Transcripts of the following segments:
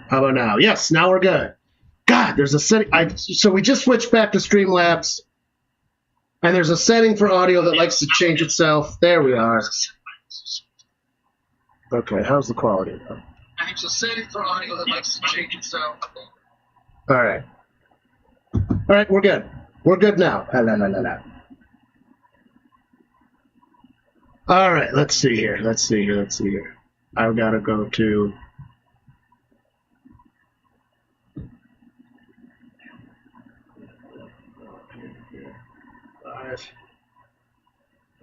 How about now? Yes, now we're good. God, there's a setting. So we just switched back to Streamlabs, and there's a setting for audio that likes to change itself. There we are. Okay, how's the quality? And there's a setting for audio that likes to change itself. All right. All right, we're good. We're good now. All right, let's see here. I've got to go to...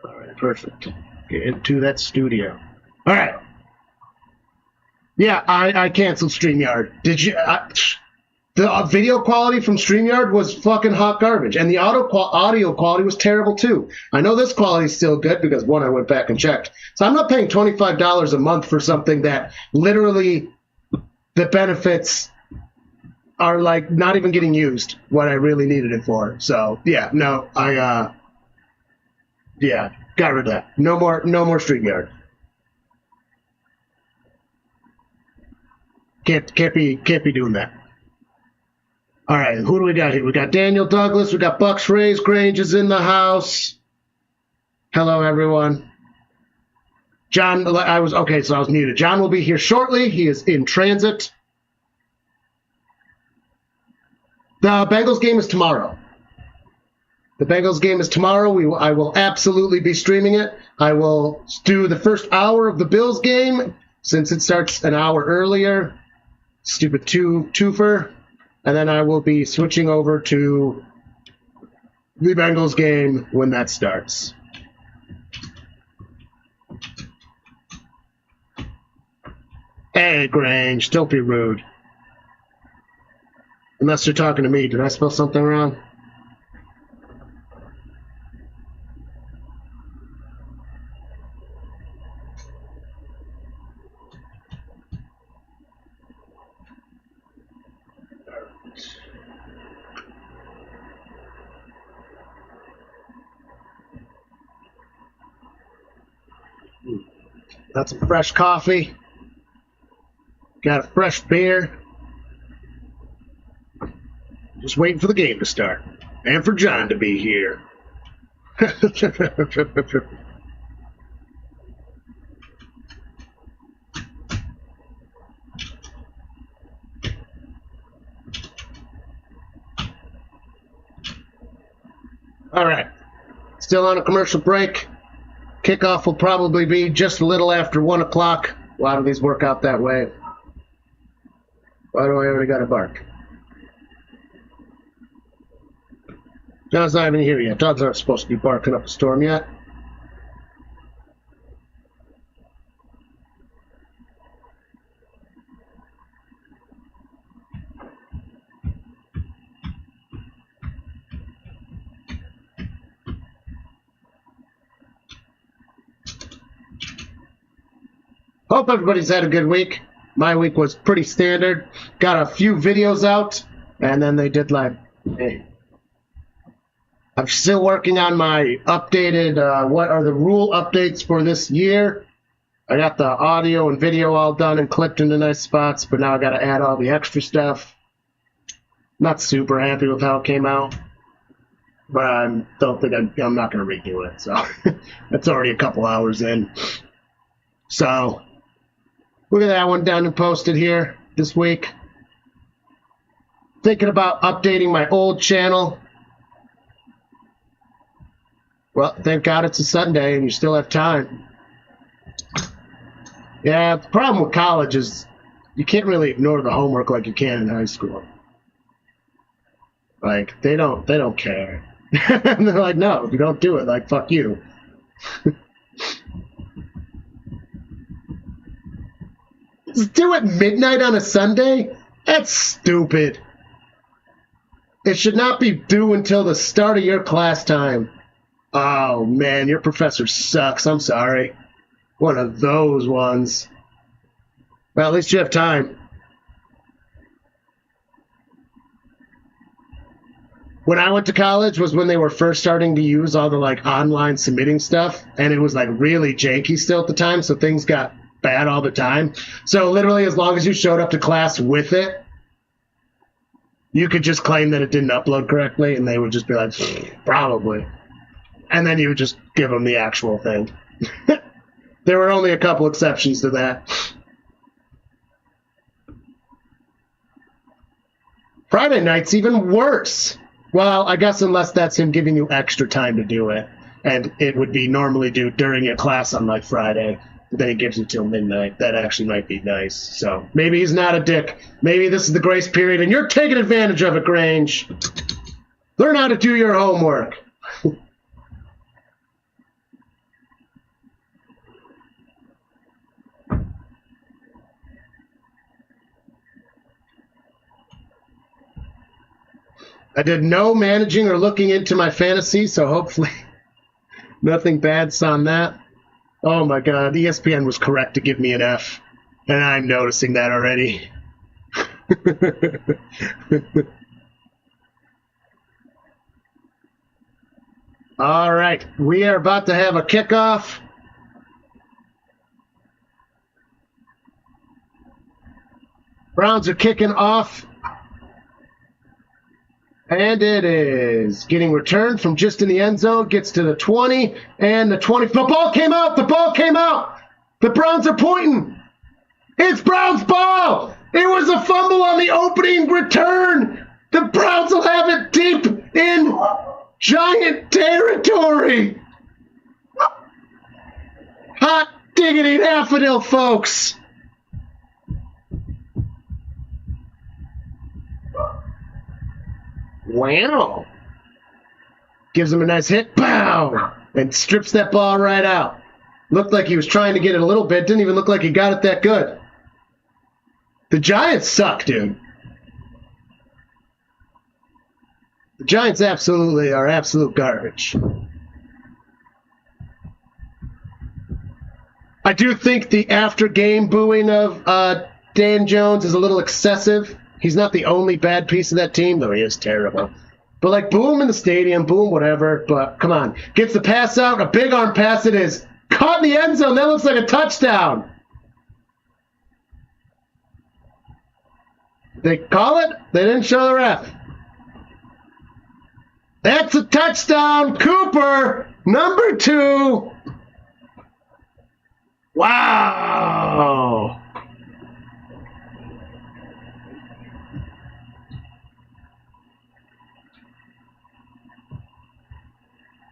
All right, perfect. Get into that studio. All right. Yeah, I canceled StreamYard. Did you? The video quality from StreamYard was fucking hot garbage, and the audio quality was terrible too. I know this quality is still good because, one, I went back and checked. So I'm not paying $25 a month for something that literally the benefits are like not even getting used what I really needed it for. So yeah, no, yeah, got rid of that. No more StreamYard. Can't be doing that. All right, who do we got here? We got Daniel Douglas. We got Bucks Rays. Grange is in the house. Hello, everyone. John, so I was muted. John will be here shortly. He is in transit. The Bengals game is tomorrow. I will absolutely be streaming it. I will do the first hour of the Bills game since it starts an hour earlier. Stupid twofer. And then I will be switching over to the Bengals game when that starts. Hey, Grange, don't be rude. Unless you're talking to me. Did I spell something wrong? Got some fresh coffee. Got a fresh beer. Just waiting for the game to start. And for John to be here. All right. Still on a commercial break. Kickoff will probably be just a little after 1 o'clock. A lot of these work out that way. Why do I already got to bark? John's not even here yet. Dogs aren't supposed to be barking up a storm yet. Hope everybody's had a good week. My week was pretty standard. Got a few videos out, and then they did like, hey. I'm still working on my updated, what are the rule updates for this year. I got the audio and video all done and clipped into nice spots, but now I got to add all the extra stuff. Not super happy with how it came out, but I don't think I'm not going to redo it, so that's already a couple hours in. So, look at that one down and posted here this week. Thinking about updating my old channel. Well, thank God it's a Sunday and you still have time. Yeah, the problem with college is you can't really ignore the homework like you can in high school. Like, they don't care. And they're like, no, if you don't do it, like, fuck you. Just do it midnight on a Sunday? That's stupid. It should not be due until the start of your class time. Oh, man, your professor sucks. I'm sorry. One of those ones. Well, at least you have time. When I went to college was when they were first starting to use all the, like, online submitting stuff, and it was, like, really janky still at the time, so things got bad all the time. So literally, as long as you showed up to class with it, you could just claim that it didn't upload correctly, and they would just be like, probably. And then you would just give them the actual thing. There were only a couple exceptions to that. Friday night's even worse. Well, I guess unless that's him giving you extra time to do it. And it would be normally due during your class on like Friday. Then he gives you till midnight. That actually might be nice. So maybe he's not a dick. Maybe this is the grace period and you're taking advantage of it, Grange. Learn how to do your homework. I did no managing or looking into my fantasy, so hopefully nothing bad's on that. Oh my god, ESPN was correct to give me an F, and I'm noticing that already. All right, we are about to have a kickoff. Browns are kicking off. And it is getting returned from just in the end zone, gets to the 20, and the 20. The ball came out! The ball came out! The Browns are pointing! It's Browns' ball! It was a fumble on the opening return! The Browns will have it deep in Giant territory! Hot diggity daffodil, folks! Wow. Gives him a nice hit. Pow! And strips that ball right out. Looked like he was trying to get it a little bit. Didn't even look like he got it that good. The Giants suck, dude. The Giants absolutely are absolute garbage. I do think the after-game booing of Dan Jones is a little excessive. He's not the only bad piece of that team, though he is terrible. But, like, boo him in the stadium, boo him whatever, but come on. Gets the pass out, a big arm pass it is. Caught in the end zone, that looks like a touchdown. They call it? They didn't show the ref. That's a touchdown, Cooper, number 2. Wow.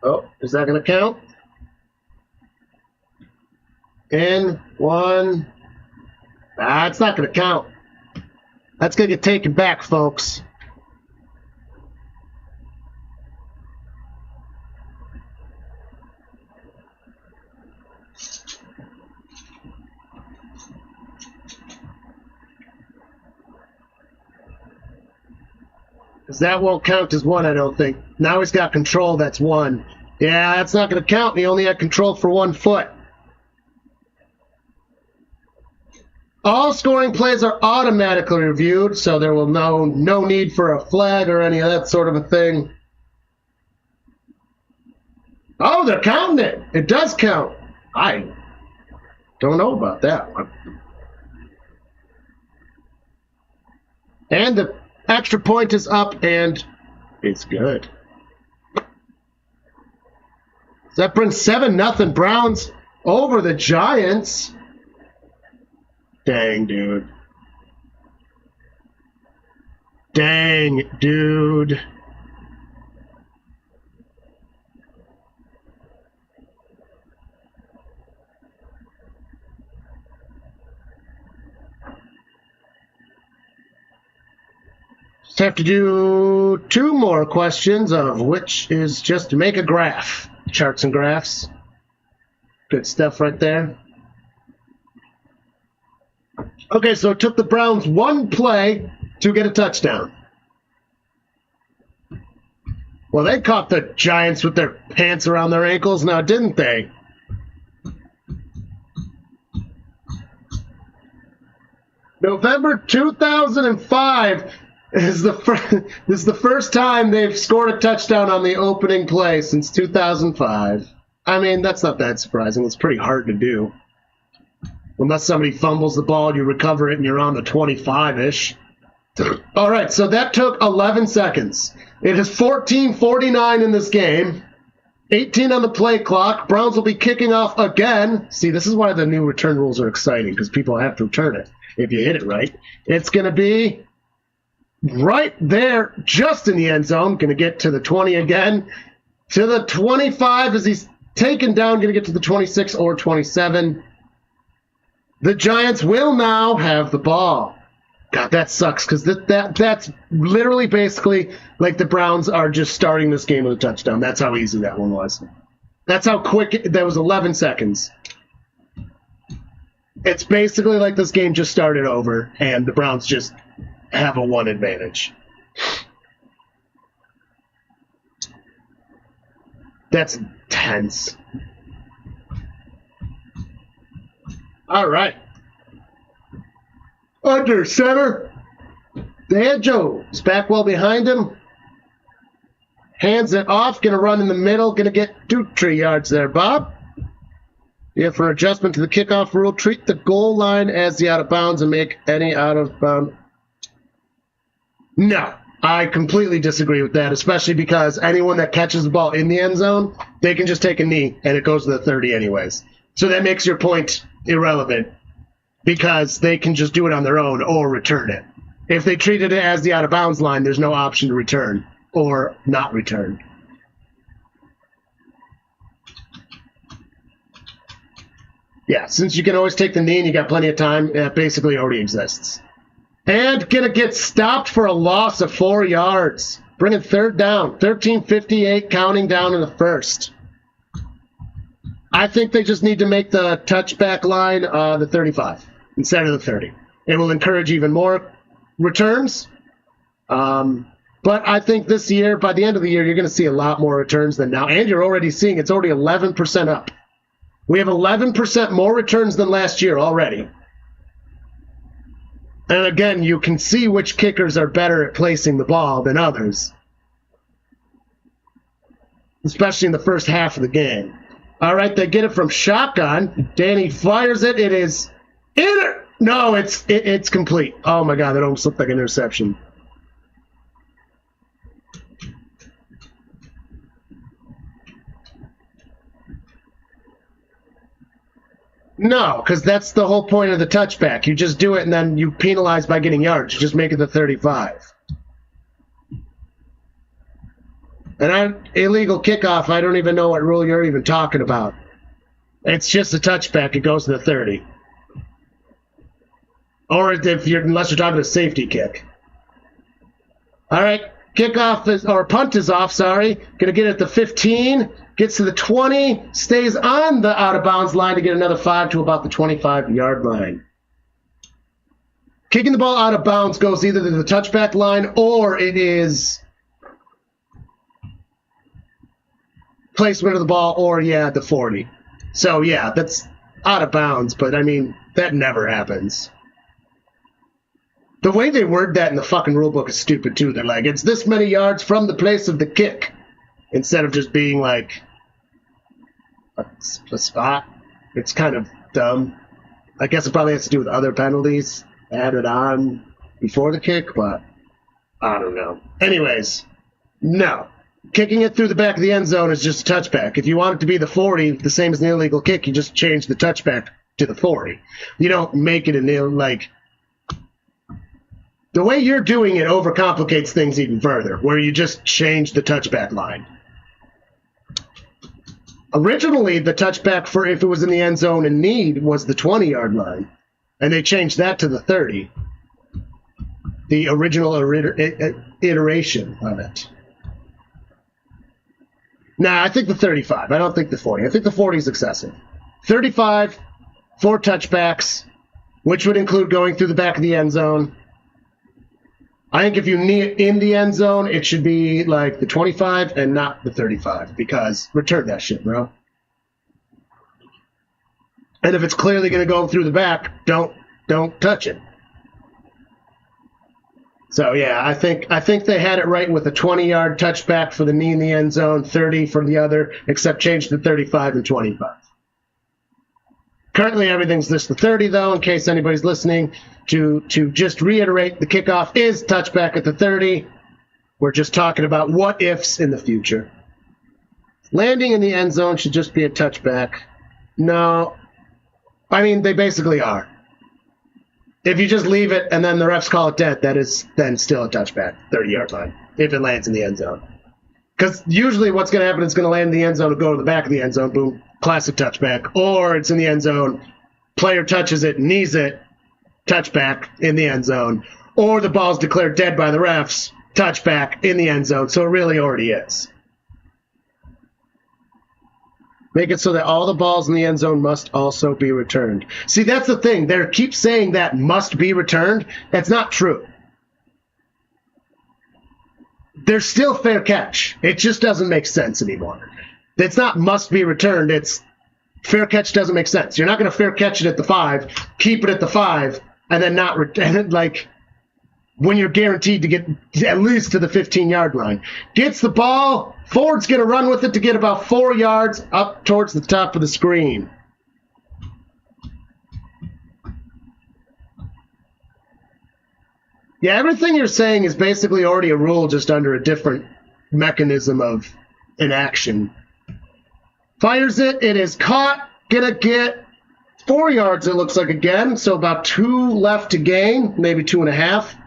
Oh, is that going to count? In, 1. It's not going to count. That's going to get taken back, folks. Because that won't count as 1, I don't think. Now he's got control, that's 1. Yeah, that's not going to count. He only had control for 1 foot. All scoring plays are automatically reviewed, so there will no need for a flag or any of that sort of a thing. Oh, they're counting it. It does count. I don't know about that one. And the extra point is up, and it's good. So that brings 7-0 Browns over the Giants. Dang, dude. Dang, dude. Just have to do 2 more questions, of which is just to make a graph. Charts and graphs. Good stuff right there. Okay, so it took the Browns 1 play to get a touchdown. Well, they caught the Giants with their pants around their ankles now, didn't they? November 2005 is the first time they've scored a touchdown on the opening play since 2005. I mean, that's not that surprising. It's pretty hard to do. Unless somebody fumbles the ball, you recover it, and you're on the 25-ish. All right, so that took 11 seconds. It is 14:49 in this game. 18 on the play clock. Browns will be kicking off again. See, this is why the new return rules are exciting, because people have to return it if you hit it right. It's going to be right there, just in the end zone. Going to get to the 20 again. To the 25 as he's taken down. Going to get to the 26 or 27. The Giants will now have the ball. God, that sucks, because that's literally basically like the Browns are just starting this game with a touchdown. That's how easy that one was. That's how quick that was. 11 seconds. It's basically like this game just started over, and the Browns just have a one advantage. That's intense. All right. Under center. There Joe's back well behind him. Hands it off. Going to run in the middle. Going to get 2-3 yards there, Bob. Yeah, for adjustment to the kickoff rule, treat the goal line as the out of bounds and make any out of bounds. No, I completely disagree with that, especially because anyone that catches the ball in the end zone, they can just take a knee and it goes to the 30 anyways. So that makes your point irrelevant, because they can just do it on their own or return it. If they treated it as the out-of-bounds line, there's no option to return or not return. Yeah, since you can always take the knee and you got plenty of time, it basically already exists. And going to get stopped for a loss of 4 yards. Bringing third down. 13:58 counting down in the first. I think they just need to make the touchback line the 35 instead of the 30. It will encourage even more returns. But I think this year, by the end of the year, you're going to see a lot more returns than now. And you're already seeing it's already 11% up. We have 11% more returns than last year already. And again, you can see which kickers are better at placing the ball than others, especially in the first half of the game. All right, they get it from shotgun. Danny fires it. It is no, it's complete. Oh my God, that almost looked like an interception. No, because that's the whole point of the touchback. You just do it and then you penalize by getting yards. You just make it the 35. And illegal kickoff, I don't even know what rule you're even talking about. It's just a touchback. It goes to the 30. Or unless you're talking a safety kick. All right, punt is off, sorry. Going to get it at the 15. Gets to the 20, stays on the out-of-bounds line to get another 5 to about the 25-yard line. Kicking the ball out of bounds goes either to the touchback line or it is placement of the ball or, the 40. So, that's out of bounds, but, I mean, that never happens. The way they word that in the fucking rule book is stupid, too. They're like, it's this many yards from the place of the kick. Instead of just being like a spot. It's kind of dumb. I guess it probably has to do with other penalties added on before the kick, but I don't know. Anyways, no. Kicking it through the back of the end zone is just a touchback. If you want it to be the 40, the same as an illegal kick, you just change the touchback to the 40. You don't make it the way you're doing it overcomplicates things even further, where you just change the touchback line. Originally, the touchback for if it was in the end zone in need was the 20-yard line, and they changed that to the 30. The original iteration of it. Nah, I think the 35. I don't think the 40. I think the 40 is excessive. 35, 4 touchbacks, which would include going through the back of the end zone. I think if you knee it in the end zone, it should be like the 25 and not the 35, because return that shit, bro. And if it's clearly going to go through the back, don't touch it. So I think they had it right with a 20-yard touchback for the knee in the end zone, 30 for the other, except change to 35 and 25. Currently, everything's just the 30, though, in case anybody's listening. To just reiterate, the kickoff is touchback at the 30. We're just talking about what ifs in the future. Landing in the end zone should just be a touchback. No. I mean, they basically are. If you just leave it and then the refs call it dead, that is then still a touchback, 30-yard line, if it lands in the end zone. Because usually what's going to happen is it's going to land in the end zone and go to the back of the end zone, boom, classic touchback. Or it's in the end zone, player touches it, knees it, touchback in the end zone. Or the ball's declared dead by the refs, touchback in the end zone. So it really already is. Make it so that all the balls in the end zone must also be returned. See, that's the thing. They keep saying that must be returned. That's not true. There's still fair catch. It just doesn't make sense anymore. It's not must be returned. It's fair catch doesn't make sense. You're not going to fair catch it at the 5, keep it at the 5, and then not return like when you're guaranteed to get at least to the 15-yard line. Gets the ball. Ford's going to run with it to get about 4 yards up towards the top of the screen. Yeah, everything you're saying is basically already a rule, just under a different mechanism of inaction. Fires it. It is caught. Gonna get 4 yards, it looks like, again. So about 2 left to gain, maybe 2.5.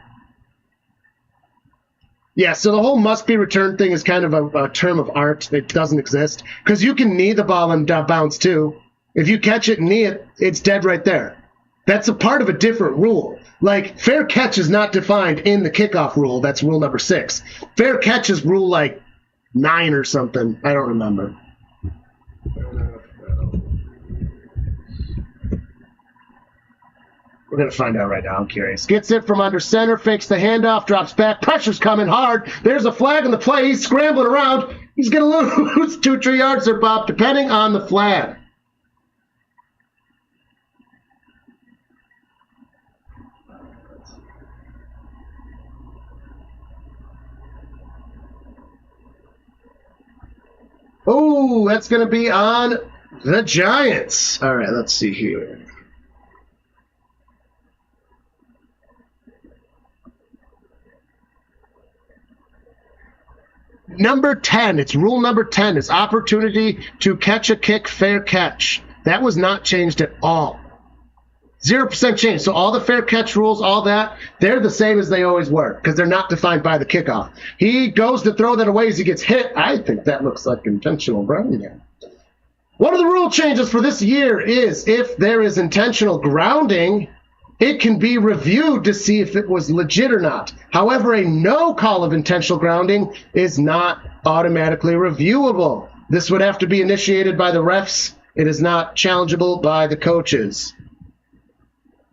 Yeah, so the whole must be returned thing is kind of a term of art. It doesn't exist. Because you can knee the ball and bounce too. If you catch it and knee it, it's dead right there. That's a part of a different rule. Like, fair catch is not defined in the kickoff rule. That's rule number 6. Fair catch is rule, like, 9 or something. I don't remember. We're going to find out right now. I'm curious. Gets it from under center, fakes the handoff, drops back. Pressure's coming hard. There's a flag in the play. He's scrambling around. He's going to lose 2-3 yards there, Bob, depending on the flag. Oh, that's going to be on the Giants. All right, let's see here. Number 10, it's rule number 10, is opportunity to catch a kick, fair catch. That was not changed at all. 0% change. So all the fair catch rules, all that, they're the same as they always were because they're not defined by the kickoff. He goes to throw that away as he gets hit. I think that looks like intentional grounding. One of the rule changes for this year is if there is intentional grounding, it can be reviewed to see if it was legit or not. However, a no call of intentional grounding is not automatically reviewable. This would have to be initiated by the refs. It is not challengeable by the coaches.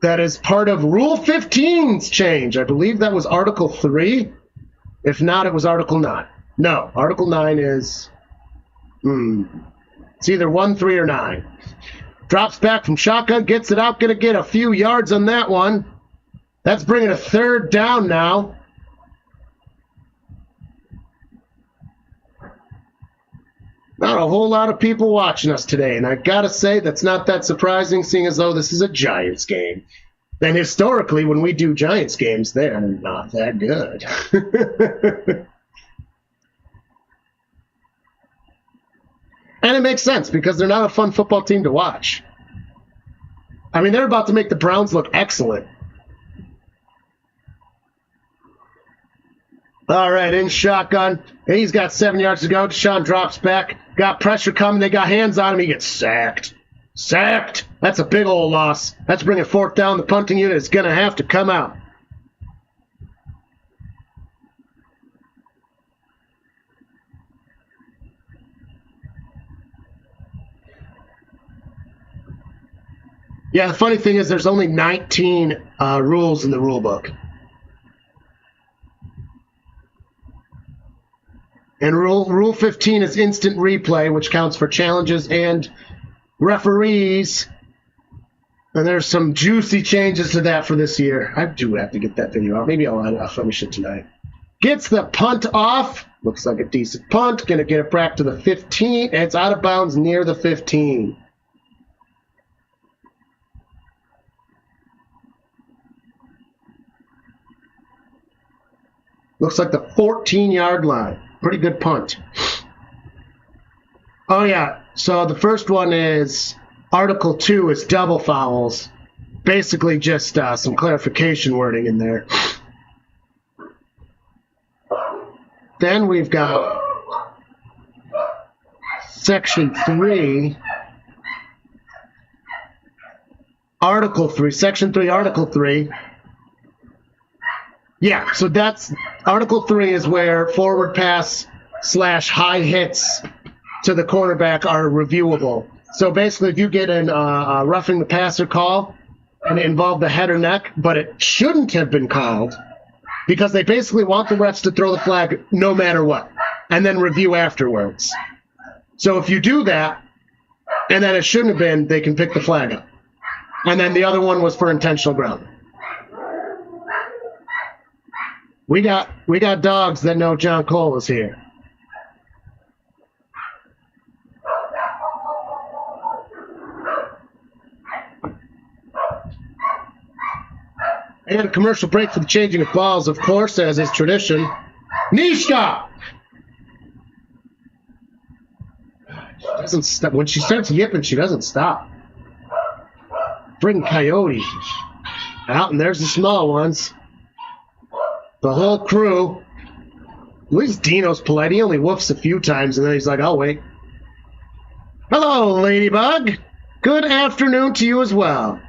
That is part of Rule 15's change. I believe that was Article 3. If not, it was Article 9. No, Article 9 is... It's either 1, 3, or 9. Drops back from shotgun, gets it out, going to get a few yards on that one. That's bringing a 3rd down now. Not a whole lot of people watching us today, and I gotta say that's not that surprising, seeing as though this is a Giants game. And historically, when we do Giants games, they're not that good. And it makes sense, because they're not a fun football team to watch. I mean, they're about to make the Browns look excellent. All right, in shotgun. He's got 7 yards to go. Deshaun drops back. Got pressure coming. They got hands on him. He gets sacked. Sacked. That's a big old loss. That's bringing 4th down. The punting unit is going to have to come out. Yeah, the funny thing is there's only 19 rules in the rule book. And Rule 15 is instant replay, which counts for challenges and referees. And there's some juicy changes to that for this year. I do have to get that video out. Maybe I'll finish it tonight. Gets the punt off. Looks like a decent punt. Going to get it back to the 15. And it's out of bounds near the 15. Looks like the 14-yard line. Pretty good punt. Oh, yeah. So the first one is Article 2 is double fouls. Basically just some clarification wording in there. Then we've got Section 3, Article 3, Section 3, Article 3. Yeah, so that's Article 3 is where forward pass / high hits to the quarterback are reviewable. So basically, if you get an roughing the passer call and it involved the head or neck, but it shouldn't have been called because they basically want the refs to throw the flag no matter what and then review afterwards. So if you do that and then it shouldn't have been, they can pick the flag up. And then the other one was for intentional grounding. We got dogs that know John Cole is here. And a commercial break for the changing of balls, of course, as is tradition. Knee stop! She doesn't stop. When she starts yipping, she doesn't stop. Bring coyote. Out, and there's the small ones. The whole crew. At least Dino's polite. He only woofs a few times, and then he's like, I'll wait. Hello, Ladybug. Good afternoon to you as well.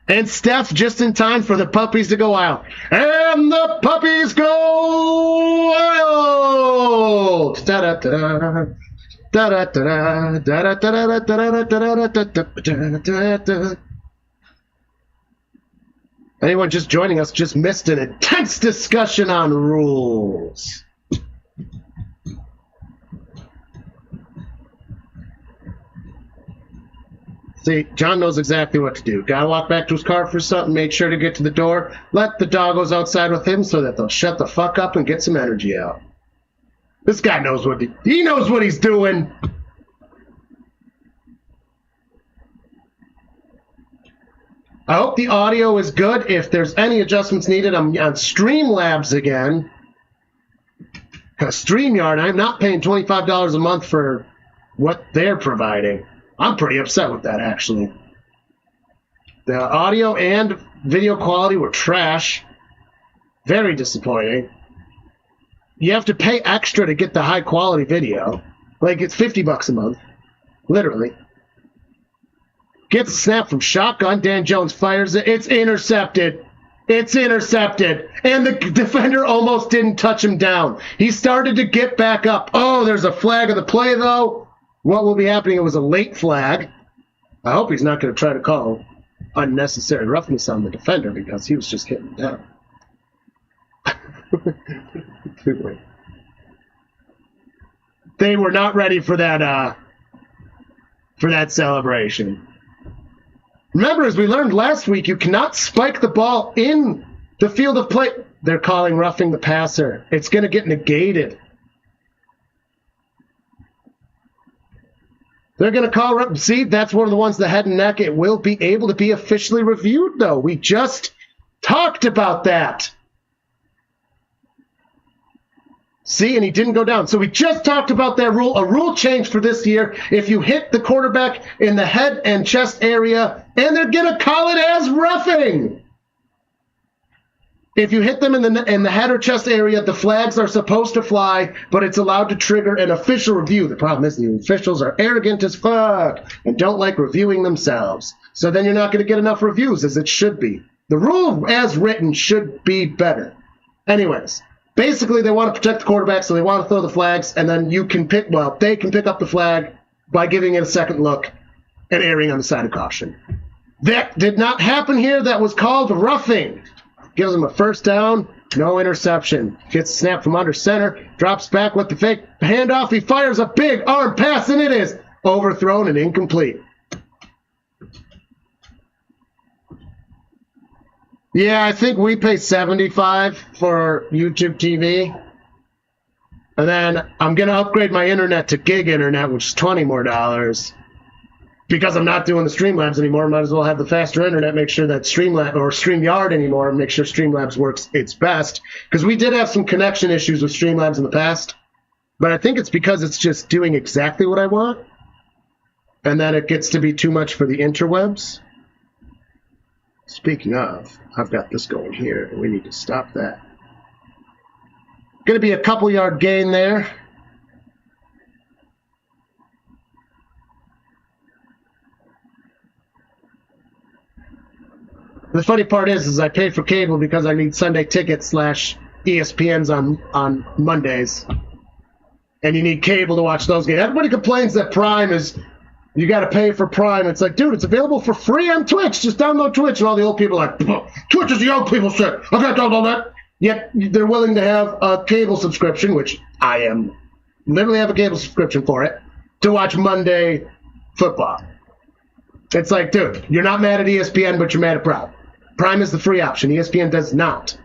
And Steph just in time for the puppies to go out. And the puppies go wild! Da-da-da-da. Da-da-da-da. Da-da-da-da-da-da-da-da-da-da-da-da. Anyone just joining us just missed an intense discussion on rules. See, John knows exactly what to do. Gotta walk back to his car for something, make sure to get to the door, let the doggos outside with him so that they'll shut the fuck up and get some energy out. This guy knows what he knows what he's doing. I hope the audio is good. If there's any adjustments needed, I'm on Streamlabs again. StreamYard, I'm not paying $25 a month for what they're providing. I'm pretty upset with that, actually. The audio and video quality were trash. Very disappointing. You have to pay extra to get the high-quality video. Like, it's $50 a month. Literally. Gets a snap from shotgun. Dan Jones fires it. It's intercepted. It's intercepted. And the defender almost didn't touch him down. He started to get back up. Oh, there's a flag of the play, though. What will be happening? It was a late flag. I hope he's not going to try to call unnecessary roughness on the defender because he was just hitting down. They were not ready for that celebration. Remember, as we learned last week, you cannot spike the ball in the field of play. They're calling roughing the passer. It's going to get negated. They're going to call, see, that's one of the ones, the head and neck. It will be able to be officially reviewed, though. We just talked about that. See, and he didn't go down. So we just talked about that rule. A rule change for this year. If you hit the quarterback in the head and chest area, and they're going to call it as roughing. If you hit them in the head or chest area, the flags are supposed to fly, but it's allowed to trigger an official review. The problem is the officials are arrogant as fuck and don't like reviewing themselves. So then you're not going to get enough reviews as it should be. The rule as written should be better. Anyways, basically they want to protect the quarterback, so they want to throw the flags, and then you can pick, well, they can pick up the flag by giving it a second look and erring on the side of caution. That did not happen here. That was called roughing. Gives him a first down, no interception. Gets a snap from under center, drops back with the fake handoff. He fires a big arm pass, and it is overthrown and incomplete. Yeah, I think we pay $75 for YouTube TV. And then I'm going to upgrade my internet to gig internet, which is $20 more. because I'm not doing the Streamlabs anymore, might as well have the faster internet, make sure that Streamlab or StreamYard anymore, make sure Streamlabs works its best. Because we did have some connection issues with Streamlabs in the past, but I think it's because it's just doing exactly what I want, and then it gets to be too much for the interwebs. Speaking of, I've got this going here, and we need to stop that. Going to be a couple yard gain there. The funny part is I paid for cable because I need Sunday tickets / ESPNs on Mondays. And you need cable to watch those games. Everybody complains that Prime is, you got to pay for Prime. It's like, dude, it's available for free on Twitch. Just download Twitch. And all the old people are like, Twitch is the young people shit. I can't download that. Yet they're willing to have a cable subscription, which I am. Literally have a cable subscription for it, to watch Monday football. It's like, dude, you're not mad at ESPN, but you're mad at Prime. Prime is the free option. ESPN does not.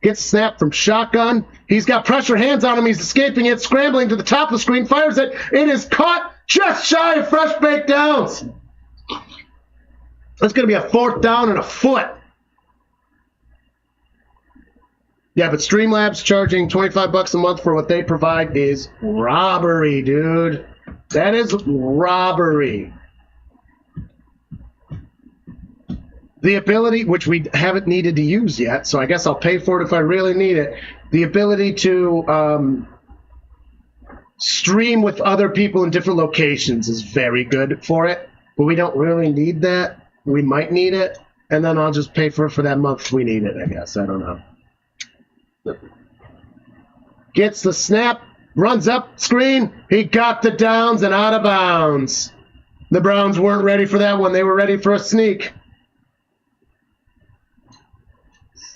Gets snapped from shotgun. He's got pressure hands on him. He's escaping it, scrambling to the top of the screen, fires it. It is caught just shy of fresh baked downs. It's going to be a 4th down and a foot. Yeah, but Streamlabs charging $25 a month for what they provide is robbery, dude. That is robbery. The ability, which we haven't needed to use yet, so I guess I'll pay for it if I really need it. The ability to stream with other people in different locations is very good for it, but we don't really need that. We might need it, and then I'll just pay for it for that month if we need it, I guess. I don't know. Gets the snap, runs up screen. He got the downs and out of bounds. The Browns weren't ready for that one. They were ready for a sneak.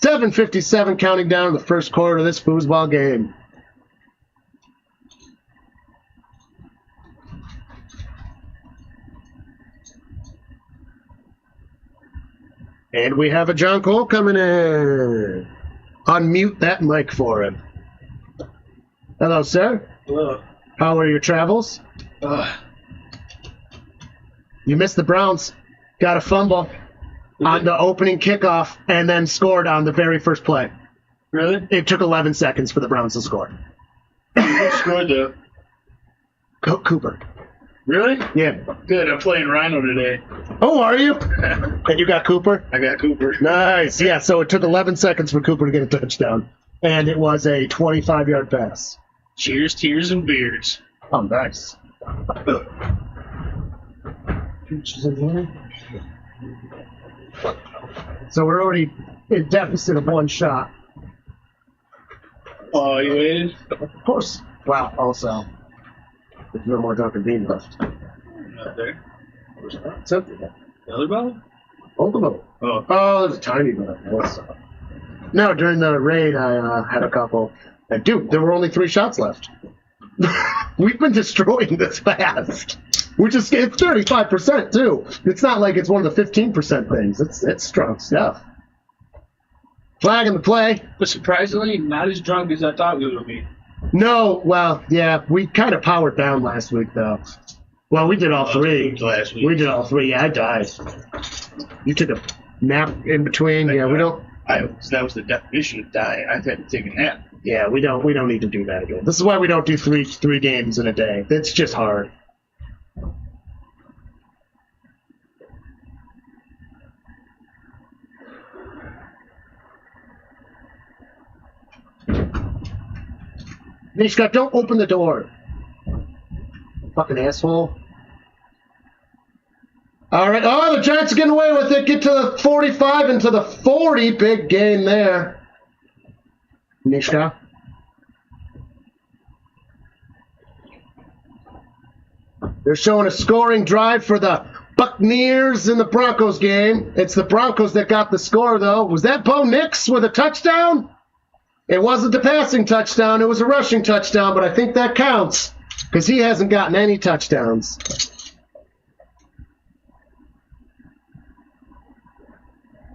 7:57 counting down the first quarter of this foosball game. And we have a John Cole coming in. Unmute that mic for him. Hello, sir. Hello. How are your travels? You missed the Browns. Got a fumble on the opening kickoff and then scored on the very first play. Really? It took 11 seconds for the Browns to score. Who scored though? Cooper. Really? Yeah. Good. I'm playing Rhino today. Oh, are you? And you got Cooper? I got Cooper. Nice. Yeah, so it took 11 seconds for Cooper to get a touchdown. And it was a 25-yard pass. Cheers, tears, and beers. Oh, nice. So we're already in deficit of one shot. Oh, you waited? Of course. Wow, also. There's no more Dunkin' Bean left. Not there. It's empty. The other bottle? Hold them up. Oh. There's a tiny bit of this. No, during the raid, I had a couple. And dude, there were only 3 shots left. We've been destroying this fast. Which is, it's 35% too. It's not like it's one of the 15% things. It's strong stuff. Flag in the play. But surprisingly, not as drunk as I thought we would be. No, well, yeah, we kind of powered down last week though. Well, we did all 3. Last week. We did all 3. Yeah, I died. You took a nap in between. Yeah, we don't. That was the definition of die. I had to take a nap. Yeah, we don't need to do that again. This is why we don't do three games in a day. It's just hard. Nishka, don't open the door. Fucking asshole. All right. Oh, the Giants are getting away with it. Get to the 45 and to the 40. Big gain there. Nishka. They're showing a scoring drive for the Buccaneers in the Broncos game. It's the Broncos that got the score, though. Was that Bo Nix with a touchdown? It wasn't a passing touchdown. It was a rushing touchdown, but I think that counts because he hasn't gotten any touchdowns.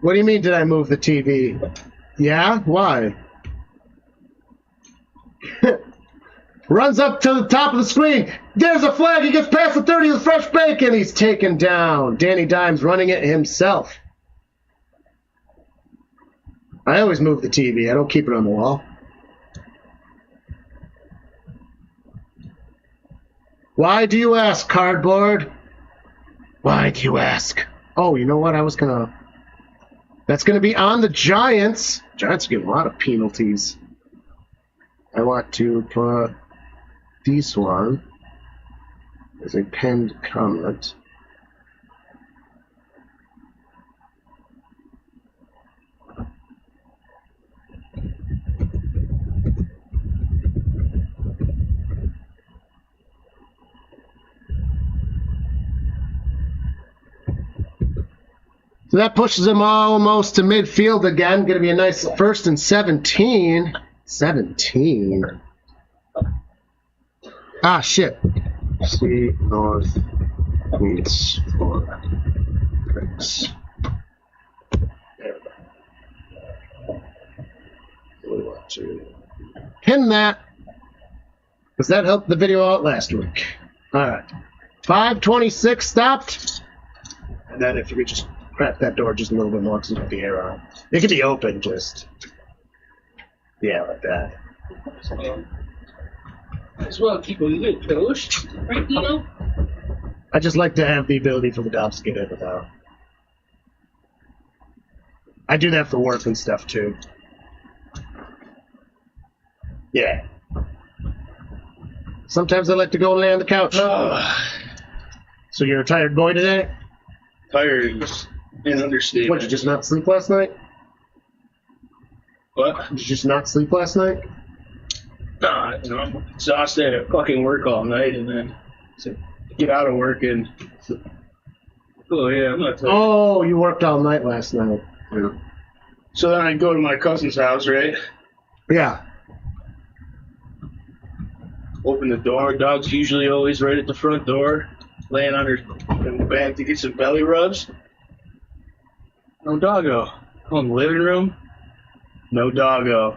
What do you mean, did I move the TV? Yeah? Why? Runs up to the top of the screen. There's a flag. He gets past the 30 with fresh bacon. He's taken down. Danny Dimes running it himself. I always move the TV. I don't keep it on the wall. Why do you ask, Cardboard? Why do you ask? Oh, you know what? That's gonna be on the Giants. Giants are getting a lot of penalties. I want to put this one as a pinned comment. So that pushes him almost to midfield again. Going to be a nice 1st and 17. 17. Ah, shit. C North meets Florida. Thanks. There we go. We want to pin that, because that helped the video out last week. All right. 5:26 stopped. And then if you could just crack that door just a little bit more because you got the air on. It could be open, just. Yeah, like that. Might as well keep a lid closed, right, Dino? I just like to have the ability for the dogs to get in without. I do that for work and stuff too. Yeah. Sometimes I like to go lay on the couch. So you're a tired boy today? Tired and understatement. What, did you just not sleep last night? What? Did you just not sleep last night? Nah, you know, I'm exhausted at fucking work all night and then get out of work and. Oh, yeah, I'm not tired. Oh, you worked all night last night. Yeah. So then I go to my cousin's house, right? Yeah. Open the door. Dog's usually always right at the front door, laying on her back to get some belly rubs. No doggo. Go in the living room. No doggo.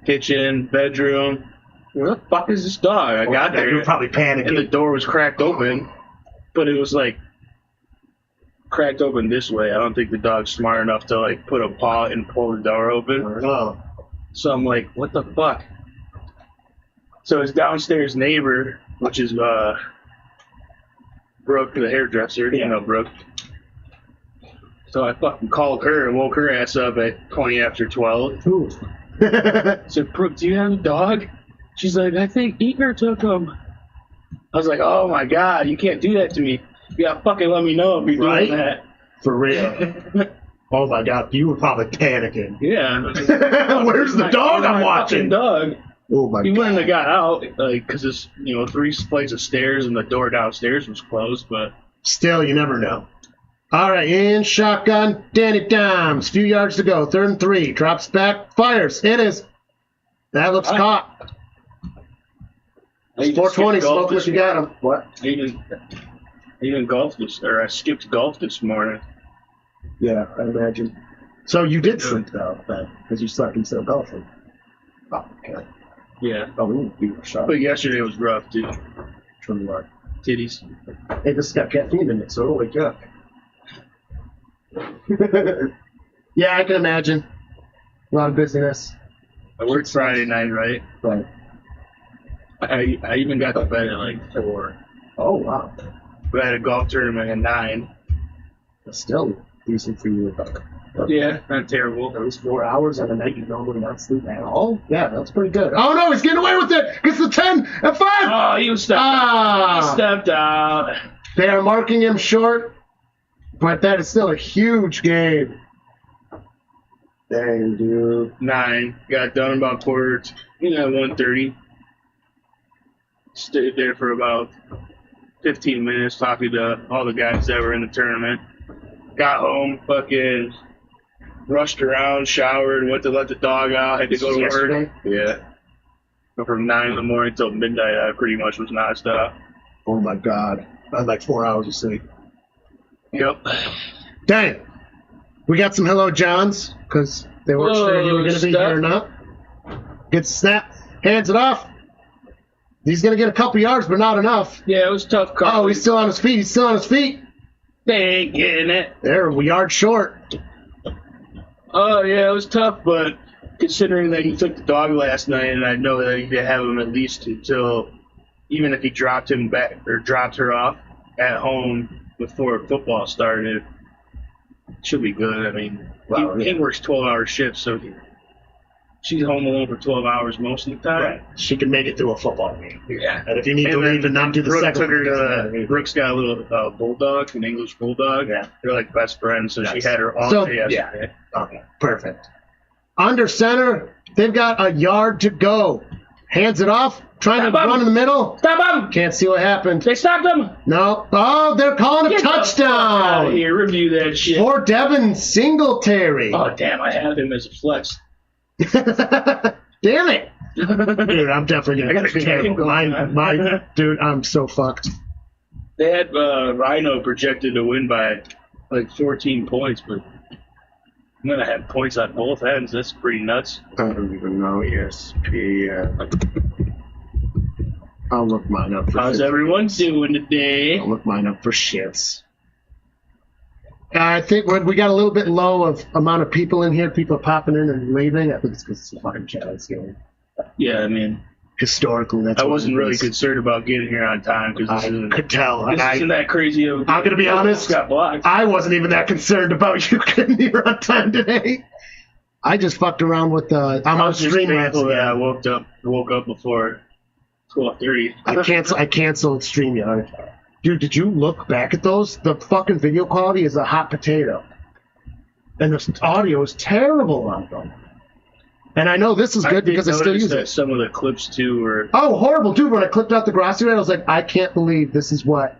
Kitchen, bedroom. Where the fuck is this dog? I got there. You were probably panicking. And the door was cracked open, but it was like cracked open this way. I don't think the dog's smart enough to like put a paw and pull the door open. Oh. So I'm like, what the fuck? So his downstairs neighbor, which is Brooke, the hairdresser, you know Brooke. So I fucking called her and woke her ass up at 20 after 12. Ooh. I said, Brooke, do you have a dog? She's like, I think Eager took him. I was like, oh my god, you can't do that to me. You gotta fucking let me know if you're doing that. For real. Oh my god, you were probably panicking. Yeah. Where's the dog I'm watching? Dog. Oh my god. He wouldn't have got out, like, because it's, 3 flights of stairs and the door downstairs was closed, but. Still, you never know. All right, in shotgun, Danny Dimes. Few yards to go. 3rd and 3. Drops back, fires. It is. That looks caught. It's 420. Smoke what you got him. What? I even golfed I skipped golf this morning. Yeah, I imagine. So you did sleep though, because you slept instead of golfing. Oh, okay. Yeah. Oh, we need to be shot. But yesterday was rough, too. From the Titties. Hey, this got caffeine in it, so it'll wake you up. Yeah, I can imagine. A lot of busyness. I worked Friday night, right? Right. I even got to bed at like 4. Oh, wow. But I had a golf tournament at 9. That's still decent for you. Yeah, not terrible. At least 4 hours on a night you normally not sleep at all. Yeah, that's pretty good. Oh no, he's getting away with it! Gets the 10 and 5! Oh, you stepped out. You stepped out. They are marking him short, but that is still a huge game. Dang, dude. 9. Got done about 1:30. Stayed there for about 15 minutes talking to all the guys that were in the tournament. Got home, fucking rushed around, showered, went to let the dog out, had to go to work. Yesterday? Yeah. But from 9 in the morning till midnight, I pretty much was nonstop. Oh my god. I had like 4 hours of sleep. Yep. Dang. We got some Hello Johns, because they weren't sure if you were going to be here or not. Gets snap, hands it off. He's going to get a couple yards, but not enough. Yeah, it was tough. Oh, he's still on his feet. He's still on his feet. They ain't getting it. There, a yard short. Oh, yeah, it was tough, but considering that he took the dog last night, and I know that he did have him at least until, even if he dropped him back or dropped her off at home before football started, it should be good. I mean, he works 12-hour shifts, so she's home alone for 12 hours most of the time. Right. She can make it through a football game. Yeah. And if you need to leave and not do the second one. Brooke's got a little bulldog, an English bulldog. Yeah. They're like best friends, so she had her all day yesterday. Yeah. Okay, perfect. Under center, they've got a yard to go. Hands it off, trying to run in the middle. Stop him! Can't see what happened. They stopped him! No. Oh, they're calling a touchdown. Out of here, review that shit. For Devin Singletary. Oh, damn, I have him as a flex. Damn it. Dude, I'm definitely going to terrible. Dude, I'm so fucked. They had Rhino projected to win by like 14 points, but I'm going to have points on both ends. That's pretty nuts. I don't even know ESP. I'll look mine up for How's everyone doing today? I'll look mine up for shits. I think we got a little bit low of amount of people in here. People are popping in and leaving. I think it's because it's a fucking challenge game. Yeah, I mean, historically, that's. I wasn't really concerned about getting here on time because I could tell. This isn't that crazy. I'm going to be honest. Got blocked. I wasn't even that concerned about you getting here on time today. I just fucked around with the. I'm on stream. I woke up before 12:30. I canceled StreamYard. Dude, did you look back at those? The fucking video quality is a hot potato. And the audio is terrible on them. And I know this is good because I still use it. Some of the clips, too, were... Oh, horrible. Dude, when I clipped out the Grassy, I was like, I can't believe this is what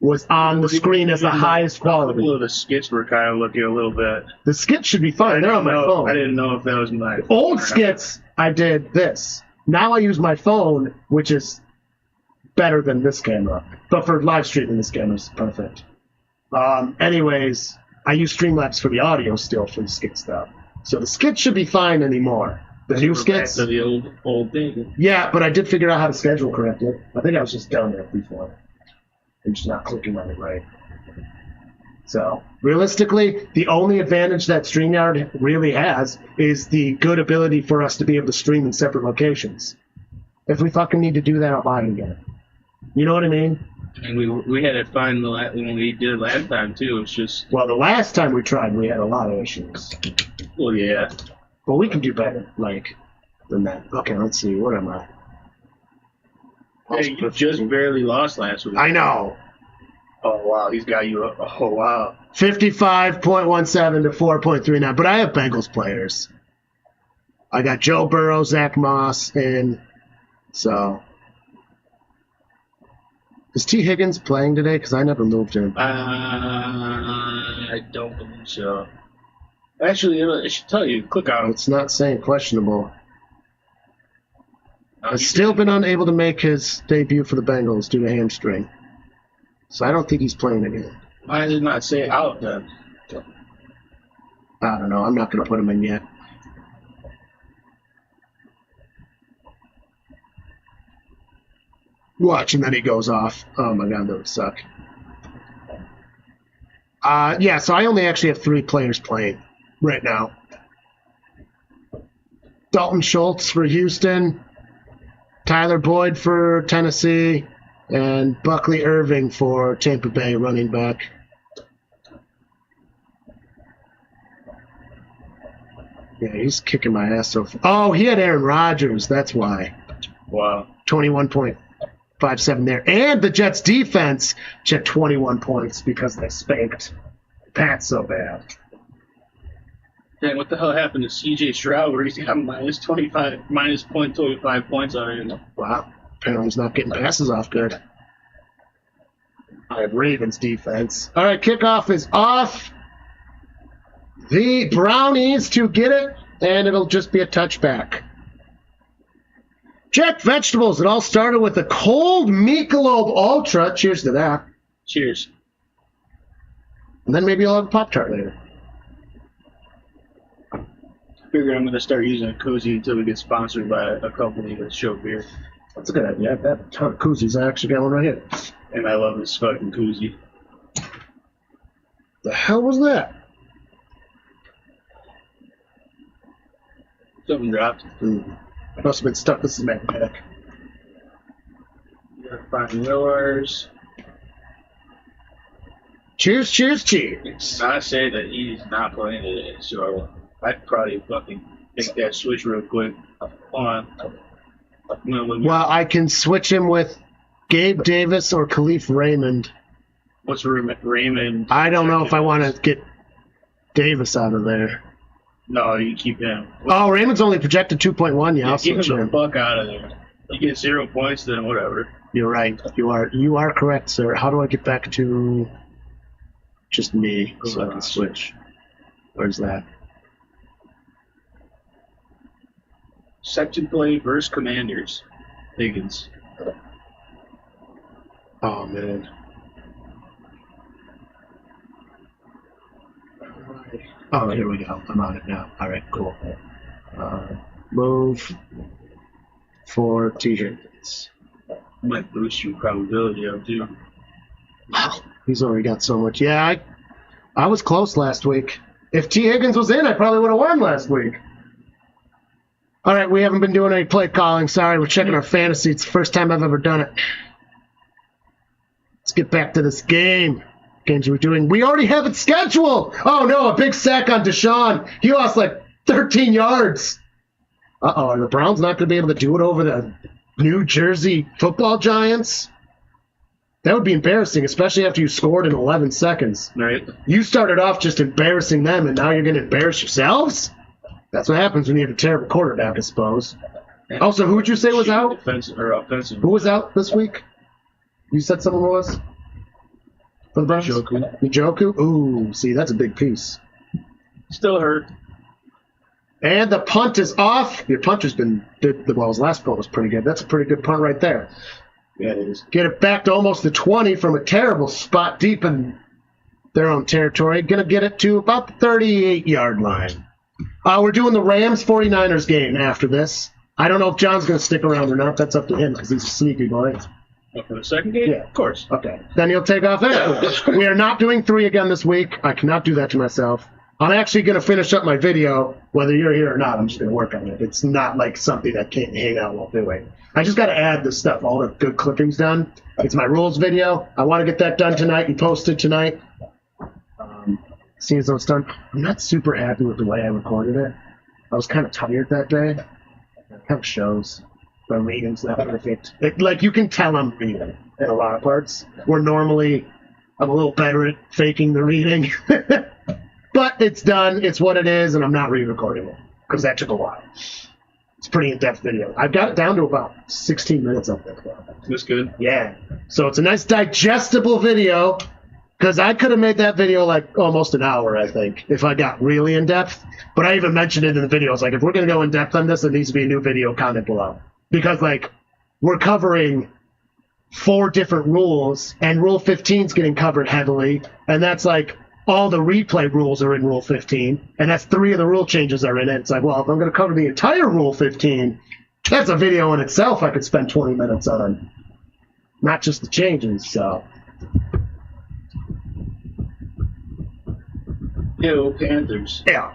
was on the screen as the highest quality. A couple of the skits were kind of looking a little bit... The skits should be fine. They're on my phone. I didn't know if that was my... Old skits, I did this. Now I use my phone, which is better than this camera. But for live streaming, this camera is perfect. Anyways, I use Streamlabs for the audio still for the skit stuff. So the skits should be fine anymore. The new skits. Back to the old thing. Yeah, but I did figure out how to schedule correctly. I think I was just done there before. I'm just not clicking on it right. So, realistically, the only advantage that StreamYard really has is the good ability for us to be able to stream in separate locations. If we fucking need to do that, I'll buy it again. You know what I mean? And we had it fine when we did it last time, too. It was just... Well, the last time we tried, we had a lot of issues. Well, yeah. But we can do better, than that. Okay, let's see. What am I? Hey, you just barely lost last week. I know. Oh, wow. He's got you up. Oh, wow. 55.17 to 4.39. But I have Bengals players. I got Joe Burrow, Zach Moss, and so... Is T. Higgins playing today? Because I never moved him. I don't believe so. Actually, I should tell you. Click on him. It's not saying questionable. Has still been unable to make his debut for the Bengals due to hamstring. So I don't think he's playing again. Why did it not say out then? I don't know. I'm not going to put him in yet. Watch, and then he goes off. Oh my god, that would suck. Yeah, so I only actually have 3 players playing right now. Dalton Schultz for Houston, Tyler Boyd for Tennessee, and Buckley Irving for Tampa Bay running back. Yeah, he's kicking my ass so far. Oh, he had Aaron Rodgers. That's why. Wow. 21.57 there. And the Jets defense had 21 points because they spanked Pat so bad. Dang, what the hell happened to C.J. Stroud where he's got minus 0.25 points already? Wow. Apparently he's not getting passes off good. I have Ravens defense. All right, kickoff is off. The Brownies to get it, and it'll just be a touchback. Jack Vegetables. It all started with a cold Michelob Ultra. Cheers to that. Cheers. And then maybe you'll have a Pop-Tart later. I figure I'm going to start using a Cozy until we get sponsored by a company that show beer. That's a good idea. I've got a ton of koozies. I actually got one right here. And I love this fucking koozie. The hell was that? Something dropped. Must have been stuck with some magnetic. Fine Millers. Cheers, cheers, cheers. It's not to say that he's not playing today, so I'd probably fucking make that switch real quick. Hold on. Well, I can switch him with Gabe Davis or Khalif Raymond. What's Raymond? I don't know if I want to get Davis out of there. No, you keep him. Oh, Raymond's only projected 2.1. Yeah, I'll keep switch him the him. fuck out of there. You get 0 points, then whatever. You're right. You are correct, sir. How do I get back to just me so I can switch? Where's that? Section play versus Commanders. Higgins. Oh, man. Oh, here we go. I'm on it now. All right, cool. Move for T. Higgins. Might boost your probability of too. He's already got so much. Yeah, I was close last week. If T. Higgins was in, I probably would have won last week. All right, we haven't been doing any play calling. Sorry, we're checking our fantasy. It's the first time I've ever done it. Let's get back to this game. Games we're doing. We already have it scheduled. Oh, no, a big sack on Deshaun. He lost like 13 yards. Uh-oh, are the Browns not going to be able to do it over the New Jersey Football Giants? That would be embarrassing, especially after you scored in 11 seconds. Right. You started off just embarrassing them, and now you're going to embarrass yourselves? That's what happens when you have a terrible quarterback, I suppose. Also, who would you say was out? Defensive or offensive. Who was out this week? You said someone was? For the Browns? Njoku? Ooh, see, that's a big piece. Still hurt. And the punt is off. Your punter's been well, his last punt was pretty good. That's a pretty good punt right there. Yeah, it is. Get it back to almost the 20 from a terrible spot deep in their own territory. Gonna get it to about the 38-yard line. We're doing the Rams 49ers game after this. I don't know if John's gonna stick around or not. That's up to him because he's a sneaky boy. For the second game? Yeah. Of course. Okay. Then he'll take off anyway. We are not doing 3 again this week. I cannot do that to myself. I'm actually going to finish up my video, whether you're here or not. I'm just going to work on it. It's not like something I can't hang out while doing. I just got to add the stuff, all the good clippings done. It's my rules video. I want to get that done tonight and posted tonight. Seeing as though it's done, I'm not super happy with the way I recorded it. I was kind of tired that day. It kind of shows. My reading's not perfect. Like, you can tell I'm reading in a lot of parts, where normally I'm a little better at faking the reading. But it's done. It's what it is, and I'm not re-recording it because that took a while. It's a pretty in-depth video. I've got it down to about 16 minutes up there. That's good. Yeah. So it's a nice digestible video because I could have made that video like almost an hour, I think, if I got really in-depth. But I even mentioned it in the video. It's like, if we're going to go in-depth on this, there needs to be a new video comment below. Because, like, we're covering 4 different rules, and Rule 15 is getting covered heavily, and that's like all the replay rules are in Rule 15, and that's 3 of the rule changes are in it. It's like, well, if I'm going to cover the entire Rule 15, that's a video in itself I could spend 20 minutes on, not just the changes, so. Ew, Panthers. Yeah.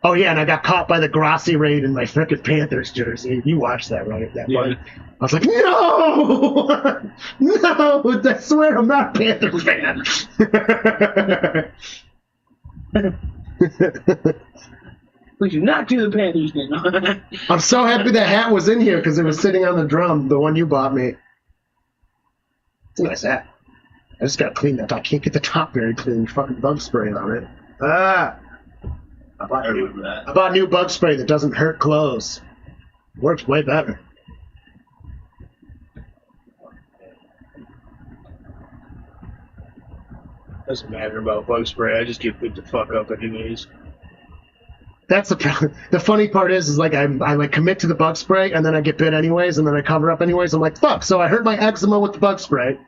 Oh, yeah, and I got caught by the Grossi raid in my frickin' Panthers jersey. You watched that, right? That part. I was like, no! No! I swear I'm not a Panthers fan. We do not do the Panthers game. I'm so happy that hat was in here because it was sitting on the drum, the one you bought me. It's a nice hat. I just gotta clean that. I can't get the top very clean. Fucking bug spray on it. I bought new bug spray that doesn't hurt clothes. Works way better. Doesn't matter about bug spray. I just get picked the fuck up anyways. That's the problem. The funny part is like I like commit to the bug spray and then I get bit anyways and then I cover up anyways. I'm like, fuck. So I hurt my eczema with the bug spray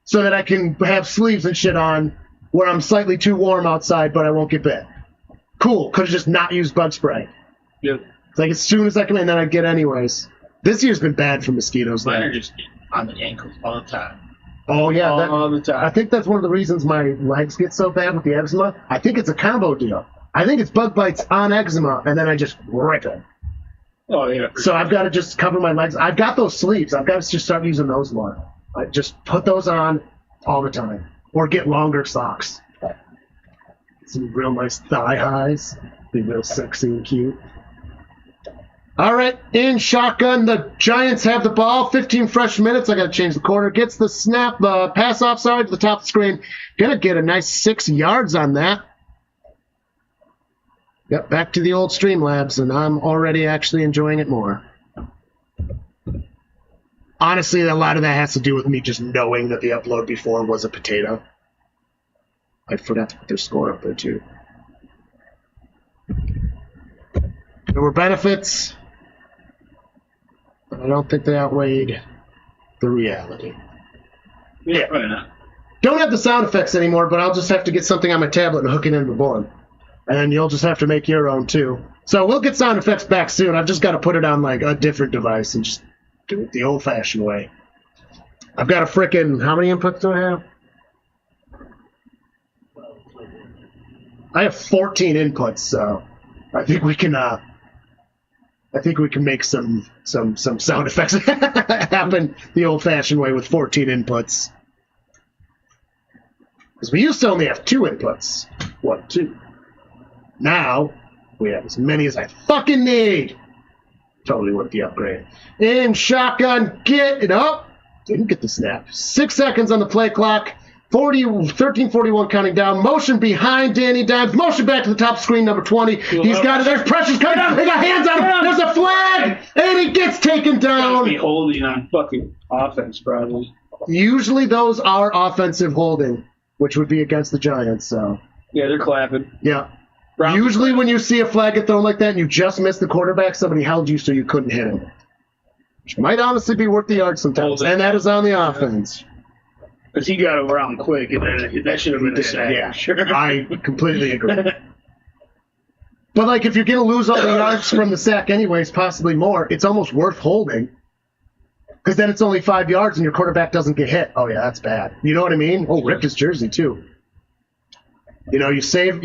so that I can have sleeves and shit on where I'm slightly too warm outside but I won't get bit. Cool. Could have just not used bug spray. Yeah. It's like as soon as I come in, then I get anyways. This year's been bad for mosquitoes. Mine Though. are just on the ankles all the time. Oh yeah, All the time. I think that's one of the reasons my legs get so bad with the eczema. I think it's a combo deal. I think it's bug bites on eczema, and then I just rip it. Oh yeah. So I've got to just cover my legs. I've got those sleeves. I've got to just start using those more. I just put those on all the time, or get longer socks. Some real nice thigh highs. Be real sexy and cute. All right, in shotgun, the Giants have the ball. 15 fresh minutes. I got to change the quarter. Gets the snap, pass off, to the top of the screen. Gonna get a nice 6 yards on that. Yep, back to the old Streamlabs, and I'm already actually enjoying it more. Honestly, a lot of that has to do with me just knowing that the upload before was a potato. I forgot to put their score up there, too. There were benefits, but I don't think they outweighed the reality. Yeah, why not? Don't have the sound effects anymore, but I'll just have to get something on my tablet and hook it into the board. And you'll just have to make your own, too. So we'll get sound effects back soon. I've just got to put it on, like, a different device and just do it the old-fashioned way. I've got a frickin'... How many inputs do I have? I have 14 inputs, so I think we can make some sound effects happen the old-fashioned way with 14 inputs. Because we used to only have 2 inputs. 1, 2. Now, we have as many as I fucking need. Totally worth the upgrade. In shotgun, get it up. Didn't get the snap. 6 seconds on the play clock. 13:41 counting down. Motion behind Danny Dimes. Motion back to the top screen, number 20. He's got it. There's pressures coming down. They got hands on him. There's a flag. And he gets taken down. Be holding on fucking offense, probably. Usually those are offensive holding, which would be against the Giants, so. Yeah, they're clapping. Yeah. Usually when you see a flag get thrown like that and you just missed the quarterback, somebody held you so you couldn't hit him. Which might honestly be worth the yard sometimes. And that is on the offense. Because he got around quick, and then that should have been a snag. Yeah, sure. I completely agree. But, like, if you're going to lose all the yards from the sack anyways, possibly more, it's almost worth holding. Because then it's only 5 yards and your quarterback doesn't get hit. Oh, yeah, that's bad. You know what I mean? Oh, ripped his jersey, too. You know, you save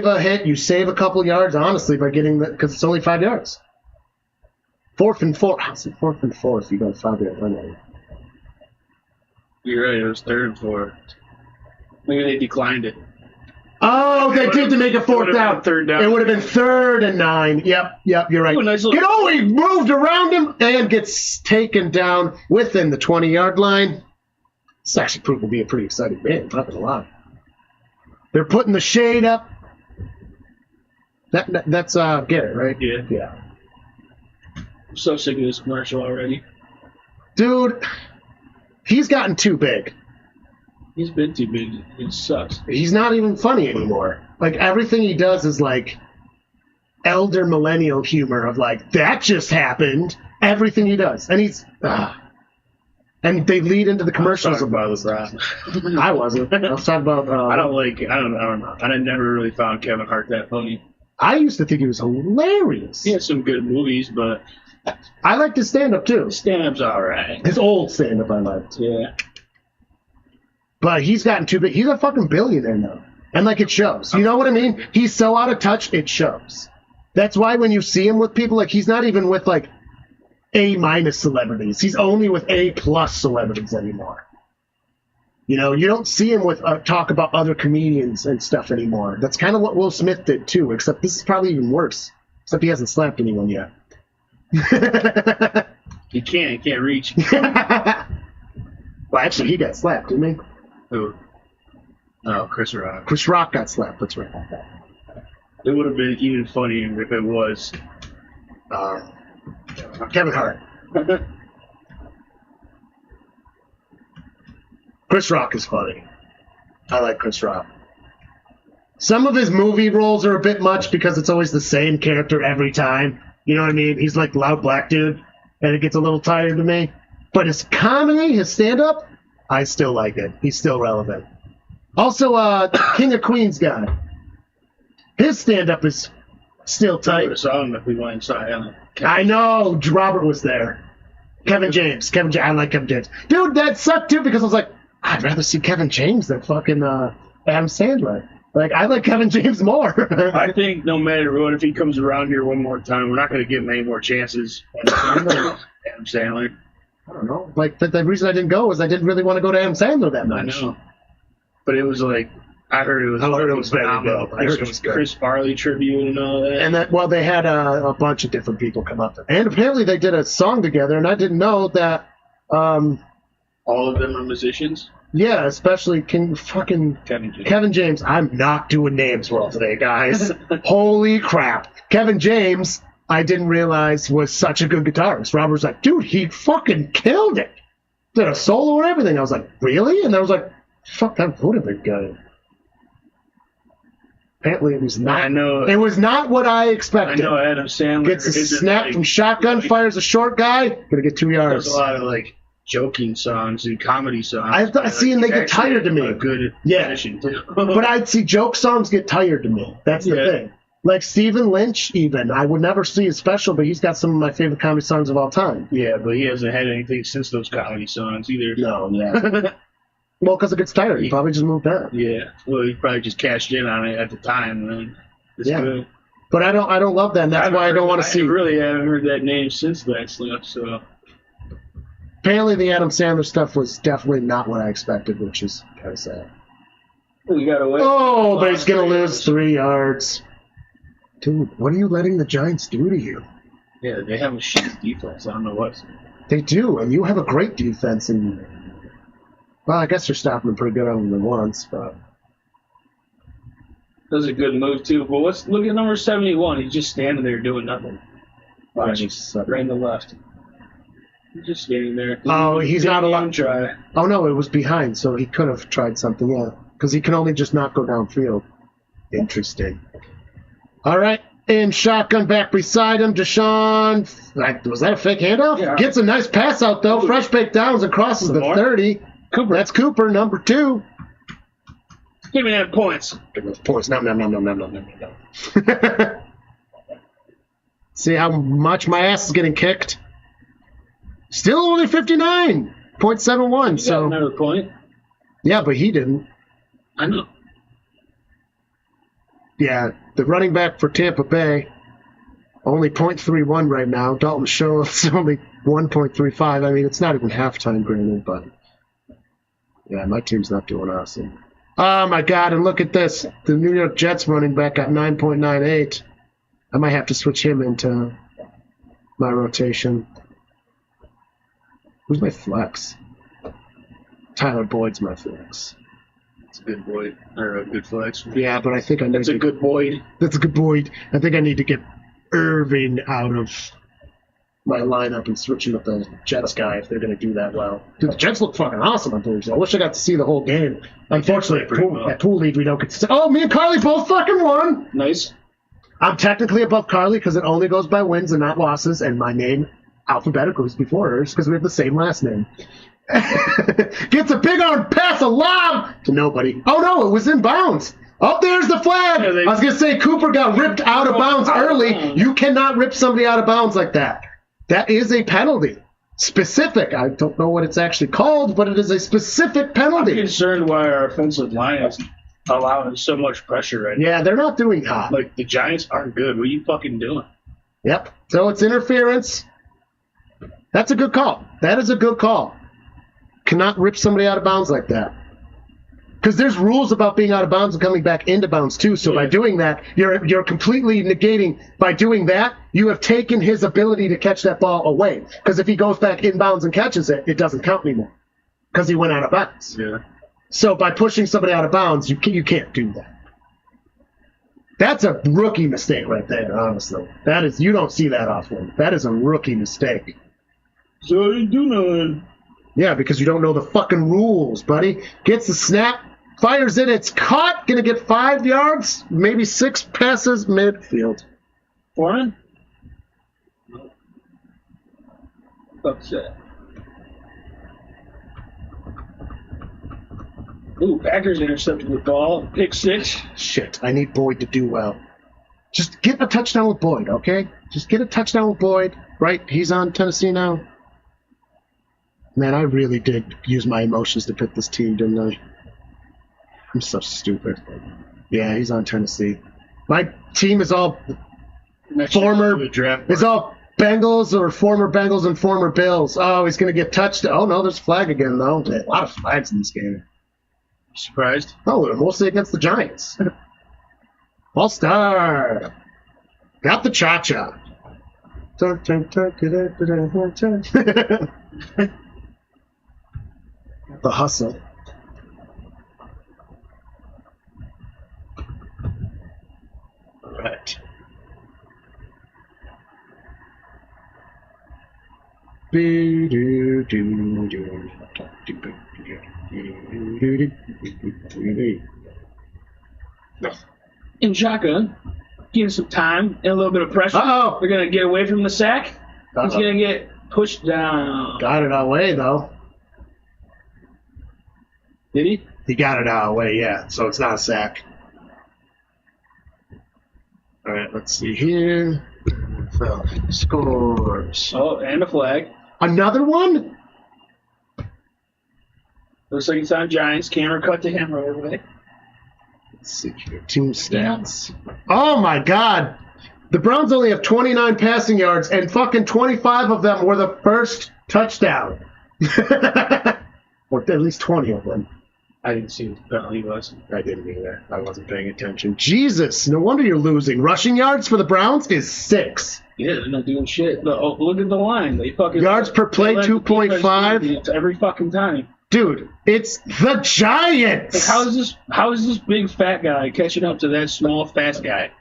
a hit, you save a couple yards, honestly, by getting the, because it's only 5 yards. 4th and 4. I said 4th and 4 if you go 5 yards. You're right, it was 3rd and 4. Maybe they declined it. Oh, they did to make it 4th down. 3rd down. It would have been 3rd and 9. Yep, you're right. Oh, nice little... He moved around him and gets taken down within the 20-yard line. This actually proved to be a pretty exciting game, not gonna lie. They're putting the shade up. That's get it, right? Yeah. I'm so sick of this commercial already. Dude, he's gotten too big. He's been too big. It sucks. He's not even funny anymore. Like, everything he does is like elder millennial humor of like, that just happened. Everything he does. And he's... And they lead into the commercials about this. I wasn't. I was talking about... I don't know. I never really found Kevin Hart that funny. I used to think he was hilarious. He had some good movies, but... I liked his stand-up, too. Stand-up's all right. His old stand-up I liked. Yeah. But he's gotten too big. He's a fucking billionaire now. And, like, it shows. You know what I mean? He's so out of touch, it shows. That's why when you see him with people, like, he's not even with, like, A- celebrities. He's only with A+ celebrities anymore. You know, you don't see him with talk about other comedians and stuff anymore. That's kind of what Will Smith did, too, except this is probably even worse. Except he hasn't slapped anyone yet. He can't reach. Well, actually, he got slapped, didn't he? Who? Oh, Chris Rock. Chris Rock got slapped, that's right. It would have been even funnier if it was Kevin Hart. Chris Rock is funny. I like Chris Rock. Some of his movie roles are a bit much because it's always the same character every time. You know what I mean? He's like loud black dude, and it gets a little tired to me. But his comedy, his stand-up, I still like it. He's still relevant. Also, King of Queens guy. His stand-up is still I tight. would have saw him if we went inside. I know. Robert was there. Kevin James. I like Kevin James. Dude, that sucked too because I was like, I'd rather see Kevin James than fucking Adam Sandler. Like, I like Kevin James more. I think no matter what, if he comes around here one more time, we're not going to give him any more chances. Adam Sandler. I don't know. Like, the reason I didn't go was I didn't really want to go to Adam Sandler that much. I know. But it was like, I heard it was very phenomenal. good. I heard it was good. Chris Farley tribute and all that. And that, well, they had a bunch of different people come up. And apparently they did a song together, and I didn't know that. All of them are musicians? Yeah, especially Kevin James. Kevin James. I'm not doing names well today, guys. Holy crap. Kevin James, I didn't realize was such a good guitarist. Robert was like, dude, he fucking killed it. Did a solo and everything. I was like, really? And I was like, fuck, that would have been good. Apparently it was not. I know. It was not what I expected. I know Adam Sandler Gets a snap from shotgun, fires a short guy, gonna get 2 yards. There's a lot of like joking songs and comedy songs. I see, and they get tired to me. A good addition too. But I'd see joke songs get tired to me. That's the thing. Like Stephen Lynch, even I would never see his special, but he's got some of my favorite comedy songs of all time. Yeah, but he hasn't had anything since those comedy songs either. No, yeah. Well, because it gets tired. He probably just moved on. Yeah. Well, he probably just cashed in on it at the time. And it's good. But I don't love that, and that's why I don't want to see. I really haven't heard that name since that stuff. So apparently, the Adam Sandler stuff was definitely not what I expected, which is kind of sad. We got away. Oh, but he's gonna lose 3 yards. Dude, what are you letting the Giants do to you? Yeah, they have a shit defense. I don't know what. They do, and you have a great defense. And well, I guess you're stopping them pretty good on them once, but. That's a good move, too. But look at number 71. He's just standing there doing nothing. Watch. Right in the left. He's just standing there. Oh, he's not allowed to try. Oh, no, it was behind, so he could have tried something, yeah. Because he can only just not go downfield. Interesting. All right, in shotgun back beside him, Deshaun. Was that a fake handoff? Yeah. Gets a nice pass out, though. Fresh baked downs and crosses the 30. Cooper. That's Cooper, number 2. Give me that points. Give me those points. No. See how much my ass is getting kicked? Still only 59.71. So another point. Yeah, but he didn't. I know. Yeah, the running back for Tampa Bay, only .31 right now. Dalton Schultz only 1.35. I mean, it's not even halftime, granted, but yeah, my team's not doing awesome. Oh, my God, and look at this. The New York Jets running back got 9.98. I might have to switch him into my rotation. Who's my flex? Tyler Boyd's my flex. That's a good Boyd, or a good flex. Yeah, but I think I need That's a good Boyd. That's a good Boyd. I think I need to get Irving out of my lineup and switching up the Jets guy if they're going to do that well. Dude, the Jets look fucking awesome on Thursday. I wish I got to see the whole game. Unfortunately, at Pool League, we don't get to see. Oh, me and Carly both fucking won. Nice. I'm technically above Carly because it only goes by wins and not losses, and my name alphabetically is before hers because we have the same last name. Gets a big arm pass, a lob to nobody. Oh, no, it was in bounds. Oh, there's the flag. Yeah, I was going to say Cooper got ripped out of bounds early. You cannot rip somebody out of bounds like that. That is a penalty. Specific. I don't know what it's actually called, but it is a specific penalty. I'm concerned why our offensive line is allowing so much pressure right now. Yeah, they're not doing hot. Like, the Giants aren't good. What are you fucking doing? Yep. So it's interference. That's a good call. That is a good call. Cannot rip somebody out of bounds like that. Because there's rules about being out of bounds and coming back into bounds, too. So by doing that, you're completely negating. By doing that, you have taken his ability to catch that ball away. Because if he goes back in bounds and catches it, it doesn't count anymore. Because he went out of bounds. Yeah. So by pushing somebody out of bounds, you can't do that. That's a rookie mistake right there, honestly. That is, you don't see that often. That is a rookie mistake. So you do know. Yeah, because you don't know the fucking rules, buddy. Gets the snap, fires it, it's caught, gonna get 5 yards, maybe 6 passes midfield. Foreman? Upset. Ooh, Packers intercepted the ball. Pick 6. Shit, I need Boyd to do well. Just get a touchdown with Boyd, okay? Just get a touchdown with Boyd. Right, he's on Tennessee now. Man, I really did use my emotions to pick this team, didn't I? I'm so stupid. Yeah, he's on Tennessee. My team is all former. It's all Bengals or former Bengals and former Bills. Oh, he's going to get touched. Oh, no, there's a flag again, though. A lot of flags in this game. Surprised? Oh, mostly against the Giants. All-star. Got the cha-cha. The hustle. Right. In shotgun, getting some time and a little bit of pressure. Uh-oh. They're going to get away from the sack. He's Uh-oh. going to get pushed down. Got it our way, though. Did he? He got it our way, yeah. So it's not a sack. All right, let's see here. Scores. Oh, and a flag. Another one? Looks like it's on Giants. Camera cut to him right away. Let's see here. Team stats. Oh, my God. The Browns only have 29 passing yards, and fucking 25 of them were the first touchdown. Or at least 20 of them. I didn't see what the penalty was. I didn't either. I wasn't paying attention. Jesus, no wonder you're losing. Rushing yards for the Browns is 6. Yeah, they're not doing shit. Look at the line. They fucking Yards per play, 2.5. Every fucking time. Dude, it's the Giants! Like, how is this big fat guy catching up to that small fast guy?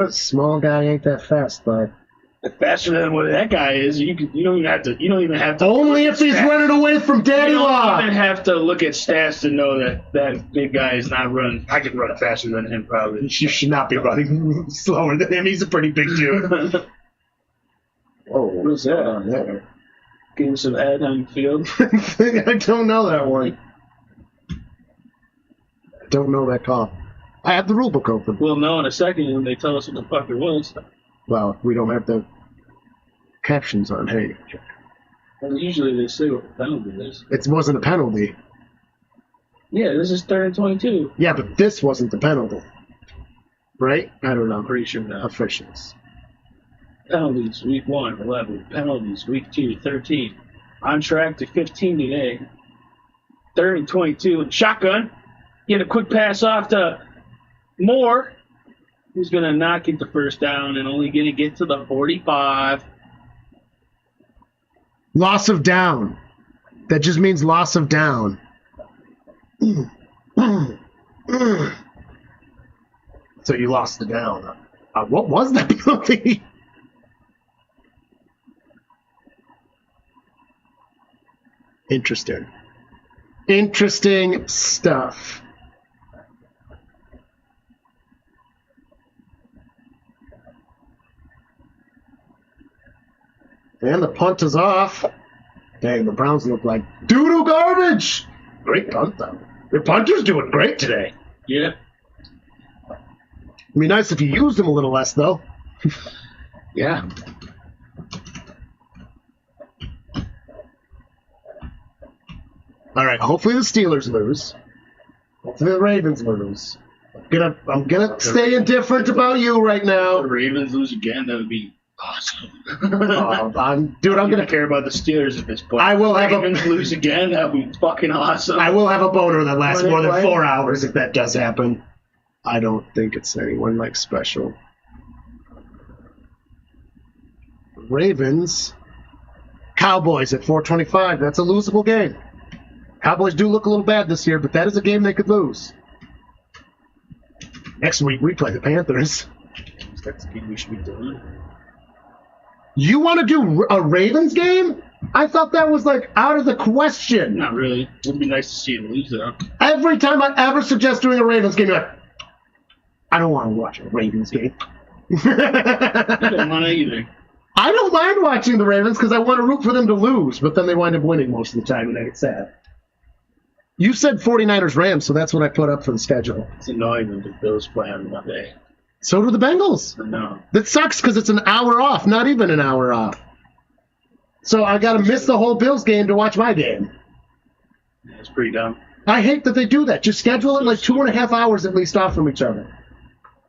Small guy ain't that fast, bud. Faster than what that guy is. You don't even have to. Only if he's running away from Daddy You don't Law. even have to look at stats to know that big guy is not running. I can run faster than him, probably. You should not be running slower than him. He's a pretty big dude. Oh, what's that? Give him some ad on the field. I don't know that one. I don't know that call. I have the rule book open. We'll know in a second when they tell us what the fuck it was. Well, we don't have the captions on. Hey. Well, usually they say what the penalty is. It wasn't a penalty. Yeah, this is 3rd and 22. Yeah, but this wasn't the penalty. Right? I don't know. I'm pretty sure not. Officials. Penalties, week 1, 11. Penalties, week 2, 13. On track to 15 today. 3rd and 22. Shotgun. Get a quick pass off to Moore. Who's going to not get the first down and only going to get to the 45. Loss of down. That just means loss of down. So you lost the down. What was that penalty? Interesting. Interesting stuff. And the punt is off. Dang, the Browns look like doo-doo garbage. Great punt, though. Your punter's doing great today. Yeah. It'd be nice if you used him a little less, though. Yeah. All right, hopefully the Steelers lose. Hopefully the Ravens lose. I'm gonna stay indifferent about you right If now. the Ravens lose again, that would be awesome. I'm I don't gonna care about the Steelers at this point. I will have a- Ravens lose again, that would be fucking awesome. I will have a boner that lasts When more they than play? 4 hours if that does happen. I don't think it's anyone like special. Ravens, Cowboys at 4:25. That's a losable game. Cowboys do look a little bad this year, but that is a game they could lose. Next week we play the Panthers. That's the game we should be doing. You want to do a Ravens game? I thought that was like out of the question. Not really. It would be nice to see them lose, though. Every time I ever suggest doing a Ravens game, you're like, I don't want to watch a Ravens game. I don't want to either. I don't mind watching the Ravens because I want to root for them to lose, but then they wind up winning most of the time, and I get sad. You said 49ers Rams, so that's what I put up for the schedule. It's annoying that the Bills play on Monday. So do the Bengals. No. That sucks because it's an hour off, not even an hour off. So I got to miss the whole Bills game to watch my game. That's pretty dumb. I hate that they do that. Just schedule it like 2.5 hours at least off from each other.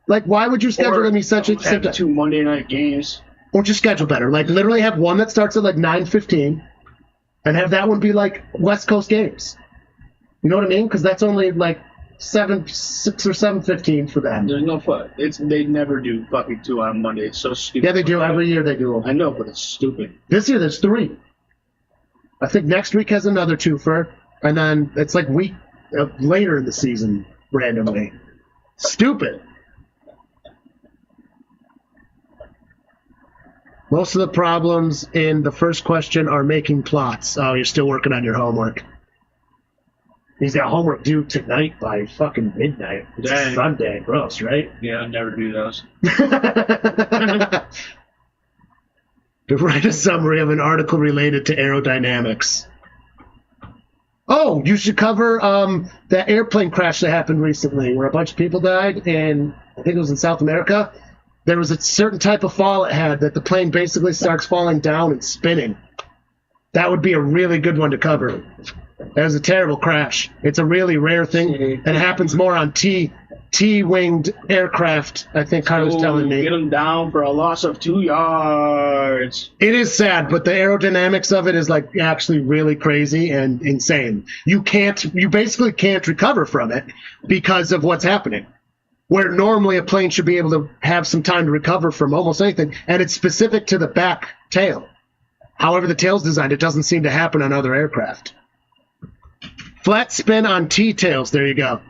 Like, why would you schedule them essentially at the same time? 2 Monday night games. Or just schedule better. Like, literally have one that starts at like 9:15 and have that one be like West Coast games. You know what I mean? Because that's only like 6 or 7:15 for them. There's no fun. They never do fucking 2 on Monday. It's so stupid. Yeah, they do. Every year they do them. I know, but it's stupid. This year there's 3. I think next week has another twofer, and then it's like week later in the season randomly. Stupid. Most of the problems in the first question are making plots. Oh, you're still working on your homework. He's got homework due tonight by fucking midnight. It's Dang. Sunday. Gross, right? Yeah, I never do those. To write a summary of an article related to aerodynamics. Oh, you should cover that airplane crash that happened recently where a bunch of people died, and I think it was in South America. There was a certain type of fall it had that the plane basically starts falling down and spinning. That would be a really good one to cover. That was a terrible crash. It's a really rare thing, and it happens more on T-winged aircraft, I think Carter was telling me. Get them down for a loss of 2 yards. It is sad, but the aerodynamics of it is like actually really crazy and insane. You basically can't recover from it because of what's happening. Where normally a plane should be able to have some time to recover from almost anything, and it's specific to the back tail. However the tail's designed, it doesn't seem to happen on other aircraft. Flat spin on T-tails, there you go.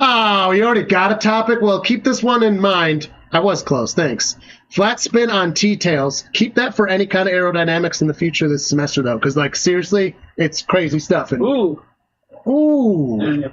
Oh, you already got a topic? Well, keep this one in mind. I was close, thanks. Flat spin on T-tails. Keep that for any kind of aerodynamics in the future this semester, though, because, like, seriously, it's crazy stuff. And, Ooh.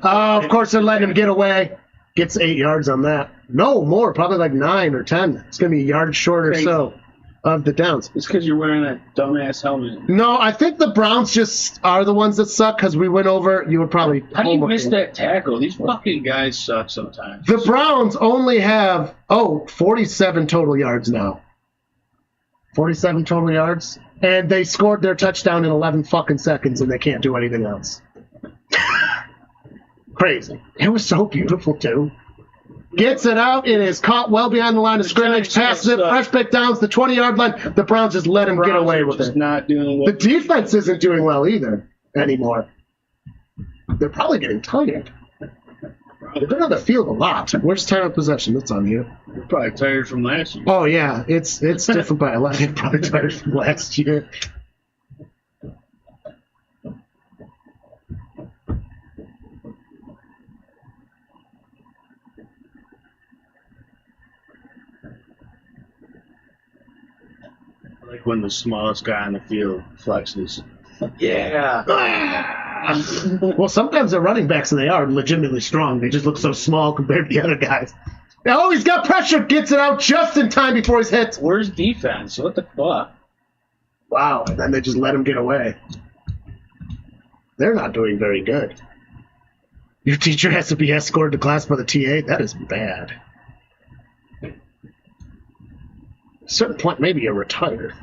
Of course they're letting him get away. Gets 8 yards on that. No, more, probably like 9 or 10. It's going to be a yard short or so of the downs. It's because you're wearing that dumbass helmet. No, I think the Browns just are the ones that suck because we went over. You were probably. How do you miss that tackle? These fucking guys suck sometimes. The Browns only have 47 total yards now. 47 total yards, and they scored their touchdown in 11 fucking seconds, and they can't do anything else. Crazy. It was so beautiful too. Gets it out. It is caught well behind the line of scrimmage. Passes it. Fresh pick downs the 20-yard line. The Browns just let him get away with it. Not doing well. The defense isn't doing well either anymore. They're probably getting tired. They've been on the field a lot. Where's time of possession? That's on you. You're probably tired from last year. Oh yeah, it's different by a lot. They're probably tired from last year. Like when the smallest guy on the field flexes. Yeah. Well, sometimes they're running backs and they are legitimately strong. They just look so small compared to the other guys. Oh, he's got pressure. Gets it out just in time before he's hit. Where's defense? What the fuck? Wow. And then they just let him get away. They're not doing very good. Your teacher has to be escorted to class by the TA? That is bad. At a certain point, maybe you're retired.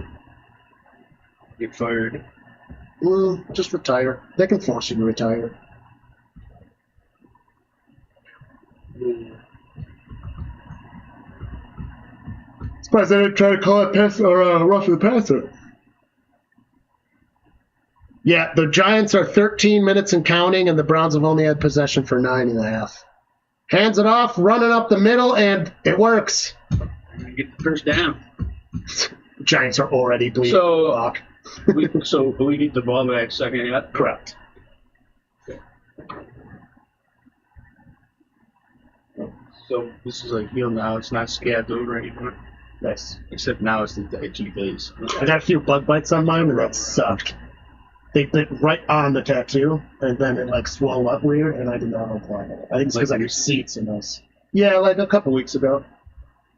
Get fired. Just retire. They can force you to retire. Surprised they didn't try to call it pass or roughing the passer. Yeah, the Giants are 13 minutes and counting, and the Browns have only had possession for 9.5. Hands it off, running up the middle, and it works. Get the first down. Giants are already bleeding. So we get the ball back second half? Correct. So this is like field now. It's not scabbed over anymore. Nice. Except now it's the itchy face. I got a few bug bites on mine, and that sucked. They bit right on the tattoo, and then it like swelled up weird, and I did not apply it. I think it's because I have seats in those. Yeah, like a couple weeks ago.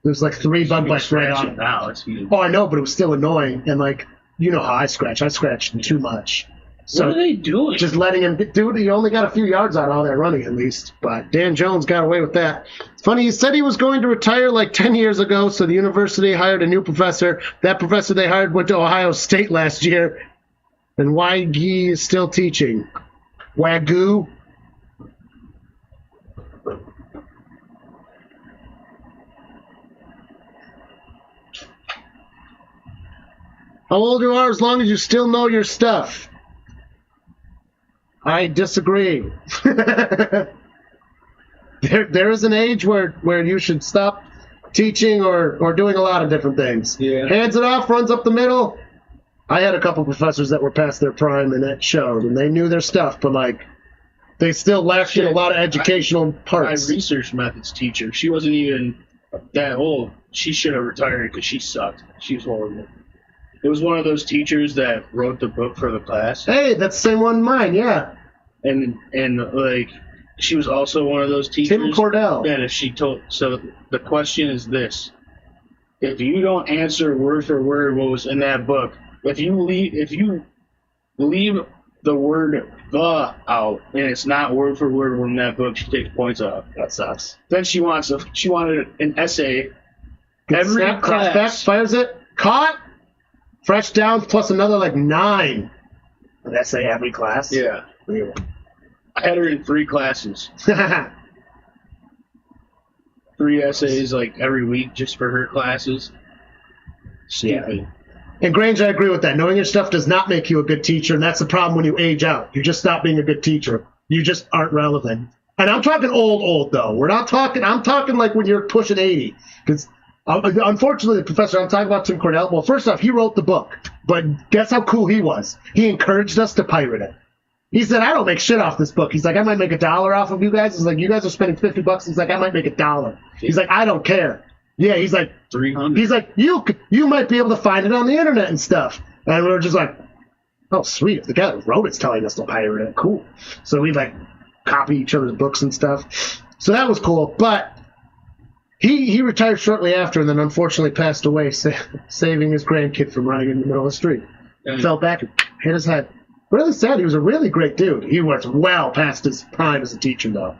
There's like 3 bug bites right on it. Now it's huge. Oh, I know, but it was still annoying, and like, you know how I scratch. I scratched too much. So what are they doing? just letting him do it. He only got a few yards on all that running at least. But Dan Jones got away with that. It's funny, he said he was going to retire like 10 years ago, so the university hired a new professor. That professor they hired went to Ohio State last year. And Wagee is still teaching. Wagoo? How old you are as long as you still know your stuff. I disagree. there is an age where you should stop teaching or doing a lot of different things. Yeah. Hands it off, runs up the middle. I had a couple professors that were past their prime, and that showed, and they knew their stuff, but like they still lacked in a lot of educational parts. My research methods teacher, she wasn't even that old. She should have retired because she sucked. She was horrible. It was one of those teachers that wrote the book for the class. Hey, that's the same one mine, yeah. And like, she was also one of those teachers. Tim Cordell. And if she told, so the question is this: if you don't answer word for word what was in that book, if you leave the word "the" out and it's not word for word from that book, she takes points off. That sucks. Then she wanted an essay. Every Snap, class. back, fires it, caught, fresh downs plus another like 9. An essay every class. Yeah. I had her in 3 classes. 3 essays like every week just for her classes. Stupid. Yeah. And Grange, I agree with that. Knowing your stuff does not make you a good teacher, and that's the problem when you age out. You just stop being a good teacher. You just aren't relevant. And I'm talking old though. I'm talking like when you're pushing 80. Because unfortunately, the professor I'm talking about, Tim Cordell, well, first off, he wrote the book. But guess how cool he was? He encouraged us to pirate it. He said, I don't make shit off this book. He's like, I might make $1 off of you guys. He's like, you guys are spending $50. He's like, I might make $1. He's like, I don't care. Yeah, he's like, 300. He's like, you might be able to find it on the internet and stuff. And we were just like, oh, sweet. If the guy that wrote it's telling us to pirate it, cool. So we like copy each other's books and stuff. So that was cool. But he retired shortly after and then unfortunately passed away, saving his grandkid from running in the middle of the street. Fell back and hit his head. Really sad. He was a really great dude. He was well past his prime as a teacher, though.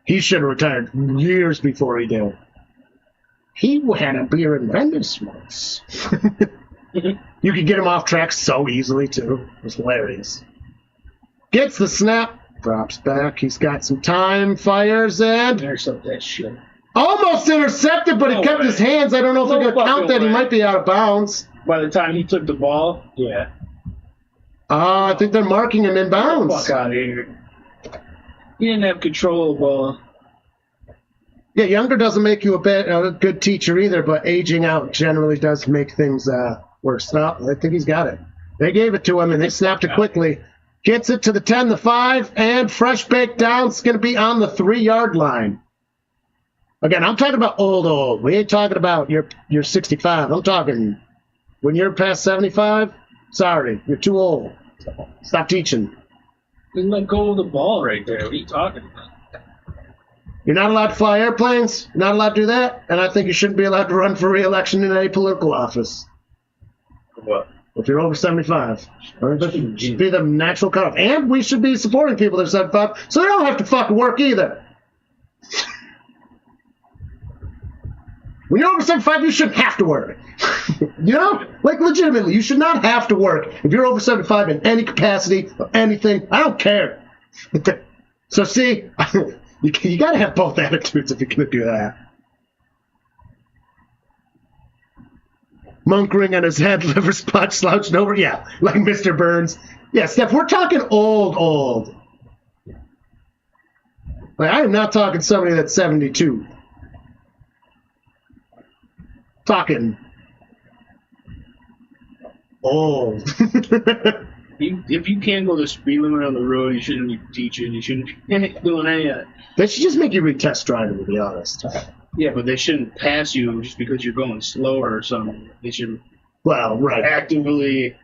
He should have retired years before he did. He had a beer in Bengals once. You could get him off track so easily, too. It was hilarious. Gets the snap. Drops back. He's got some time. Fires and... Intercept that shit. Almost intercepted, but he kept his hands. I don't know if they're going to count that. He might be out of bounds. By the time he took the ball, yeah. I think they're marking him in bounds. Fuck out of here. He didn't have control of the ball. Yeah, younger doesn't make you a good teacher either, but aging out generally does make things worse. No, I think he's got it. They gave it to him, and they snapped it quickly. Gets it to the 10, the 5, and fresh baked down. It's going to be on the 3-yard line. Again, I'm talking about old. We ain't talking about you're 65. I'm talking when you're past 75. Sorry, you're too old. Stop teaching. Didn't let go of the ball right there. What are you talking about? You're not allowed to fly airplanes. You're not allowed to do that. And I think you shouldn't be allowed to run for re-election in any political office. What? If you're over 75. That should be the natural cutoff. And we should be supporting people that are 75 so they don't have to fucking work either. When you're over 75, you shouldn't have to work. You know? Like, legitimately, you should not have to work if you're over 75 in any capacity or anything. I don't care. So, see, you got to have both attitudes if you're going to do that. Monk ring on his head, liver spot slouching over. Yeah, like Mr. Burns. Yeah, Steph, we're talking old. Like, I am not talking somebody that's 72. Talking old. If you can't go the speed limit on the road, you shouldn't be teaching. You shouldn't be doing any of that. They should just make you retest driving, to be honest. Yeah, but they shouldn't pass you just because you're going slower or something. They should actively...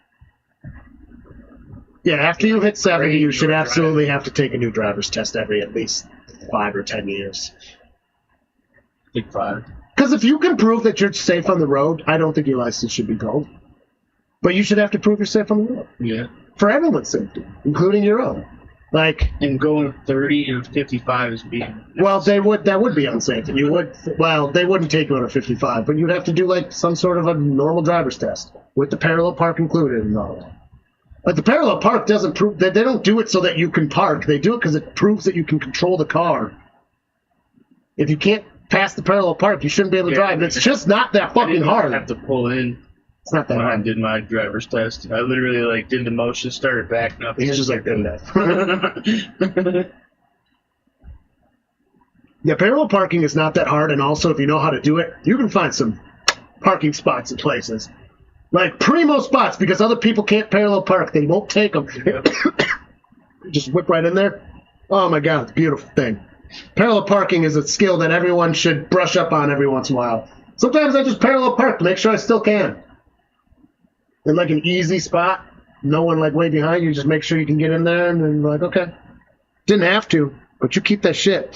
Yeah, after you hit 70, you should absolutely have to take a new driver's test every at least 5 or 10 years. I think 5. Because if you can prove that you're safe on the road, I don't think your license should be pulled. But you should have to prove you're safe on the road. Yeah. for everyone's safety, including your own. Like, And going 30 and 55 is being. well, that would be unsafe. They wouldn't take you on a 55, but you'd have to do like some sort of a normal driver's test with the parallel park included and all that. But the parallel park doesn't prove that they don't do it so that you can park. They do it because it proves that you can control the car. If you can't pass the parallel park, you shouldn't be able to drive. And it's just not that fucking hard. I have to pull in. It's not that When I hard. did my driver's test, I literally did the motion, started backing up. He's just like doing that. Yeah, parallel parking is not that hard, and also if you know how to do it, you can find some parking spots in places. Like primo spots, because other people can't parallel park. They won't take them. Yep. Just whip right in there. Oh my god, it's a beautiful thing. Parallel parking is a skill that everyone should brush up on every once in a while. Sometimes I just parallel park to make sure I still can. In like an easy spot, no one like way behind you, just make sure you can get in there, and then like, okay. Didn't have to, but you keep that shit.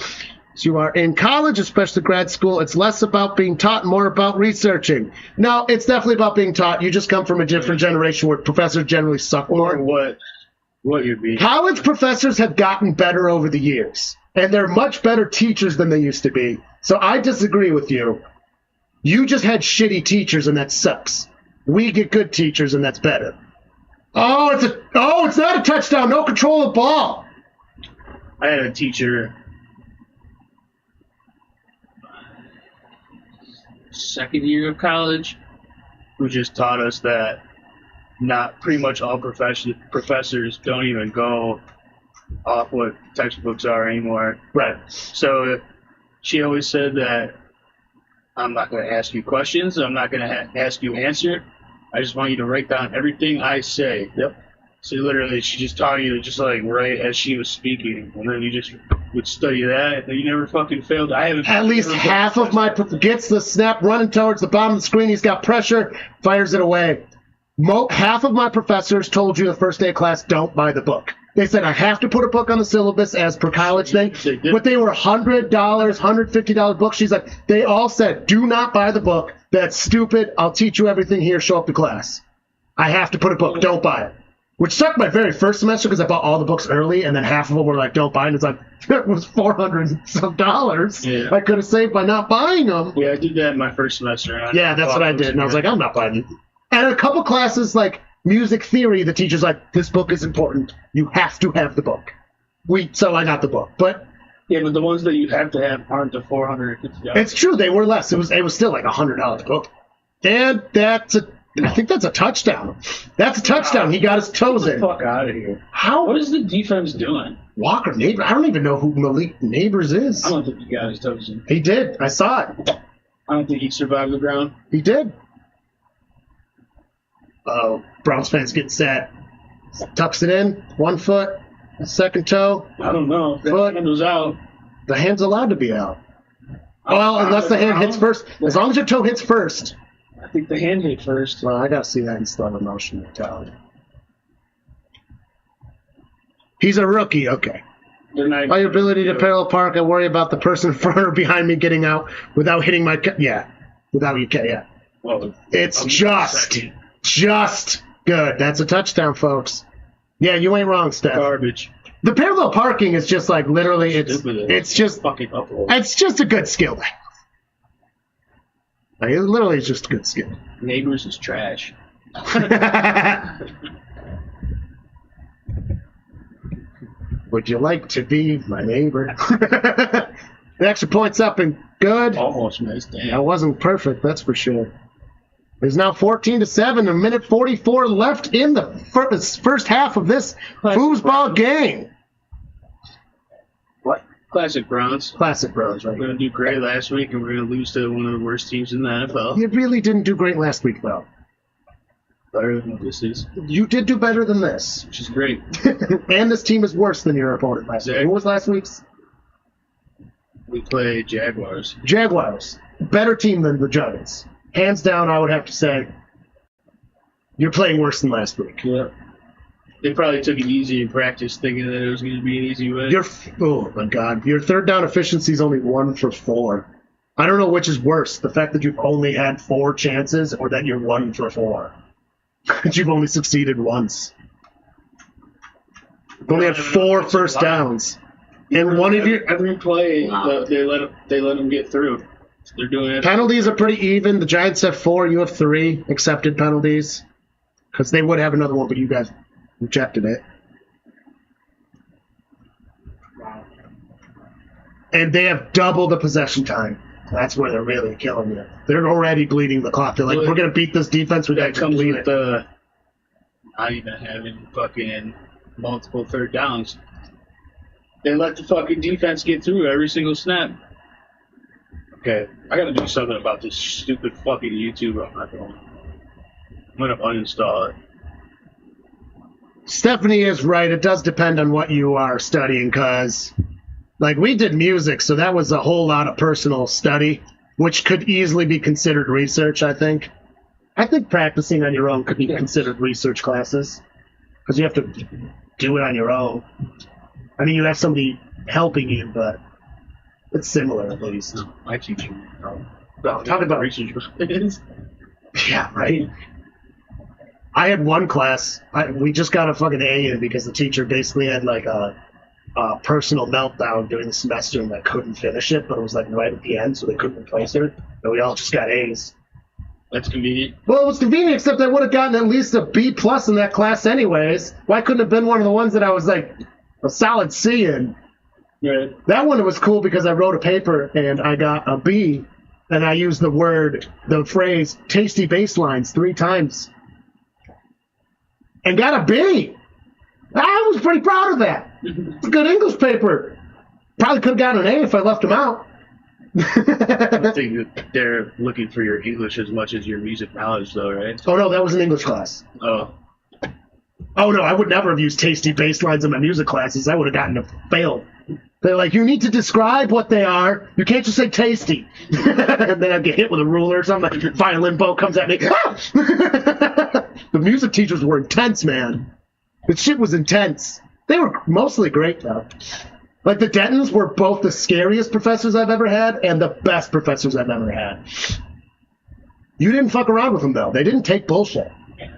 So you are in college, especially grad school, it's less about being taught and more about researching. No, it's definitely about being taught. You just come from a different generation where professors generally suck Or more. what you'd be. College professors have gotten better over the years, and they're much better teachers than they used to be. So I disagree with you. You just had shitty teachers, and that sucks. We get good teachers, and that's better. It's not a touchdown. No control of the ball. I had a teacher second year of college who just taught us that not pretty much all professors don't even go off what textbooks are anymore. Right. So she always said that I'm not going to ask you questions. I'm not going to ask you answer. I just want you to write down everything I say. Yep. So literally, she just taught you to just write as she was speaking, and then you just would study that, and you never fucking failed. I haven't. At least half of my gets the snap running towards the bottom of the screen. He's got pressure, fires it away. Half of my professors told you the first day of class, don't buy the book. They said I have to put a book on the syllabus as per college thing, but they were $100, $150 books. She's like, they all said, do not buy the book. That's stupid. I'll teach you everything here. Show up to class. I have to put a book. Don't buy it. Which sucked my very first semester because I bought all the books early, and then half of them were like, don't buy it. And it's like, it was $400 some dollars. Yeah. I could have saved by not buying them. Yeah, I did that in my first semester. Yeah, that's what I did. And I was like, I'm not buying it. And a couple classes, like music theory, the teacher's like, this book is important. You have to have the book. So I got the book. But yeah, but the ones that you have to have aren't the $450. it's true, they were less. It was still like $100 book. And I think that's a touchdown. That's a touchdown. He got his toes Get in. the fuck out of here. How? What is the defense doing? Walker Neighbors? I don't even know who Malik Neighbors is. I don't think he got his toes in. He did. I saw it. I don't think he survived the ground. He did. Oh, Browns fans getting set. Tucks it in. 1 foot. Second toe. I don't know. That Foot. hand was out. The hand's allowed to be out. Well, unless the hand hits first. As long as your toe hits first. I think the hand hit first. Well, I gotta see that in slow motion mentality. He's a rookie. Okay. My ability to parallel park, I worry about the person in front or behind me getting out without hitting my... without you... Yeah. Well, It's just good. That's a touchdown, folks. Yeah, you ain't wrong, Steph. garbage. The parallel parking is just like literally, it's just fucking upload. it's just a good skill. Like, it literally is just a good skill. Neighbors is trash. Would you like to be my neighbor? The extra point's up and good. Almost missed. Damn. That wasn't perfect, that's for sure. There's now 14-7, a minute 44 left in the first half of this foosball game. What? Classic Browns. Classic Browns, right? We're going to do great last week, and we're going to lose to one of the worst teams in the NFL. You really didn't do great last week, though. Better than what this is. You did do better than this. Which is great. And this team is worse than your opponent last week. Who was last week's? We play Jaguars. Jaguars. Better team than the Giants. Hands down, I would have to say you're playing worse than last week. Yeah. They probably took it easy in practice, thinking that it was going to be an easy win. Oh, my God. Your third down efficiency is only 1 for 4. I don't know which is worse, the fact that you've only had 4 chances or that you're 1 for 4. That you've only succeeded once. only had 4 first downs. And one of your every play, they let them get through. They're doing it. Penalties are pretty even. The Giants have 4, you have 3 accepted penalties. Because they would have another one, but you guys rejected it. And they have double the possession time. That's where they're really killing you. They're already bleeding the clock. They're like, we're going to beat this defense. We got to bleed it. Not even having fucking multiple third downs. They let the fucking defense get through every single snap. Okay, I gotta do something about this stupid fucking YouTube on my phone. I'm gonna uninstall it. Stephanie is right. It does depend on what you are studying, because, like, we did music, so that was a whole lot of personal study, which could easily be considered research, I think. I think practicing on your own could be considered research classes, because you have to do it on your own. I mean, you have somebody helping you, but it's similar at least. My teacher. Talk about research. Yeah, right? I had one class, we just got a fucking A in because the teacher basically had like a personal meltdown during the semester and couldn't finish it, but it was like right at the end, so they couldn't replace her, and we all just got A's. That's convenient. Well, it was convenient, except I would have gotten at least a B plus in that class anyways. Why couldn't it have been one of the ones that I was like a solid C in? Right. That one was cool because I wrote a paper and I got a B, and I used the phrase tasty baselines 3 times. And got a B. I was pretty proud of that. It's a good English paper. Probably could have gotten an A if I left them out. I don't think that they're looking for your English as much as your music knowledge, though, right? Oh, no, that was an English class. Oh. Oh, no, I would never have used tasty baselines in my music classes. I would have gotten a fail. They're like, you need to describe what they are. You can't just say tasty. And then I'd get hit with a ruler or something. Violin bow comes at me. Ah! The music teachers were intense, man. The shit was intense. They were mostly great, though. Like, the Dentons were both the scariest professors I've ever had and the best professors I've ever had. You didn't fuck around with them, though. They didn't take bullshit.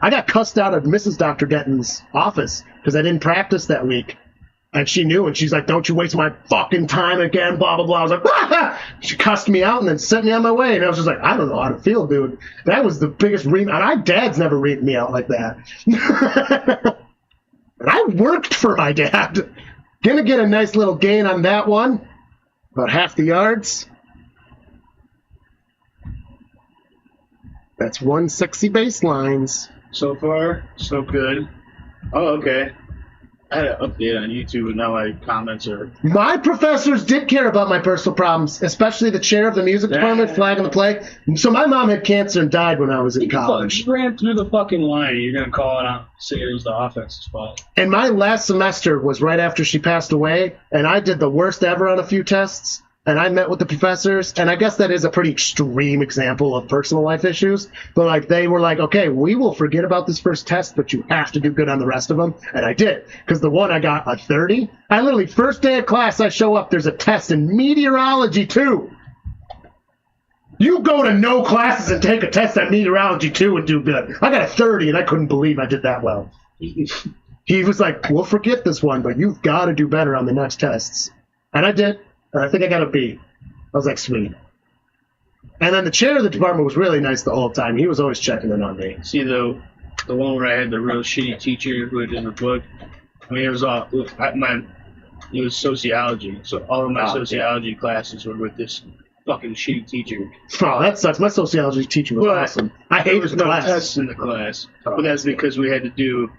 I got cussed out of Mrs. Dr. Denton's office because I didn't practice that week. And she knew, and she's like, don't you waste my fucking time again, blah, blah, blah. I was like, ah! She cussed me out and then sent me on my way. And I was just like, I don't know how to feel, dude. That was the biggest ream. And my dad's never reamed me out like that. And I worked for my dad. Gonna get a nice little gain on that one. About half the yards. That's 160 baselines. So far, so good. Oh, okay. I had an update on YouTube, and now my comments are... My professors did care about my personal problems, especially the chair of the music department, flagging the play. So my mom had cancer and died when I was in college. You ran through the fucking line. You're going to call it out, say it was the offense's fault. And my last semester was right after she passed away, and I did the worst ever on a few tests. And I met with the professors, and I guess that is a pretty extreme example of personal life issues. But, like, they were like, okay, we will forget about this first test, but you have to do good on the rest of them. And I did, because the one I got a 30. I literally, first day of class, I show up, there's a test in meteorology, too. You go to no classes and take a test on meteorology, too, and do good. I got a 30, and I couldn't believe I did that well. He was like, we'll forget this one, but you've got to do better on the next tests. And I did. And I think I got a B. I was like, sweet. And then the chair of the department was really nice the whole time. He was always checking in on me. See, the one where I had the real shitty teacher who had in the book, I mean, it was sociology. So all of my sociology classes were with this fucking shitty teacher. Oh, that sucks. My sociology teacher was awesome. I hated the class. There was no tests in the class. But that's because we had to do...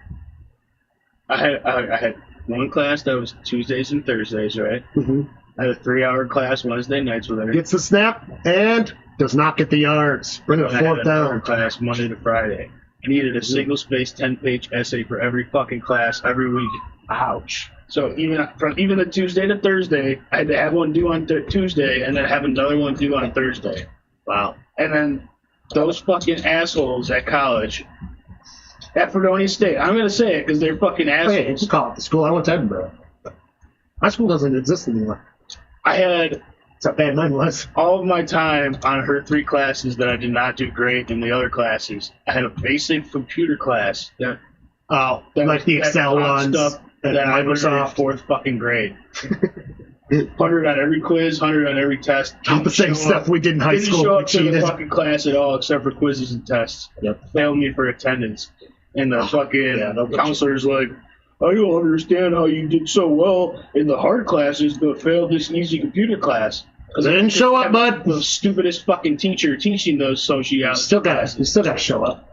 I had one class that was Tuesdays and Thursdays, right? Mm-hmm. I had a 3-hour class Wednesday nights with her. Gets the snap and does not get the yards. Bring it 4th down. Class Monday to Friday. I needed a single-spaced 10-page essay for every fucking class every week. Ouch. So even the Tuesday to Thursday, I had to have one due on Tuesday and then have another one due on Thursday. Wow. And then those fucking assholes at college, at Fredonia State, I'm going to say it because they're fucking assholes. Hey, just call it the school. I went to Edinburgh. My school doesn't exist anymore. I had... That's how bad mine was. All of my time on her 3 classes that I did not do great in the other classes. I had a basic computer class. Like the Excel ones. And Then I was in Microsoft. fourth fucking grade. 100 on every quiz, 100 on every test. All the same stuff we did in high Didn't school. show We up to the cheated. fucking class at all except for quizzes and tests. Yep. Failed me for attendance. And the fucking no counselor's like, I don't understand how you did so well in the hard classes but failed this easy computer class. Because They didn't show up, bud. The stupidest fucking teacher teaching those sociology You still gotta show up.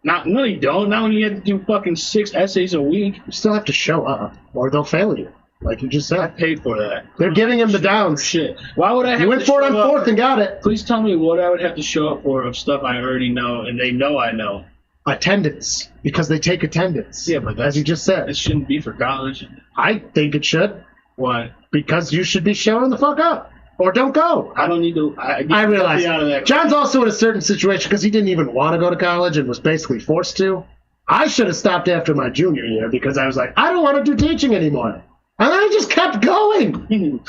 No, you don't. Not when you have to do fucking 6 essays a week. You still have to show up, or they'll fail you, like you just I said. paid for that. They're giving him the downs. Shit. Why would I have You went to for it on show up? fourth and got it. Please tell me what I would have to show up for of stuff I already know and they know I know. Attendance, because they take attendance. Yeah, but as you just said, It shouldn't be for college. I think it should, Why? because you should be showing the fuck up, or don't go. I don't need to. I realize. Out of that. John's also in a certain situation because he didn't even want to go to college and was basically forced to. I should have stopped after my junior year because I was like, I don't want to do teaching anymore. And then I just kept going.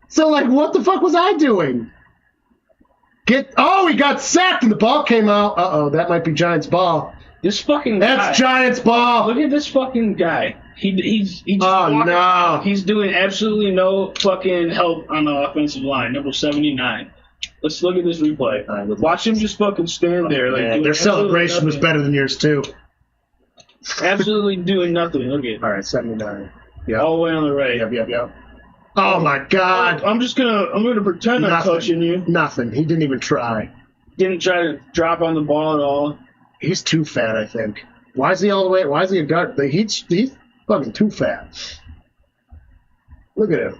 So, like, what the fuck was I doing? He got sacked and the ball came out. Uh-oh, that might be Giants' ball. This fucking That's guy. Giants' ball. Look at this fucking guy. He's just Oh, walking no. around. He's doing absolutely no fucking help on the offensive line. Number 79. Let's look at this replay. Watch him just fucking stand there. Like, Yeah, doing their celebration was absolutely better than yours, too. nothing. Absolutely doing nothing. Look at it. All right, 79. Yeah. All the way on the right. Yep. Oh, my God. I'm gonna pretend I'm Nothing. touching you. Nothing. He didn't even try. Didn't try to drop on the ball at all. He's too fat, I think. Why is he all the way? Why is he a guard? He's fucking too fat. Look at him.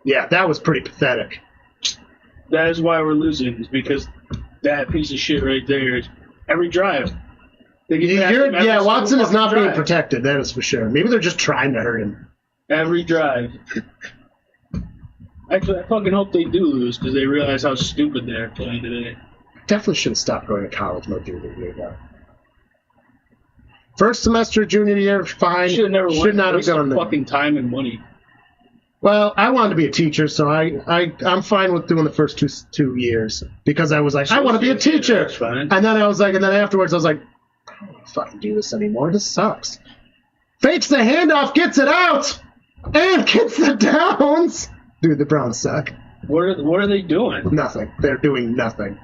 Yeah, that was pretty pathetic. That is why we're losing. Is because that piece of shit right there is every drive. They get past him every single Watson is fucking not being drive. protected. That is for sure. Maybe they're just trying to hurt him. Every drive. Actually, I fucking hope they do lose because they realize how stupid they're playing today. Definitely should have stopped going to college my junior year. Though. First semester, junior year, fine. Should never Should not have wasted gone there. fucking time and money. Well, I wanted to be a teacher, so I'm fine with doing the first two years because I was like, I want to be a teacher. That's fine. And then afterwards I was like, I don't want to fucking do this anymore. This sucks. Fakes the handoff, gets it out, and gets the downs. Dude, the Browns suck. What are they doing? Nothing. They're doing nothing.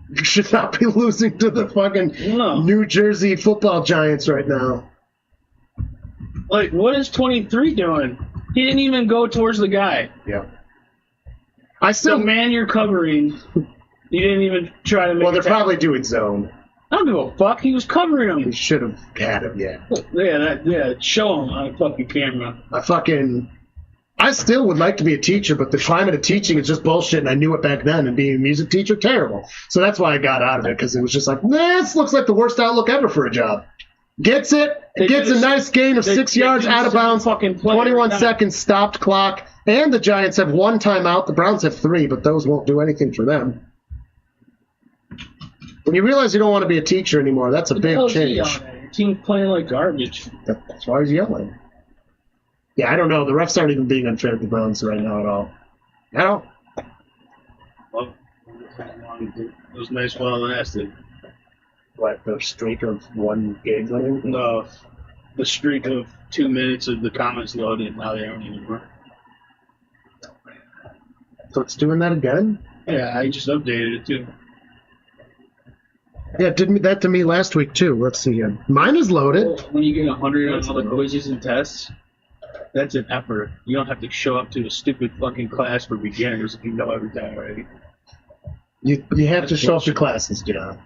You should not be losing to the fucking No. New Jersey football Giants right now. Like, what is 23 doing? He didn't even go towards the guy. Yeah. I The still. man you're covering, you didn't even try to make Well, they're a tackle. probably doing zone. I don't give a fuck. He was covering You him. should have had him, yeah. Yeah, show him on fucking camera. I still would like to be a teacher, but the climate of teaching is just bullshit, and I knew it back then, and being a music teacher, terrible. So that's why I got out of it, because it was just like, this looks like the worst outlook ever for a job. Gets it, They gets do a the- nice gain of they- 6 they yards do the out of same bounds, fucking play 21 every time. seconds, stopped clock, and the Giants have 1 timeout. The Browns have 3, but those won't do anything for them. When you realize you don't want to be a teacher anymore, that's a What the big hell is he change. yelling at? Your team's playing like garbage. That's why he's yelling. Yeah, I don't know. The refs aren't even being unfair to the Browns right now at all. At all. Well, it was nice while it lasted. What, the streak of 1 game winning? No, the streak of 2 minutes of the comments loaded, now they aren't anymore. So it's doing that again? Yeah, I just updated it too. Yeah, it did that to me last week too. Let's see here. Mine is loaded. When you get 100 on all the quizzes and tests, that's an effort. You don't have to show up to a stupid fucking class for beginners if you know everything already. You have to show up to classes, John.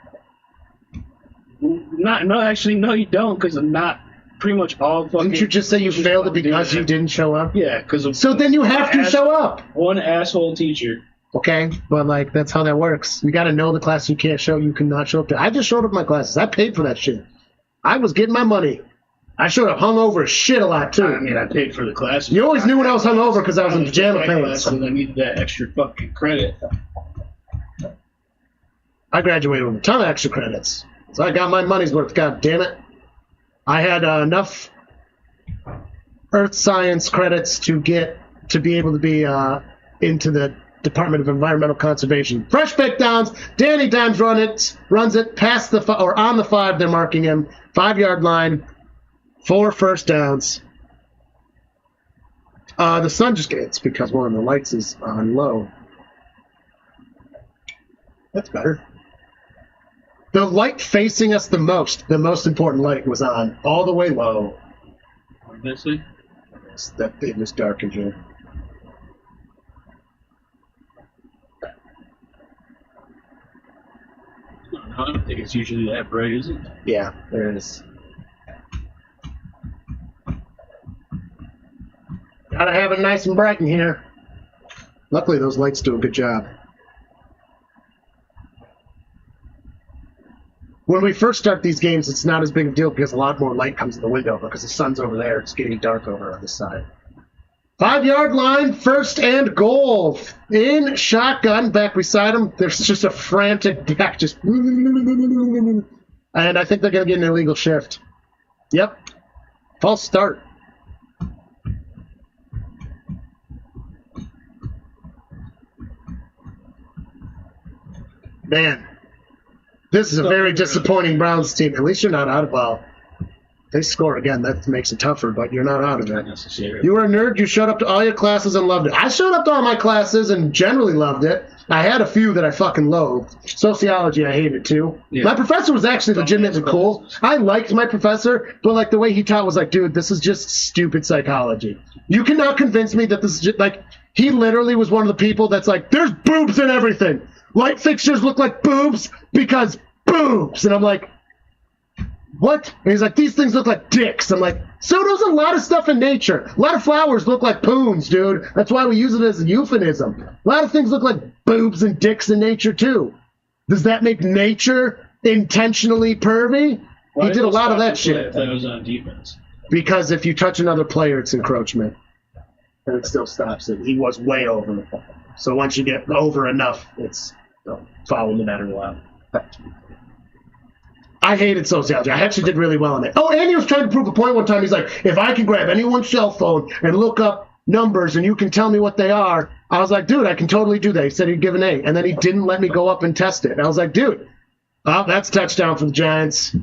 Actually, no, you don't, because I'm not pretty much all fucking. Didn't you just say you teachers failed it don't do because that. you didn't show up? Yeah, because of So then you have to show up. one asshole teacher. Okay, but like that's how that works. You got to know the class you can't show, you cannot show up to. I just showed up to my classes. I paid for that shit. I was getting my money. I showed up hungover as shit a lot too. I mean, I paid for the class. You always knew when I was hungover because I was in pajama pants. Because I needed that extra fucking credit. I graduated with a ton of extra credits, so I got my money's worth. God damn it! I had enough earth science credits to be able to be into the Department of Environmental Conservation. Fresh pick downs. Danny Dimes runs it past the or on the 5. They're marking him 5-yard line. 4 first downs. The sun just gets because one of the lights is on low. That's better. The light facing us the most important light was on all the way low. Obviously. It was dark in here. I don't think it's usually that bright, is it? Yeah, there it is. Gotta have it nice and bright in here. Luckily, those lights do a good job. When we first start these games, it's not as big a deal because a lot more light comes in the window because the sun's over there. It's getting dark over on this side. 5-yard line, 1st and goal. In shotgun, back beside him. There's just a frantic back, just. And I think they're going to get an illegal shift. Yep. False start. Man, this is a very disappointing Browns team. At least you're not out of ball. They score again. That makes it tougher, but you're not out of it. You were a nerd. You showed up to all your classes and loved it. I showed up to all my classes and generally loved it. I had a few that I fucking loathed. Sociology, I hated too. Yeah. My professor was actually legitimately cool. I liked my professor, but like the way he taught was like, dude, this is just stupid psychology. You cannot convince me that this is just like, he literally was one of the people that's like, there's boobs in everything. Light fixtures look like boobs because boobs. And I'm like, what? And he's like, these things look like dicks. I'm like, so does a lot of stuff in nature. A lot of flowers look like poons, dude. That's why we use it as a euphemism. A lot of things look like boobs and dicks in nature, too. Does that make nature intentionally pervy? He did a lot of that shit. That was on defense. Because if you touch another player, it's encroachment. And it still stops it. He was way over. So once you get over enough, it's foul no matter what. I hated sociology. I actually did really well in it. Oh, and he was trying to prove a point one time. He's like, if I can grab anyone's cell phone and look up numbers and you can tell me what they are, I was like, dude, I can totally do that. He said he'd give an A. And then he didn't let me go up and test it. And I was like, dude, oh, that's a touchdown for the Giants.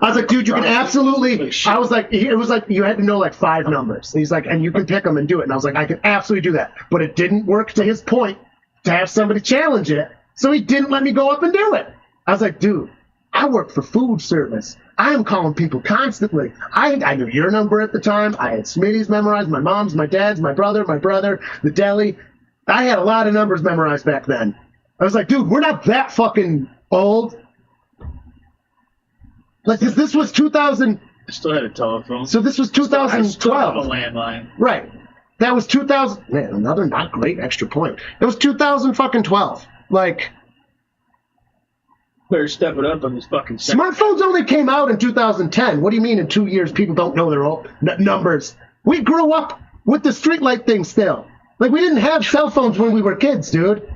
I was like, dude, you can absolutely. I was like, it was like you had to know like 5 numbers. And he's like, and you can pick them and do it. And I was like, I can absolutely do that. But it didn't work to his point to have somebody challenge it. So he didn't let me go up and do it. I was like, dude, I work for food service. I am calling people constantly. I knew your number at the time. I had Smitty's memorized, my mom's, my dad's, my brother, the deli. I had a lot of numbers memorized back then. I was like, dude, we're not that fucking old. Like, this was 2000. I still had a telephone. So this was 2012. I still have a landline. Right. That was 2000. Man, another not great extra point. It was 2012. Like, better step it up on this fucking smartphones only came out in 2010. What do you mean in 2 years people don't know their own numbers? We grew up with the streetlight thing still. Like, we didn't have cell phones when we were kids, dude.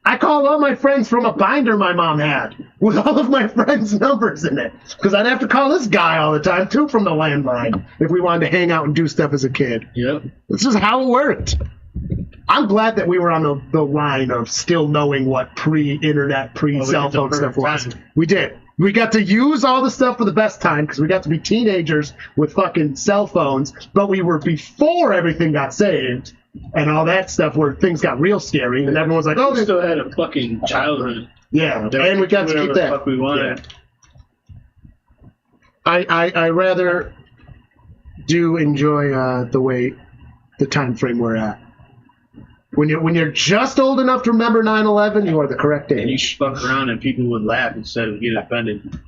I called all my friends from a binder my mom had with all of my friends' numbers in it. Because I'd have to call this guy all the time, too, from the landline if we wanted to hang out and do stuff as a kid. Yep. This is how it worked. I'm glad that we were on the line of still knowing what pre-internet, pre-cell phone stuff was. We did. We got to use all the stuff for the best time because we got to be teenagers with fucking cell phones, but we were before everything got saved and all that stuff where things got real scary and everyone's like, oh, we still had a fucking childhood. Yeah, and we got to keep that. Fuck we wanted. Yeah. I rather do enjoy the time frame we're at. When you're just old enough to remember 9/11, you are the correct age. And you fuck around and people would laugh instead of get offended.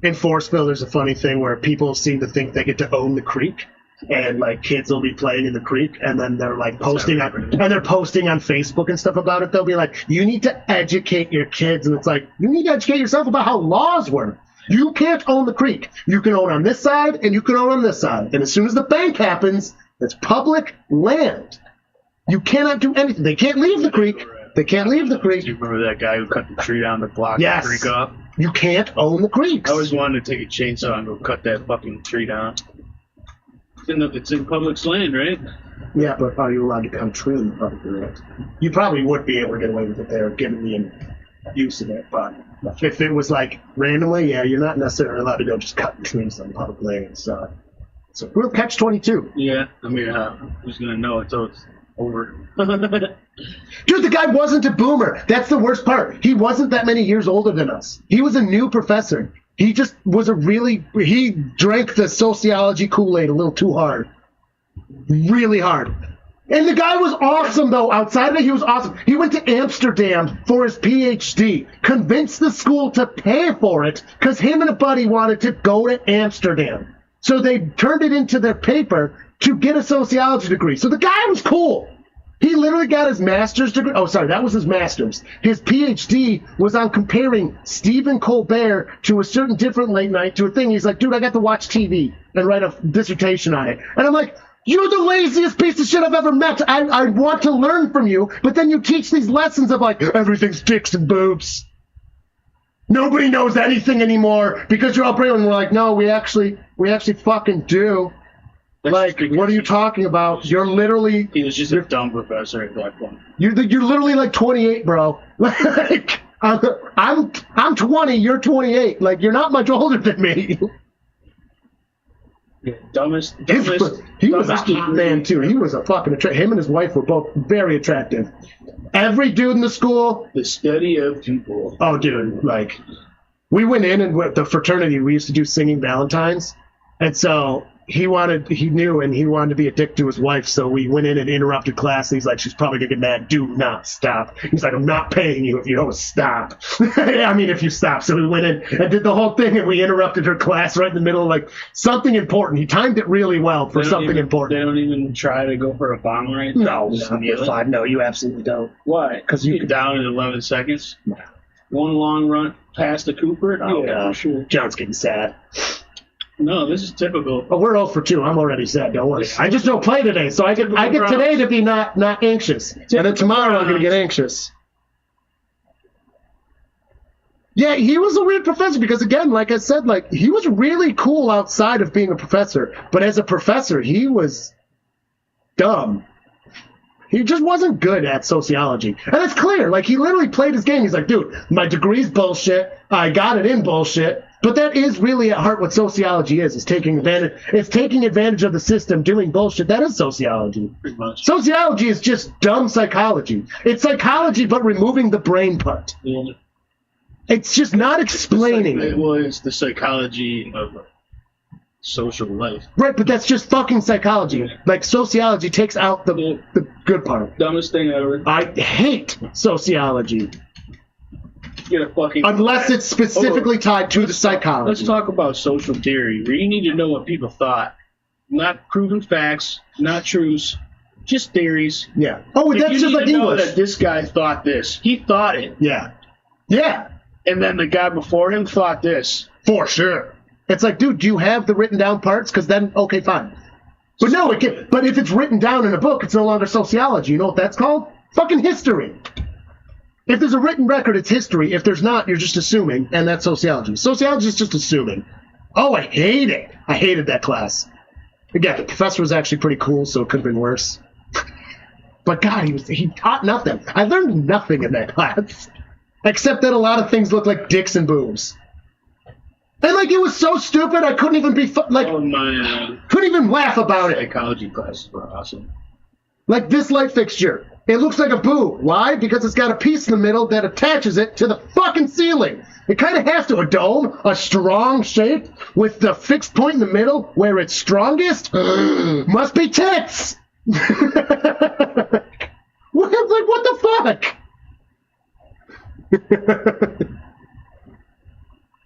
In Forestville, there's a funny thing where people seem to think they get to own the creek, and like kids will be playing in the creek, and then they're like posting on Facebook and stuff about it. They'll be like, "You need to educate your kids," and it's like, you need to educate yourself about how laws work. You can't own the creek. You can own on this side, and you can own on this side. And as soon as the bank happens, it's public land. You cannot do anything. They can't leave the creek. They can't leave the creek. Do you remember that guy who cut the tree down to block the creek off? You can't own the creeks. I always wanted to take a chainsaw and go cut that fucking tree down. It's in public land, right? Yeah, but are you allowed to cut a tree in the public land? You probably would be able to get away with it there, given use of it. But if it was like randomly, yeah, you're not necessarily allowed to go just cut between some public lanes. So real catch-22. Yeah, I mean, who's gonna know until it's over? Dude, the guy wasn't a boomer. That's the worst part. He wasn't that many years older than us. He was a new professor. He just was he drank the sociology Kool-Aid a little too hard. Really hard. And the guy was awesome, though. Outside of it, he was awesome. He went to Amsterdam for his PhD, convinced the school to pay for it, because him and a buddy wanted to go to Amsterdam. So they turned it into their paper to get a sociology degree. So the guy was cool. He literally got his master's degree. Oh, sorry, that was his master's. His PhD was on comparing Stephen Colbert to a certain different late night to a thing. He's like, dude, I got to watch TV and write a dissertation on it. And I'm like, you're the laziest piece of shit I've ever met. I want to learn from you, but then you teach these lessons of like, everything's dicks and boobs. Nobody knows anything anymore because you're all brilliant. And we're like, no, we actually fucking do. Like, what are you talking about? You're literally... He was just a dumb professor at that point. You're literally like 28, bro. Like, I'm 20, you're 28. Like, you're not much older than me. Yeah, dumbest. He was a hot man, too. He was a fucking attractive... Him and his wife were both very attractive. Every dude in the school... The study of people. Oh, dude, like... We went in and with the fraternity, we used to do singing Valentines. And so... He wanted to be a dick to his wife, so we went in and interrupted class. And he's like, she's probably gonna get mad. Do not stop. He's like, I'm not paying you if you don't stop. I mean, if you stop. So we went in and did the whole thing, and we interrupted her class right in the middle of like something important. He timed it really well for something important. They don't even try to go for a bomb right now. No, you absolutely don't. Why? Because you get down in 11 seconds. One long run past the Cooper. Oh, yeah, sure. John's getting sad. No, this is typical. Oh, we're 0 for 2. I'm already sad. Don't worry. I just don't play today, so I get today to be not anxious, and then tomorrow I'm gonna get anxious. Yeah, he was a weird professor because, again, like I said, like he was really cool outside of being a professor, but as a professor, he was dumb. He just wasn't good at sociology. And it's clear. Like, he literally played his game. He's like, dude, my degree's bullshit. I got it in bullshit. But that is really at heart what sociology is. It's taking advantage of the system, doing bullshit. That is sociology. Pretty much. Sociology is just dumb psychology. It's psychology, but removing the brain part. Yeah. It's just not explaining. It's the psychology of social life. Right, but that's just fucking psychology. Yeah. Like, sociology takes out the good part. Dumbest thing ever. I hate sociology. Get a fucking... Unless it's specifically tied to the psychology. Let's talk about social theory, where you need to know what people thought. Not proven facts, not truths, just theories. Yeah. Oh, that's just like English. You know that this guy thought this. He thought it. Yeah. Yeah. And then the guy before him thought this. For sure. It's like, dude, do you have the written down parts? Because then, okay, fine. But no, but if it's written down in a book, it's no longer sociology. You know what that's called? Fucking history. If there's a written record, it's history. If there's not, you're just assuming, and that's sociology. Sociology is just assuming. Oh, I hate it. I hated that class. Again, the professor was actually pretty cool, so it could have been worse. But God, he taught nothing. I learned nothing in that class. Except that a lot of things look like dicks and boobs. And, like, it was so stupid, I couldn't even be, couldn't even laugh about it. Psychology classes were awesome. Like this light fixture. It looks like a boob. Why? Because it's got a piece in the middle that attaches it to the fucking ceiling. It kind of has to. A dome, a strong shape, with the fixed point in the middle where it's strongest. Must be tits! What the fuck?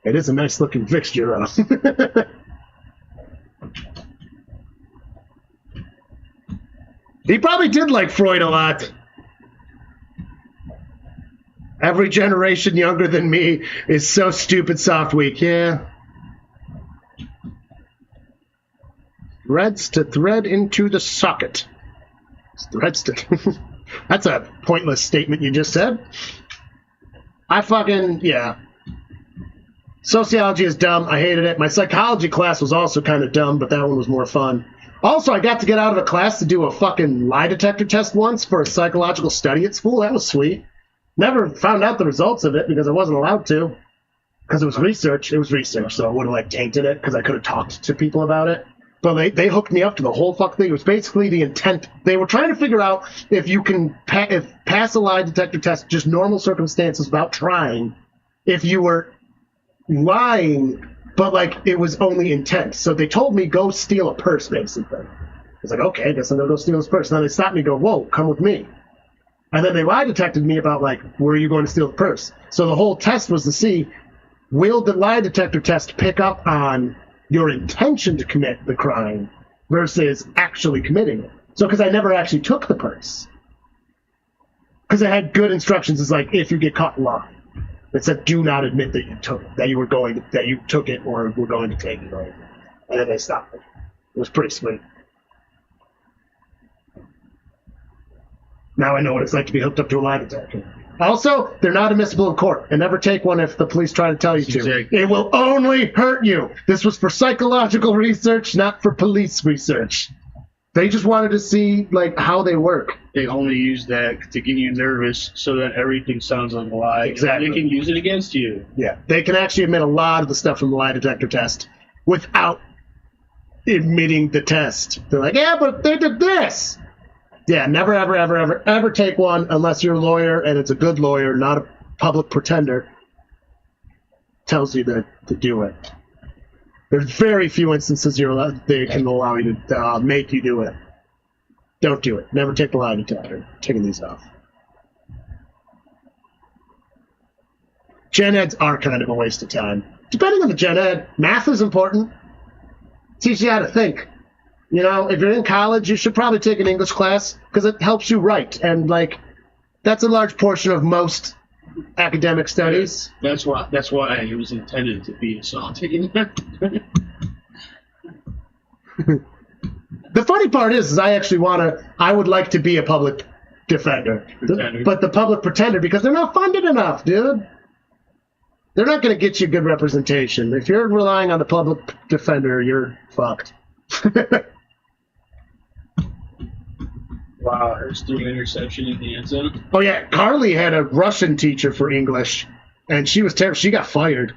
It is a nice looking fixture, though. He probably did like Freud a lot. Every generation younger than me is so stupid soft week. Yeah. Threads to thread into the socket. Threads to... That's a pointless statement you just said. Yeah. Sociology is dumb. I hated it. My psychology class was also kind of dumb, but that one was more fun. Also, I got to get out of a class to do a fucking lie detector test once for a psychological study at school. That was sweet. Never found out the results of it because I wasn't allowed to. Because it was research. It was research, so it would have like tainted it because I could have talked to people about it. But they hooked me up to the whole fuck thing. It was basically the intent. They were trying to figure out if you can pass a lie detector test, just normal circumstances without trying, if you were lying, but like it was only intent. So they told me go steal a purse, basically. I was like, okay, I guess I'm gonna go steal this purse. And then they stopped me and go, whoa, come with me. And then they lie detected me about like, where are you going to steal the purse? So the whole test was to see, will the lie detector test pick up on your intention to commit the crime versus actually committing it? So, because I never actually took the purse. Because it had good instructions. It's like, if you get caught lying, it said, do not admit that you took it, that you took it or were going to take it. Right? And then they stopped it. It was pretty sweet. Now I know what it's like to be hooked up to a lie detector. Also, they're not admissible in court, and never take one if the police try to tell you to. Exactly. It will only hurt you. This was for psychological research, not for police research. They just wanted to see like how they work. They only use that to get you nervous so that everything sounds like a lie. Exactly. They can use it against you. Yeah, they can actually admit a lot of the stuff from the lie detector test without admitting the test. They're like, yeah, but they did this. Yeah, never, ever, ever, ever, ever take one unless you're a lawyer and it's a good lawyer, not a public pretender. Tells you to do it. There's very few instances they can allow you to make you do it. Don't do it. Never take the lie detector. Taking these off. Gen Eds are kind of a waste of time. Depending on the Gen Ed, math is important. Teach you how to think. You know, if you're in college, you should probably take an English class because it helps you write. And, like, that's a large portion of most academic studies. That's why it was intended to be assaulting. The funny part is I would like to be a public defender. But the public pretender, because they're not funded enough, dude. They're not going to get you good representation. If you're relying on the public defender, you're fucked. Wow, there's 3 interception in the end zone. Oh, yeah. Carly had a Russian teacher for English, and she was terrible. She got fired.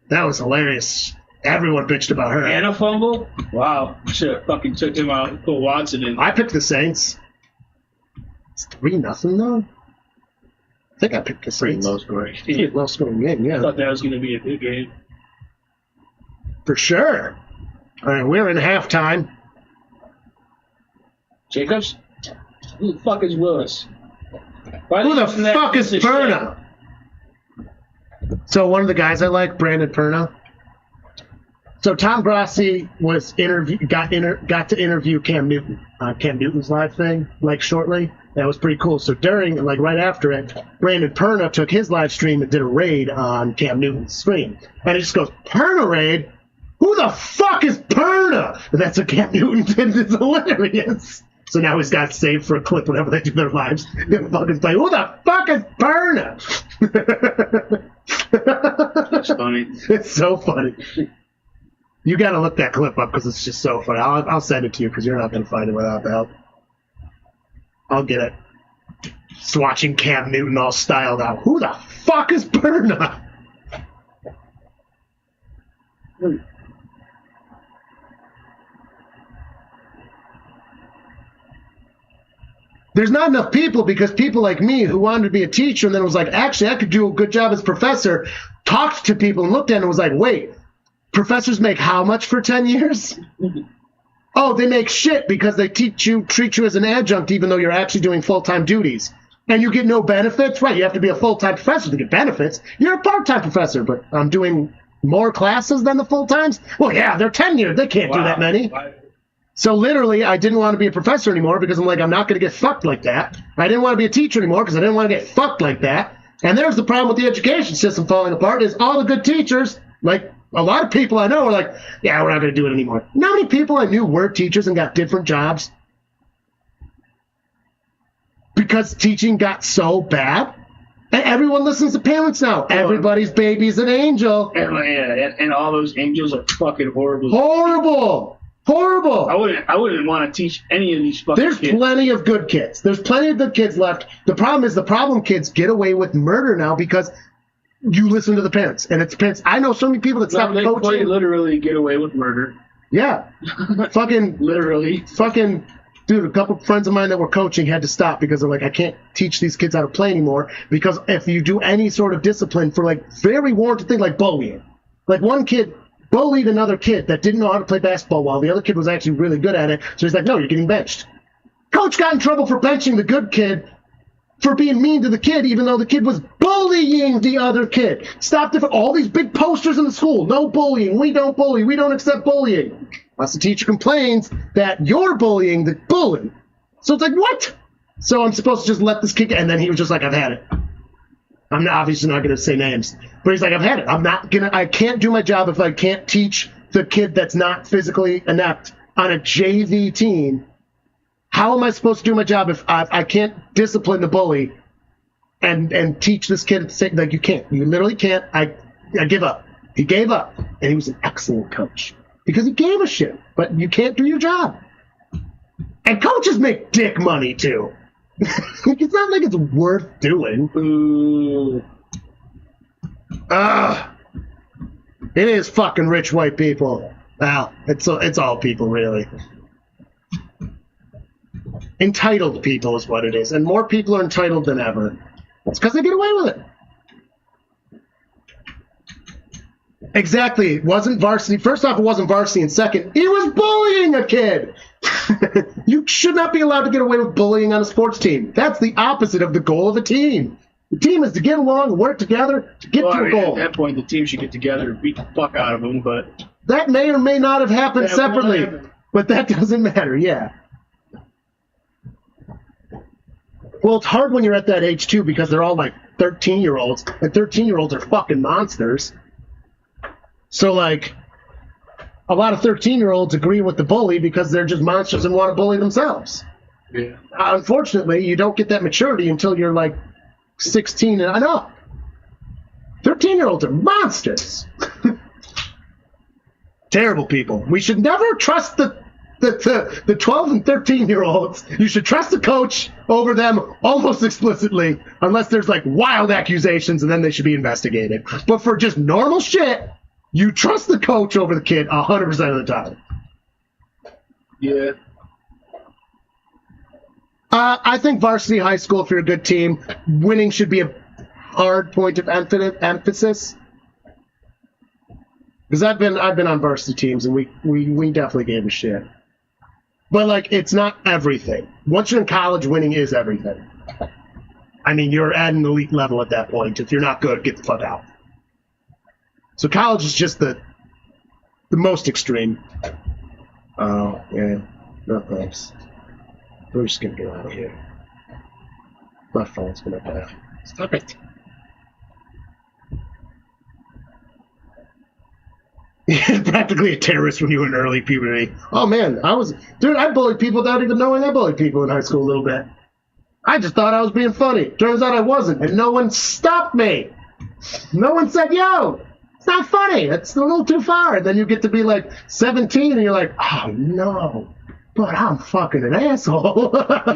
That was hilarious. Everyone bitched about her. And a fumble? Wow. Should have fucking took him out and put Watson in. I picked the Saints. It's 3-0, though? I think I picked the Saints. Low scoring. Low scoring game, yeah. I thought that was going to be a big game. For sure. All right, we're in halftime. Jacobs? Who the fuck is Willis? Who the fuck is Perna? So one of the guys I like, Brandon Perna. So Tom Grassi got to interview Cam Newton on Cam Newton's live thing, like shortly. That was pretty cool. So right after it, Brandon Perna took his live stream and did a raid on Cam Newton's stream. And it just goes, Perna raid? Who the fuck is Perna? And that's what Cam Newton did. It's hilarious. So now he's got saved for a clip whenever they do their lives. They'll fucking play, who the fuck is Perna? That's funny. It's so funny. You gotta look that clip up because it's just so funny. I'll send it to you because you're not gonna find it without the help. I'll get it. Just watching Cam Newton all styled out. Who the fuck is Perna? There's not enough people because people like me who wanted to be a teacher and then was like, actually, I could do a good job as a professor, talked to people and looked at it and was like, wait, professors make how much for 10 years? Oh, they make shit because they treat you as an adjunct even though you're actually doing full-time duties. And you get no benefits? Right, you have to be a full-time professor to get benefits. You're a part-time professor, but I'm doing more classes than the full-times? Well, yeah, they're tenured. They can't do that many. So literally, I didn't want to be a professor anymore because I'm like, I'm not going to get fucked like that. I didn't want to be a teacher anymore because I didn't want to get fucked like that. And there's the problem with the education system falling apart is all the good teachers, like a lot of people I know are like, yeah, we're not going to do it anymore. You know how many people I knew were teachers and got different jobs? Because teaching got so bad. And everyone listens to parents now. Everybody's baby's an angel. And all those angels are fucking horrible. Horrible. Horrible. I wouldn't want to teach any of these fucking There's kids. plenty of good kids. There's plenty of good kids left. The problem is the problem kids get away with murder now because you listen to the parents. And it's parents. I know so many people that stop They coaching. quite literally get away with murder. Yeah. Fucking Literally. dude, a couple friends of mine that were coaching had to stop because they're like, I can't teach these kids how to play anymore because if you do any sort of discipline for like very warranted thing like bullying, like one kid bullied another kid that didn't know how to play basketball while the other kid was actually really good at it. So he's like, no, you're getting benched. Coach got in trouble for benching the good kid for being mean to the kid, even though the kid was bullying the other kid. Stopped it for all these big posters in the school. No bullying. We don't bully. We don't accept bullying. Unless the teacher complains that you're bullying the bully. So it's like, what? So I'm supposed to just let this kid, and then he was just like, I've had it. I'm obviously not going to say names, but he's like, I've had it. I can't do my job if I can't teach the kid that's not physically inept on a JV team. How am I supposed to do my job if I can't discipline the bully and teach this kid at the same, like you can't. You literally can't. I give up. He gave up, and he was an excellent coach because he gave a shit, but you can't do your job. And coaches make dick money, too. It's not like it's worth doing. Ooh. It is fucking rich white people. Well, it's all people, really. Entitled people is what it is. And more people are entitled than ever. It's because they get away with it. Exactly. It wasn't varsity. First off, it wasn't varsity. And second, he was bullying a kid. You should not be allowed to get away with bullying on a sports team. That's the opposite of the goal of a team. The team is to get along and work together to get to a goal. At that point, the team should get together and beat the fuck out of them, but... That may or may not have happened That separately. will happen. But that doesn't matter, yeah. Well, it's hard when you're at that age, too, because they're all like 13-year-olds. And 13-year-olds are fucking monsters. So, like, a lot of 13-year-olds agree with the bully because they're just monsters and want to bully themselves. Yeah. Unfortunately, you don't get that maturity until you're, like, 16 and up. 13-year-olds are monsters. Terrible people. We should never trust the 12 and 13-year-olds. You should trust the coach over them almost explicitly, unless there's, like, wild accusations, and then they should be investigated. But for just normal shit, you trust the coach over the kid 100% of the time. Yeah. I think varsity high school, if you're a good team, winning should be a hard point of emphasis. Because I've been on varsity teams, and we definitely gave a shit. But, like, it's not everything. Once you're in college, winning is everything. I mean, you're at an elite level at that point. If you're not good, get the fuck out. So college is just the most extreme. Oh, yeah. No thanks. We're just going to get out of here. My phone's going to die. Stop it. You're practically a terrorist when you were in early puberty. Oh, man. I bullied people without even knowing I bullied people in high school a little bit. I just thought I was being funny. Turns out I wasn't, and no one stopped me. No one said, yo, it's not funny. It's a little too far. And then you get to be like 17, and you're like, oh, no. But I'm fucking an asshole.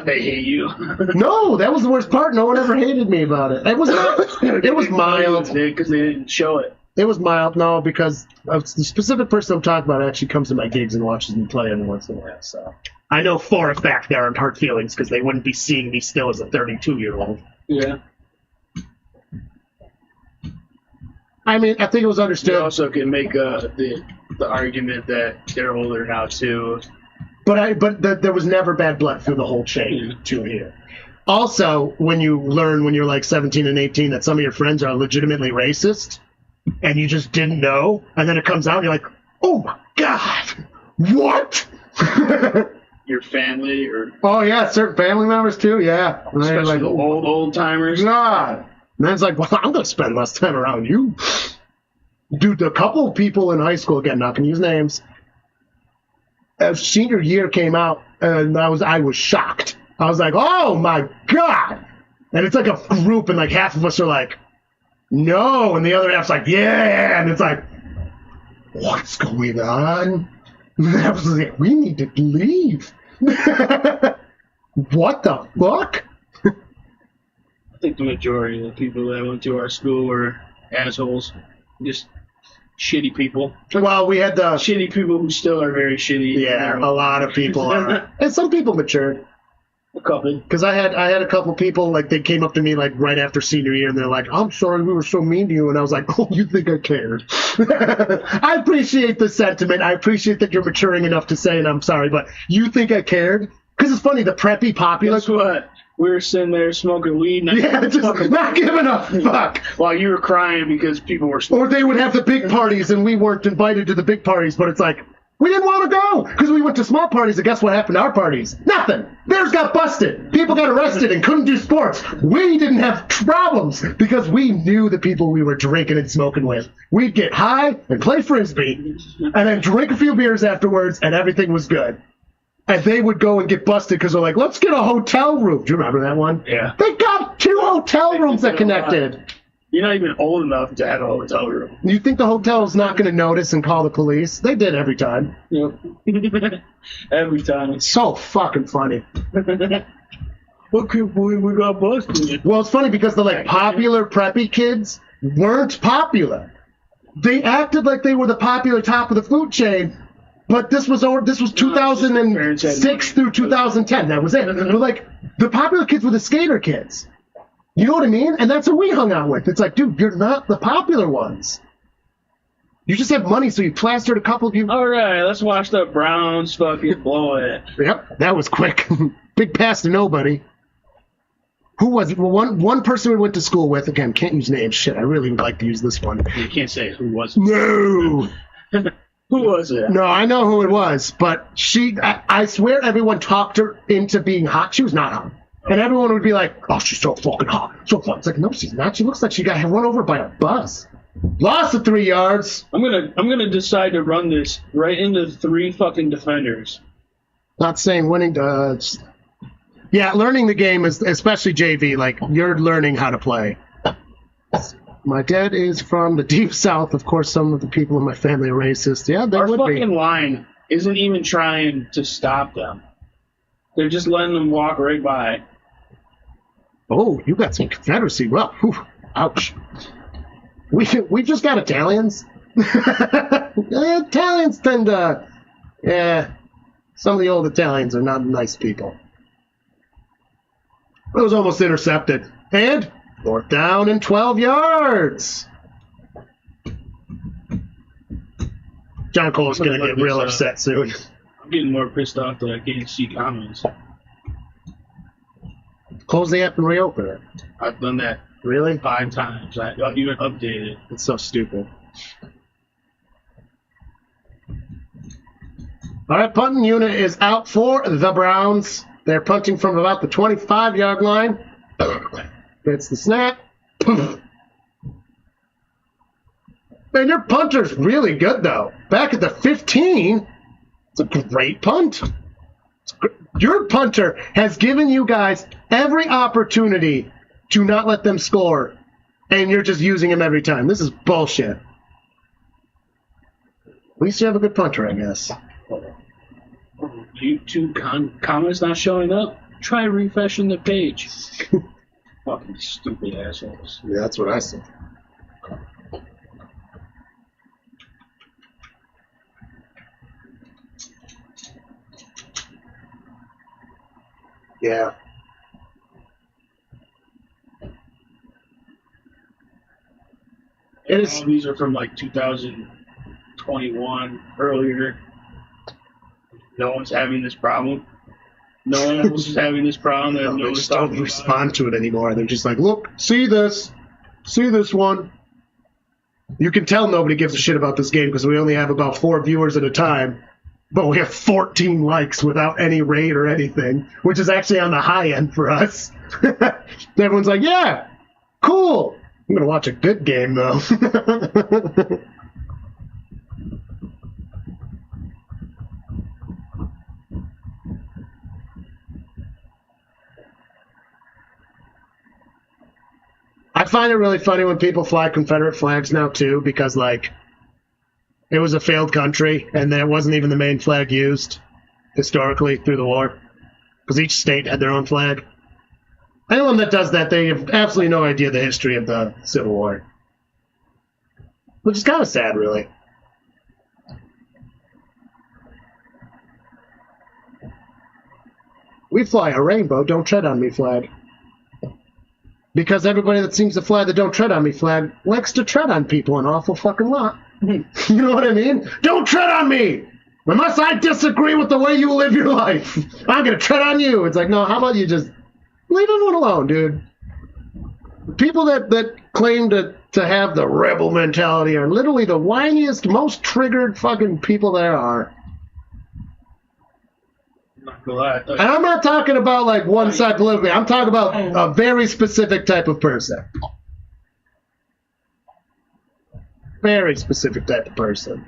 They hate you. No, that was the worst part. No one ever hated me about it. It was not. It was mild. Because they didn't show it. It was mild, no, because the specific person I'm talking about actually comes to my gigs and watches me play every once in a while. So I know for a fact there aren't hard feelings because they wouldn't be seeing me still as a 32-year-old. Yeah. I mean, I think it was understood. You also can make the argument that they're older now too. But there was never bad blood through the whole chain to here. Also, when you learn when you're like 17 and 18 that some of your friends are legitimately racist, and you just didn't know, and then it comes out and you're like, oh my god, what? Your family or... Oh yeah, certain family members too, yeah. And especially like, the old timers. God. And then it's like, well, I'm going to spend less time around you. Dude, a couple of people in high school, again, not going to use names, as senior year came out, and I was shocked. I was like, oh my god. And it's like a group, and like half of us are like, no, and the other half's like, yeah, and it's like, what's going on? I was like, we need to leave. What the fuck? I think the majority of the people that went to our school were assholes. Just shitty people. Well, we had the Shitty people who still are very shitty. yeah, a lot of people are, and some people matured. A couple. Because I had a couple people, like, they came up to me, like, right after senior year, and they're like, I'm sorry we were so mean to you. And I was like, oh, you think I cared? I appreciate the sentiment. I appreciate that you're maturing enough to say, and I'm sorry, but you think I cared? Because it's funny, the preppy popular. Guess what? We were sitting there smoking weed. Yeah, just not giving a fuck. While you were crying because people were Or they would have the big parties, and we weren't invited to the big parties, but it's like, we didn't want to go because we went to small parties, and guess what happened to our parties? Nothing. Theirs got busted. People got arrested and couldn't do sports. We didn't have problems because we knew the people we were drinking and smoking with. We'd get high and play Frisbee and then drink a few beers afterwards, and everything was good. And they would go and get busted because they're like, let's get a hotel room. Do you remember that one? Yeah. They got 2 hotel rooms that connected. You're not even old enough to have a hotel room. You think the hotel's not going to notice and call the police? They did every time. Yep. Every time. It's so fucking funny. What could we got busted? Well, it's funny because the like popular preppy kids weren't popular. They acted like they were the popular top of the food chain, but this was 2006 through 2010. That was it. But like the popular kids were the skater kids. You know what I mean? And that's who we hung out with. It's like, dude, you're not the popular ones. You just have money, so you plastered a couple of you. All right, let's watch the Browns fucking blow it. Yep, that was quick. Big pass to nobody. Who was it? Well, one person we went to school with, again, can't use names. Shit, I really would like to use this one. You can't say who was it. No! Who was it? No, I know who it was, but I swear everyone talked her into being hot. She was not hot. And everyone would be like, oh, she's so fucking hot. So fun. It's like, no, she's not. She looks like she got run over by a bus. Lost the 3 yards. I'm gonna decide to run this right into 3 fucking defenders. Not saying winning does. Yeah, learning the game is, especially JV, like, you're learning how to play. My dad is from the deep south. Of course, some of the people in my family are racist. Yeah, they Our would fucking be. line isn't even trying to stop them. They're just letting them walk right by. Oh, you got some Confederacy. Well, whew, ouch. We just got Italians. Italians tend to, yeah, some of the old Italians are not nice people. It was almost intercepted. And 4th down and 12 yards. John Cole's going to get real upset soon. I'm getting more pissed off that I can't see comments. Close the app and reopen it. I've done that Really? 5 times. I even updated. It's so stupid. All right, punting unit is out for the Browns. They're punting from about the 25-yard line. It's the snap. Man, your punter's really good, though. Back at the 15, it's a great punt. Your punter has given you guys every opportunity to not let them score, and you're just using him every time. This is bullshit. At least you have a good punter, I guess. YouTube comments not showing up? Try refreshing the page. Fucking stupid assholes. Yeah, that's what I said. Yeah. It is. All these are from like 2021, earlier. No one's having this problem. No one else is having this problem. They They just don't respond to it anymore. They're just like, look, see this one. You can tell nobody gives a shit about this game because we only have about 4 viewers at a time, but we have 14 likes without any rate or anything, which is actually on the high end for us. Everyone's like, yeah, cool. I'm going to watch a good game, though. I find it really funny when people fly Confederate flags now, too, because, like, it was a failed country, and that wasn't even the main flag used historically through the war, because each state had their own flag. Anyone that does that, they have absolutely no idea the history of the Civil War, which is kind of sad, really. We fly a rainbow, don't tread on me flag. Because everybody that seems to fly the don't tread on me flag likes to tread on people an awful fucking lot. You know what I mean? Don't tread on me! Unless I disagree with the way you live your life, I'm gonna tread on you. It's like, no, how about you just leave everyone alone, dude? People that claim to have the rebel mentality are literally the whiniest, most triggered fucking people there are. And I'm not talking about like one side politically. I'm talking about a very specific type of person. Very specific type of person.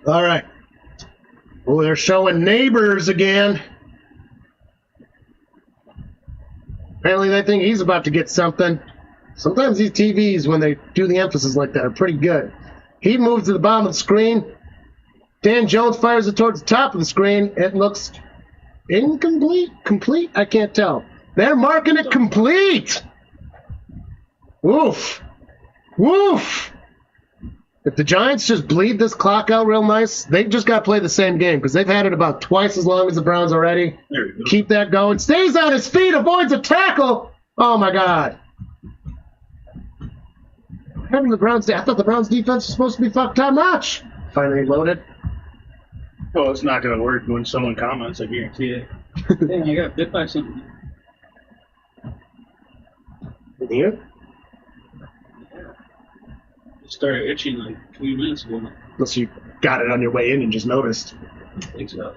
All right. Well, they're showing Neighbors again. Apparently they think he's about to get something. Sometimes these TVs, when they do the emphasis like that, are pretty good. He moves to the bottom of the screen. Dan Jones fires it towards the top of the screen. It looks incomplete? Complete? I can't tell. They're marking it complete! Woof. Woof! If the Giants just bleed this clock out real nice, they've just got to play the same game, because they've had it about twice as long as the Browns already. There we go. Keep that going. Stays on his feet, avoids a tackle. Oh, my God. Having the Browns, I thought the Browns defense was supposed to be fuck top notch. Finally loaded. Well, it's not going to work when someone comments, I guarantee it. Dang, I got bit by something. You? It started itching like 20 minutes ago. Unless you got it on your way in and just noticed. I think so.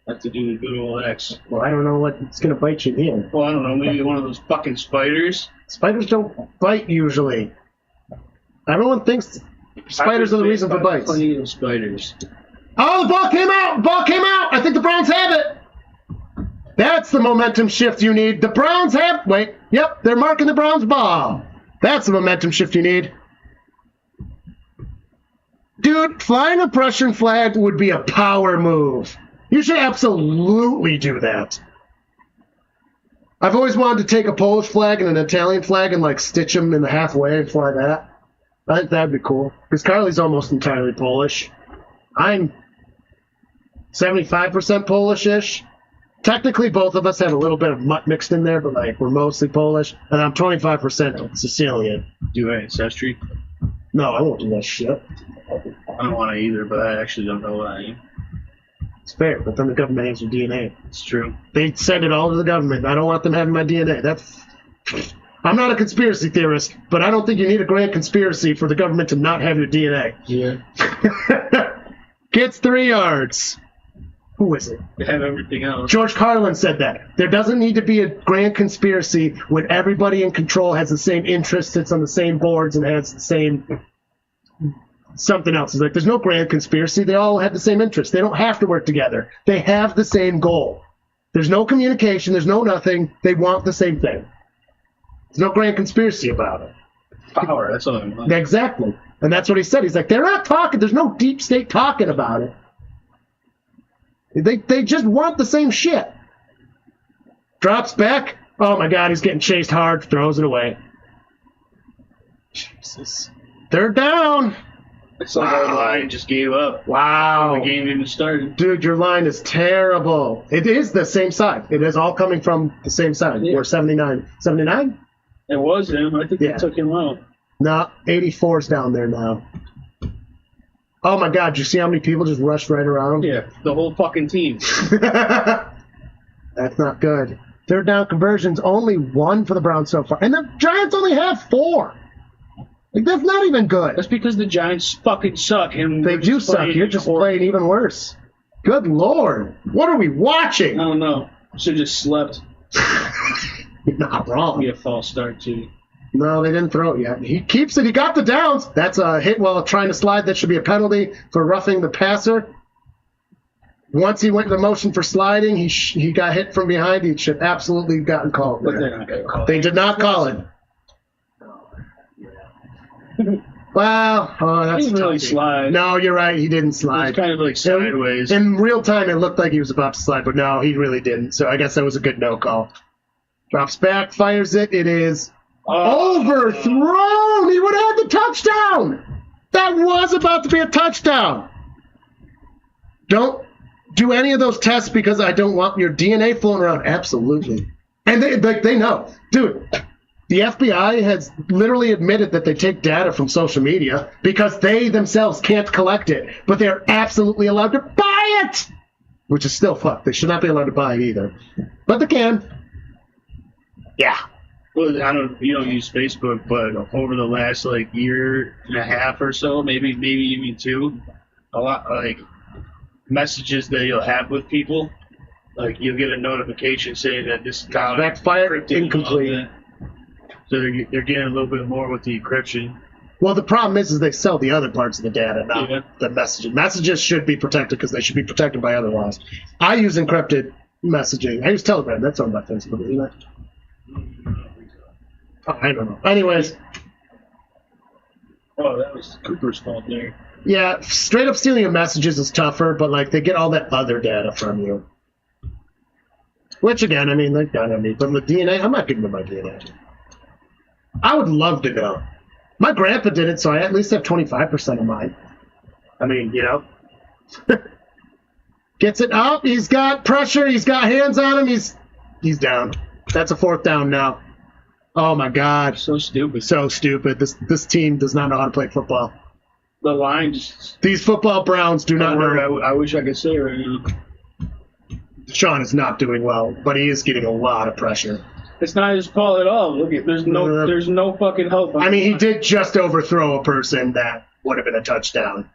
Have to do the good old X. Well, I don't know what's going to bite you in. Well, I don't know, maybe one of those fucking spiders. Spiders don't bite usually. Everyone thinks spiders are the reason for bites. Plenty of spiders. Oh, the ball came out! Ball came out! I think the Browns have it! That's the momentum shift you need. The Browns have... Wait. Yep, they're marking the Browns ball. That's the momentum shift you need. Dude, flying a Prussian flag would be a power move. You should absolutely do that. I've always wanted to take a Polish flag and an Italian flag and, like, stitch them in the halfway and fly that. I think that'd be cool. Because Carly's almost entirely Polish. I'm 75% Polish-ish. Technically, both of us have a little bit of mutt mixed in there, but, like, we're mostly Polish. And I'm 25% Sicilian. Do ancestry? No, I won't do that shit. I don't want to either, but I actually don't know what I am. It's fair, but then the government has your DNA. It's true. They send it all to the government. I don't want them having my DNA. I'm not a conspiracy theorist, but I don't think you need a grand conspiracy for the government to not have your DNA. Yeah. Gets 3 yards. Who is it? They have everything else. George Carlin said that. There doesn't need to be a grand conspiracy when everybody in control has the same interests, sits on the same boards, and has the same something else. It's like, there's no grand conspiracy. They all have the same interests. They don't have to work together. They have the same goal. There's no communication. There's no nothing. They want the same thing. There's no grand conspiracy about it. Power, that's all I want. Exactly. And that's what he said. He's like, they're not talking. There's no deep state talking about it. They just want the same shit. Drops back. Oh, my God. He's getting chased hard. Throws it away. Jesus. They're down. It's like our line just gave up. Wow. The game even started. Dude, your line is terrible. It is the same side. It is all coming from the same side. Yeah. We're 79. 79? It was him. I think they took him out. No, 84's down there now. Oh, my God. Did you see how many people just rushed right around? Yeah, the whole fucking team. That's not good. Third down conversions, only 1 for the Browns so far. And the Giants only have 4. Like, that's not even good. That's because the Giants fucking suck. And They do suck. You're just playing even worse. Good Lord. What are we watching? I don't know. Should have just slept. You're not wrong. Be a false start, too. No, they didn't throw it yet. He keeps it. He got the downs. That's a hit while trying to slide. That should be a penalty for roughing the passer. Once he went in the motion for sliding, he got hit from behind. He should absolutely have gotten called. But they're not gonna call it. They did not call it. Well, that's He didn't really tough. slide. No, you're right. He didn't It was slide. kind of like sideways. In real time, it looked like he was about to slide, but no, he really didn't. So I guess that was a good no call. Drops back, fires it. It is overthrown. He would have had the touchdown. That was about to be a touchdown. Don't do any of those tests because I don't want your DNA floating around. Absolutely. And they know. Dude, the FBI has literally admitted that they take data from social media because they themselves can't collect it, but they're absolutely allowed to buy it, which is still fucked. They should not be allowed to buy it either, but they can. Yeah. Well, you don't use Facebook, but over the last like year and a half or so, maybe even 2, a lot like messages that you'll have with people, like you'll get a notification saying that this account Backfired, incomplete. So they're getting a little bit more with the encryption. Well, the problem is they sell the other parts of the data, not Yeah. the messages. Messages should be protected because they should be protected by other laws. I use encrypted messaging. I use Telegram. That's on my Facebook, isn't it? Oh, I don't know. Anyways, Oh, that was Cooper's fault there. yeah, straight up stealing your messages is tougher, but like they get all that other data from you. Which again, I mean, they've done on me. But with DNA, I'm not giving them my DNA. I would love to know. My grandpa did it, so I at least have 25% of mine. I mean, you know. Gets it up. He's got pressure. He's got hands on him. He's down. That's a 4th down now. Oh my God. So stupid. So stupid. This team does not know how to play football. The line just. These football Browns do not know. I wish I could say it right now. Sean is not doing well, but he is getting a lot of pressure. It's not his fault at all. Look at there's no fucking help. I mean, he did just overthrow a person that would have been a touchdown.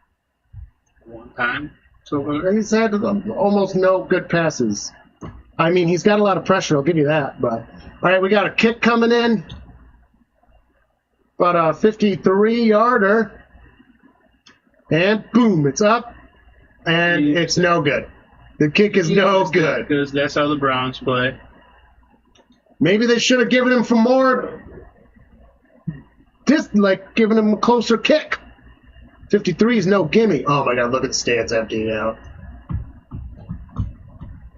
One time. So He's had almost no good passes. I mean, he's got a lot of pressure, I'll give you that. But all right, we got a kick coming in. About a 53-yarder. And boom, it's up. And it's no good. The kick is no good. Because that's how the Browns play. Maybe they should have given him some more, giving him a closer kick. 53 is no gimme. Oh my God, look at the stands emptying out.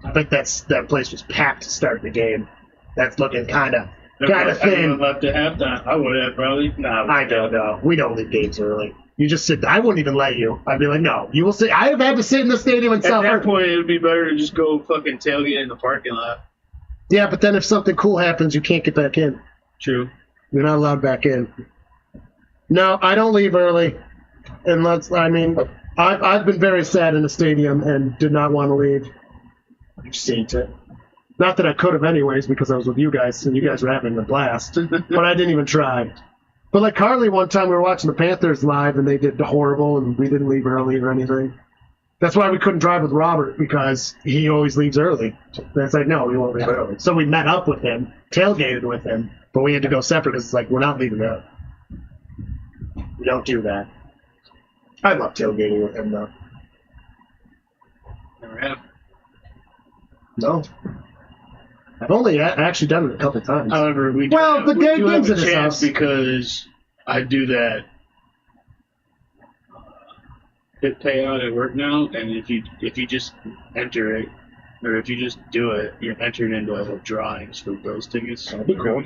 I think that place was packed to start the game. That's looking kind of thin. Left at halftime. I would have probably. Nah, I don't know. We don't leave games early. You just sit. I wouldn't even let you. I'd be like, no, you will sit. I have had to sit in the stadium and at suffer. that point, it would be better to just go fucking tailgate in the parking lot. Yeah, but then if something cool happens, you can't get back in. True. You're not allowed back in. No, I don't leave early. I've been very sad in the stadium and did not want to leave. I've seen it. Not that I could have anyways because I was with you guys and you guys were having a blast. But I didn't even try. But like Carly, one time we were watching the Panthers live and they did horrible and we didn't leave early or anything. That's why we couldn't drive with Robert because he always leaves early. That's like, no, we won't leave early. So we met up with him, tailgated with him, but we had to go separate because it's like, we're not leaving early. We don't do that. I love tailgating with him, though. Never have. No. I've only actually done it a couple times. However, we do have a chance because I do that hit payout at work now, and if you just enter it, or if you just do it, you're entering into like drawings for those tickets. That'd be cool.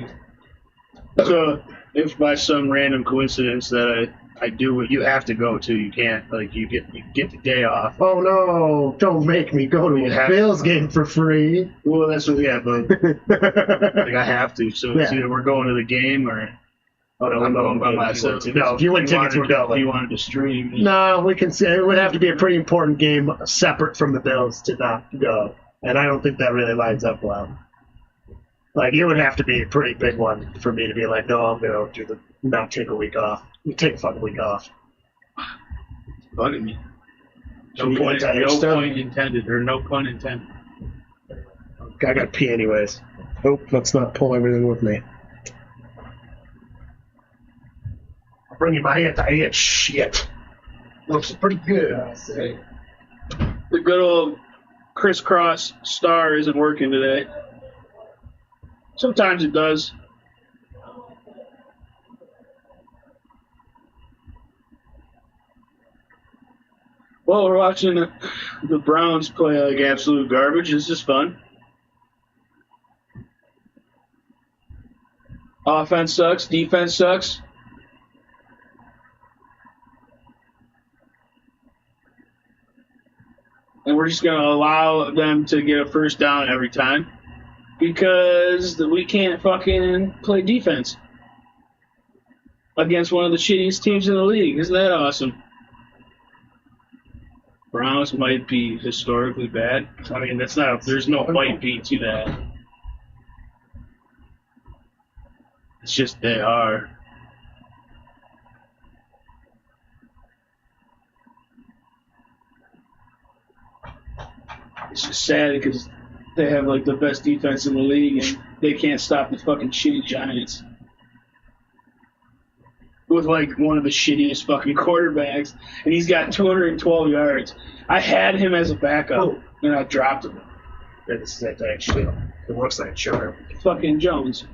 So if by some random coincidence that I do what you have to go to, you can't, like, you get the day off. Oh no! Don't make me go to a Bills game for free. Well, that's what, yeah, but like I have to. So it's either we're going to the game or I'm going by myself. No, if you win tickets, we're going. If you wanted to stream. No, we can see it would have to be a pretty important game separate from the Bills to not go, and I don't think that really lines up well. Like, it would have to be a pretty big one for me to be like, no, I'm going to not take a week off. You take a fucking week off. Bugging me. No point intended, or no pun intended. I got to pee anyways. Oh, let's not pull everything with me. I'll bring you my anti-itch shit. Looks pretty good, I say. The good old crisscross star isn't working today. Sometimes it does. Well, we're watching the Browns play like absolute garbage. This is fun. Offense sucks. Defense sucks. And we're just going to allow them to get a first down every time because we can't fucking play defense against one of the shittiest teams in the league. Isn't that awesome? Browns might be historically bad. I mean, there's no might be to that. It's just they are. It's just sad because they have like the best defense in the league and they can't stop the fucking shitty Giants. With like one of the shittiest fucking quarterbacks, and he's got 212 yards. I had him as a backup, and I dropped him. This is actually, it looks like sure. Fucking Jones.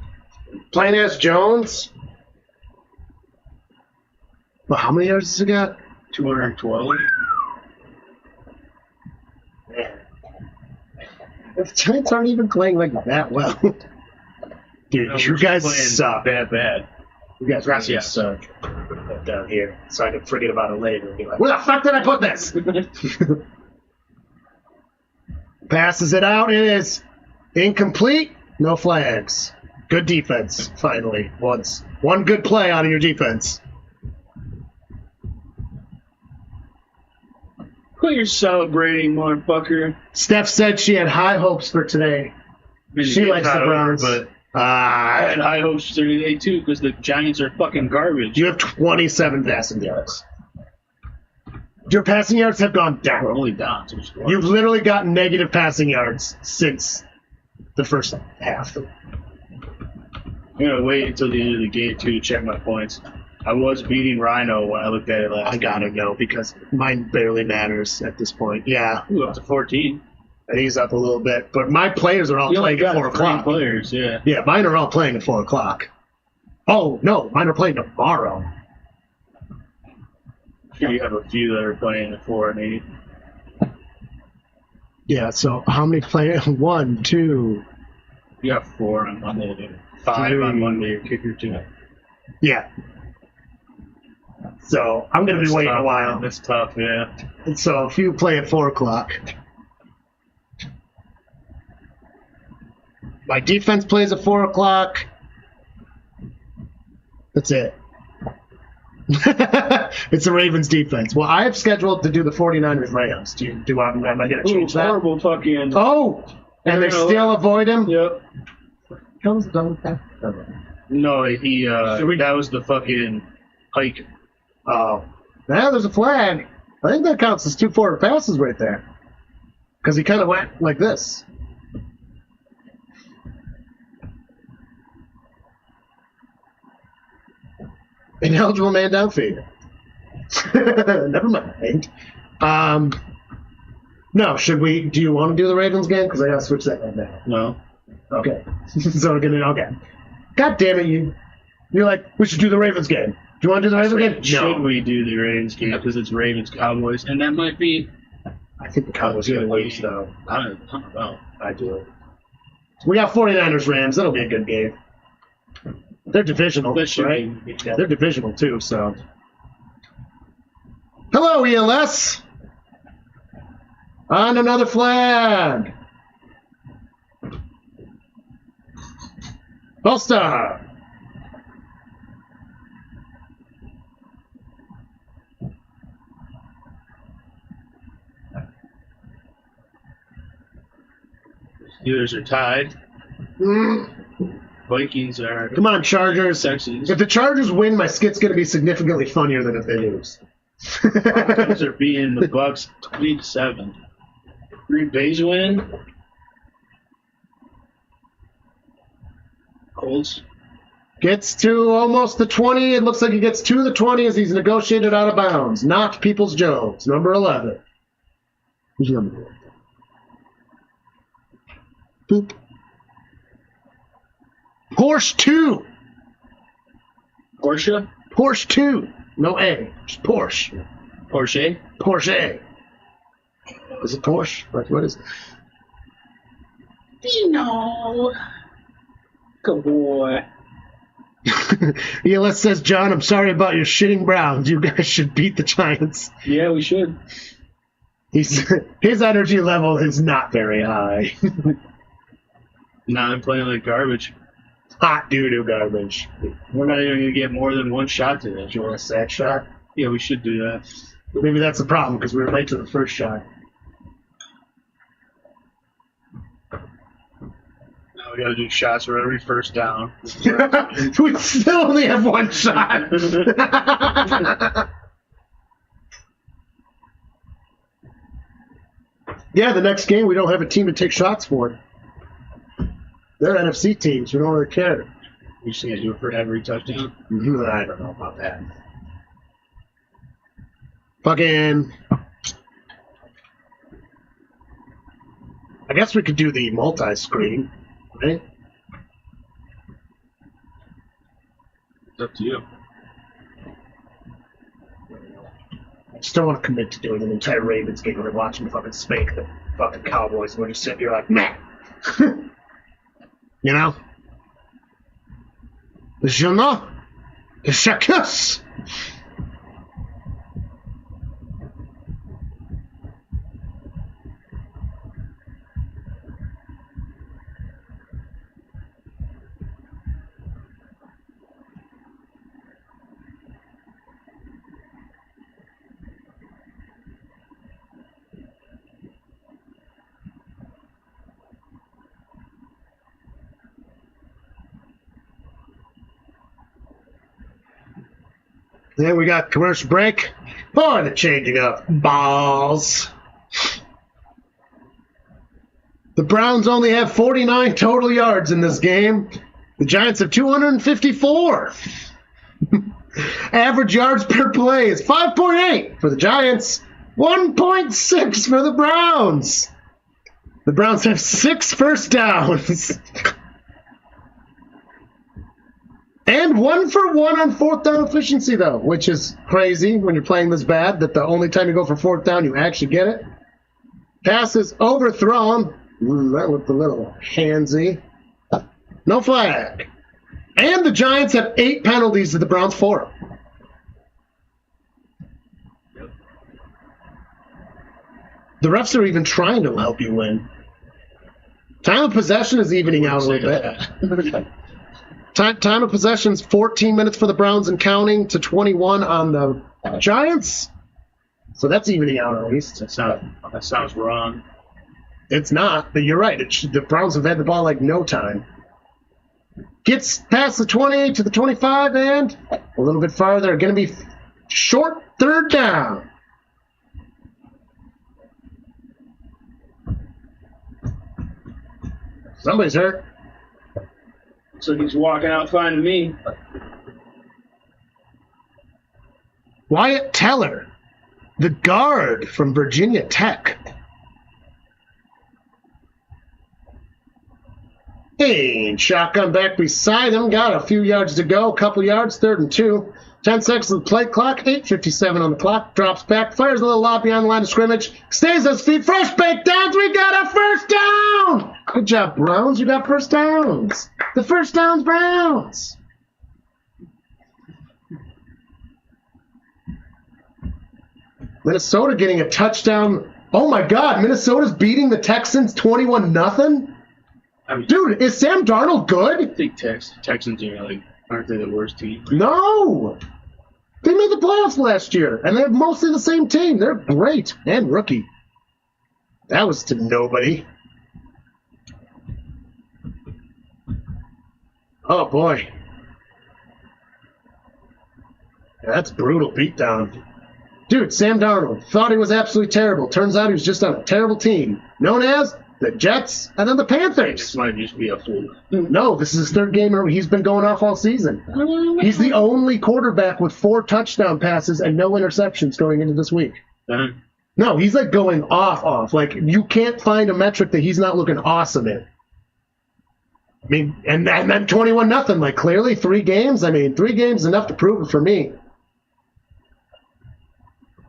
Playing as Jones. Well, how many yards has he got? 212. Man. The Giants aren't even playing like that well. Dude, No, you guys suck. Bad. You guys really suck. Put that down here so I can forget about it later and be like, where the fuck did I put this? Passes it out. It is incomplete. No flags. Good defense, finally. One good play out of your defense. Quit your celebrating, motherfucker. Steph said she had high hopes for today. She likes the Browns. But I had high hopes for today, too, because the Giants are fucking garbage. You have 27 passing yards. Your passing yards have gone down. We're only down 2 scores. You've literally got negative passing yards since the first half. I'm going to wait until the end of the game, too, to check my points. I was beating Rhino when I looked at it last I gotta know because mine barely matters at this point. Yeah. Ooh, up to 14. And he's up a little bit. But my players are all playing at 4 o'clock. Players, yeah. Yeah, mine are all playing at 4 o'clock. Oh, no, mine are playing tomorrow. You have a few that are playing at 4 and 8. Yeah, so how many players? 1, 2. You got 4 on Monday. 5 on Monday, your kicker, too. Yeah. So I'm going to be waiting a while. That's tough, yeah. And so if you play at 4 o'clock. My defense plays at 4 o'clock. That's it. It's the Ravens defense. Well, I have scheduled to do the 49ers Rams. Am I going to change that? Horrible fucking. Oh! And they still avoid him? Yep. How was it done with that? No, that was the fucking hike. Oh. Now there's a flag. I think that counts as 2 forward passes right there. Because he kind of went like this. Ineligible man downfield. Never mind. No, do you want to do the Ravens game? Because I got to switch that right now. No. Okay. So we're going to, okay. God damn it, you're like, we should do the Ravens game. Do you want to do the Ravens game? Should we do the Ravens game? Because it's Ravens Cowboys, and that might be. I think the Cowboys are going to lose, though. I don't know. I do. We got 49ers Rams. That'll be a good game. They're divisional, right? Yeah, they're divisional, too, so. Hello, ELS! On another flag! All-Star! Steelers are tied. Vikings are. Come on, Chargers. Texans. If the Chargers win, my skit's going to be significantly funnier than if they lose. Vikings are beating the Bucks 20-7. Green Bay's win. Colts. Gets to almost the 20. It looks like he gets to the 20 as he's negotiated out of bounds. Not Peoples-Jones, number 11. Who's number 11? Boop. Porsche 2. Porsche? Porsche 2. No A. Just Porsche. Porsche? Porsche. Is it Porsche? What is it? Dino. Good boy. ELS says, John, I'm sorry about your shitting Browns. You guys should beat the Giants. Yeah, we should. His energy level is not very high. Nah, I'm playing like garbage. Hot doo-doo garbage. We're not even going to get more than one shot today. Do you want a sack shot? Yeah, we should do that. Maybe that's the problem, because we were late to the first shot. Now we got to do shots for every first down. We still only have one shot. Yeah, the next game we don't have a team to take shots for. They're NFC teams. We don't really care. We just can't do it for every touchdown. I don't know about that. Fucking. I guess we could do the multi-screen, right? It's up to you. I just don't want to commit to doing an entire Ravens game where we're watching fucking spank the fucking Cowboys and we're just sitting here like, meh. You know? Je ne. Chacus. Then we got commercial break. Oh, the changing up balls. The Browns only have 49 total yards in this game. The Giants have 254. Average yards per play is 5.8 for the Giants, 1.6 for the Browns. The Browns have 6 first downs. And 1 for 1 on fourth down efficiency, though, which is crazy when you're playing this bad, that the only time you go for fourth down, you actually get it. Passes overthrown. That looked a little handsy. No flag. And the Giants have 8 penalties to the Browns 4. The refs are even trying to help you win. Time of possession is evening out a little bit. Time of possession is 14 minutes for the Browns and counting to 21 on the Giants. So that's evening out at least. That sounds wrong. It's not, but you're right. The Browns have had the ball like no time. Gets past the 28 to the 25 and a little bit farther. Going to be short third down. Somebody's hurt. So he's walking out finding me. Wyatt Teller, the guard from Virginia Tech. Hey, shotgun back beside him. Got a few yards to go. Couple yards, 3rd and 2. 10 seconds of the play clock. 8:57 on the clock. Drops back. Fires a little lob beyond the line of scrimmage. Stays on his feet. Fresh baked downs. We got a first down. Good job, Browns. You got first downs. The first downs, Browns. Minnesota getting a touchdown. Oh, my God. Minnesota's beating the Texans 21-0? I mean, Dude, is Sam Darnold good? I think Texans are aren't they the worst team? No. They made the playoffs last year, and they're mostly the same team. They're great. And rookie. That was to nobody. Oh, boy. Yeah, that's brutal beatdown. Dude, Sam Darnold thought he was absolutely terrible. Turns out he was just on a terrible team, known as the Jets and then the Panthers. This might just be a fluke. No, this is his 3rd game where he's been going off all season. He's the only quarterback with 4 touchdown passes and no interceptions going into this week. No, he's like going off. Like, you can't find a metric that he's not looking awesome in. mean, and then 21-0. Like, clearly 3 games. I mean, 3 games enough to prove it for me.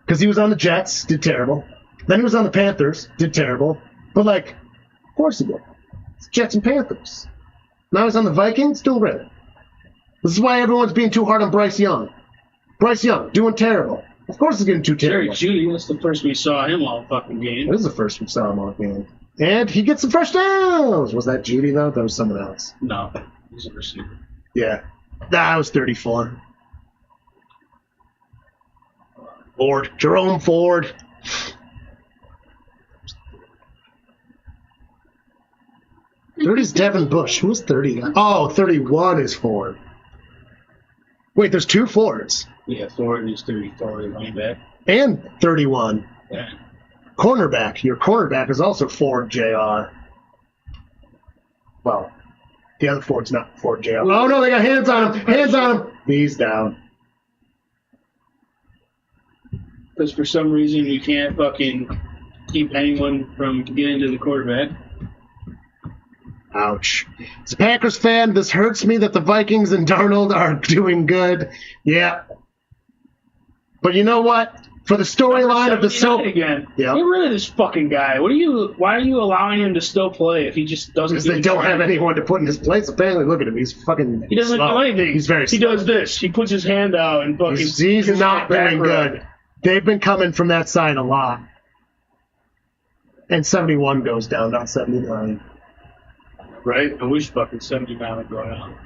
Because he was on the Jets, did terrible. Then he was on the Panthers, did terrible. But, like, of course he did. It's Jets and Panthers. Now he's on the Vikings, doing great. This is why everyone's being too hard on Bryce Young. Bryce Young, doing terrible. Of course he's getting too terrible. Jerry Jeudy, that's the first we saw him all fucking game. This is the first we saw him all game. And he gets some first downs. Was that Jeudy, though? That was someone else. No, he's a receiver. Yeah. That was 34. Ford. Jerome Ford. 30's Devin Bush. Who's 30? Oh, 31 is Ford. Wait, there's 2 Fords. Yeah, Ford is 34, running back. And 31. Yeah. Cornerback. Your cornerback is also Ford Jr. Well, the other Ford's not Ford Jr. Oh, no, they got hands on him. Hands on him. He's down. Because for some reason you can't fucking keep anyone from getting to the quarterback. Ouch. As a Packers fan, this hurts me that the Vikings and Darnold are doing good. Yeah. But you know what? For the storyline of the again. Yeah. Get rid of this fucking guy. Why are you allowing him to still play if he just doesn't? Because they don't have anyone to put in his place. Apparently, look at him. He's fucking. He doesn't do anything. He's very. He does this. He puts his hand out and fucking. He's not doing good. They've been coming from that side a lot. And 71 goes down, not 79. Right? I wish fucking 79 would go down.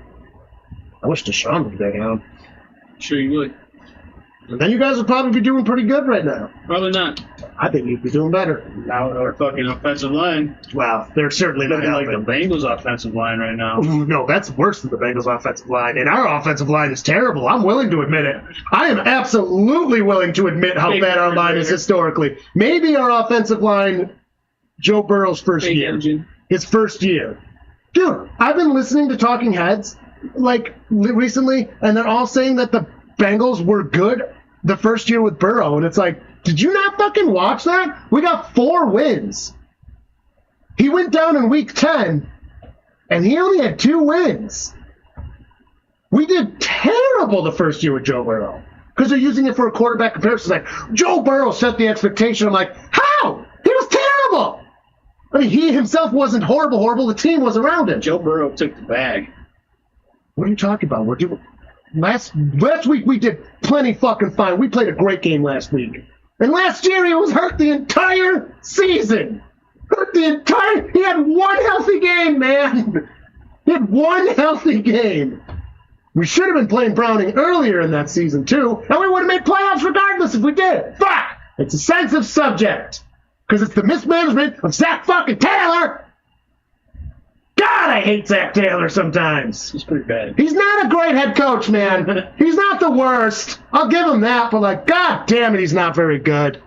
I wish Deshaun would go down. Sure you would. And then you guys would probably be doing pretty good right now. Probably not. I think you'd be doing better. Now our fucking offensive line. Wow, they're certainly not Looking like the helping. Bengals offensive line right now. Ooh, no, that's worse than the Bengals offensive line. And our offensive line is terrible. I'm willing to admit it. I am absolutely willing to admit how bad our line is historically. Maybe our offensive line, Joe Burrow's first year. Engine. His first year. Dude, I've been listening to Talking Heads, like, recently, and they're all saying that the Bengals were good the first year with Burrow, and it's like, did you not fucking watch that? We got 4 wins. He went down in week 10, and he only had 2 wins. We did terrible the first year with Joe Burrow, because they're using it for a quarterback comparison. Like, Joe Burrow set the expectation. I'm like, how? He was terrible. I mean, he himself wasn't horrible. The team was around him. Joe Burrow took the bag. What are you talking about? We're doing last week we did plenty fucking fine. We played a great game last week. And last year he was hurt the entire season. He had 1 healthy game, man. He had 1 healthy game. We should have been playing Browning earlier in that season too, and we would have made playoffs regardless if we did. Fuck! It's a sensitive subject. Because it's the mismanagement of Zach fucking Taylor. God, I hate Zach Taylor sometimes. He's pretty bad. He's not a great head coach, man. He's not the worst. I'll give him that, but like, god damn it, he's not very good.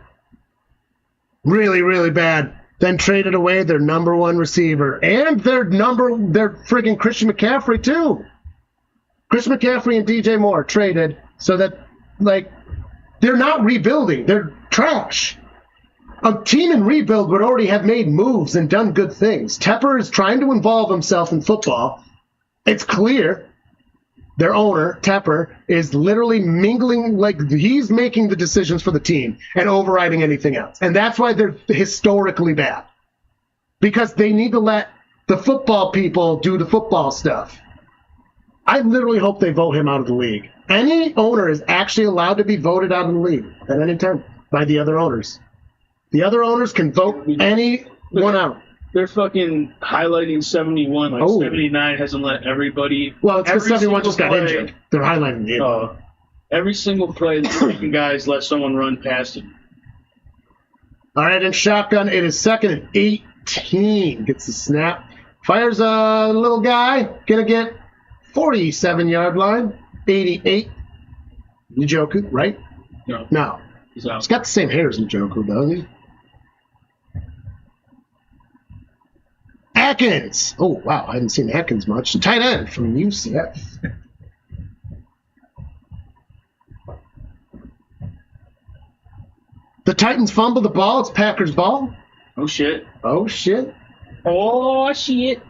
Really, really bad. Then traded away their number 1 receiver. And their friggin' Christian McCaffrey, too. Chris McCaffrey and DJ Moore traded so that, like, they're not rebuilding. They're trash. A team in rebuild would already have made moves and done good things. Tepper is trying to involve himself in football. It's clear. Their owner, Tepper, is literally mingling, like he's making the decisions for the team and overriding anything else. And that's why they're historically bad. Because they need to let the football people do the football stuff. I literally hope they vote him out of the league. Any owner is actually allowed to be voted out of the league at any time by the other owners. The other owners can vote anyone out. They're fucking highlighting 71. Like 79 hasn't let everybody. Well, it's because 71 just got injured. They're highlighting it. Every single play, the freaking guys let someone run past him. All right, in shotgun, it is 2nd and 18. Gets the snap. Fires a little guy. Gonna get 47-yard line. 88. Njoku, right? No. He's out. He's got the same hair as Njoku, doesn't he? Atkins. Oh, wow. I haven't seen Atkins much. The tight end from UCF. The Titans fumble the ball. It's Packers' ball. Oh, shit. Oh, shit. Oh, shit.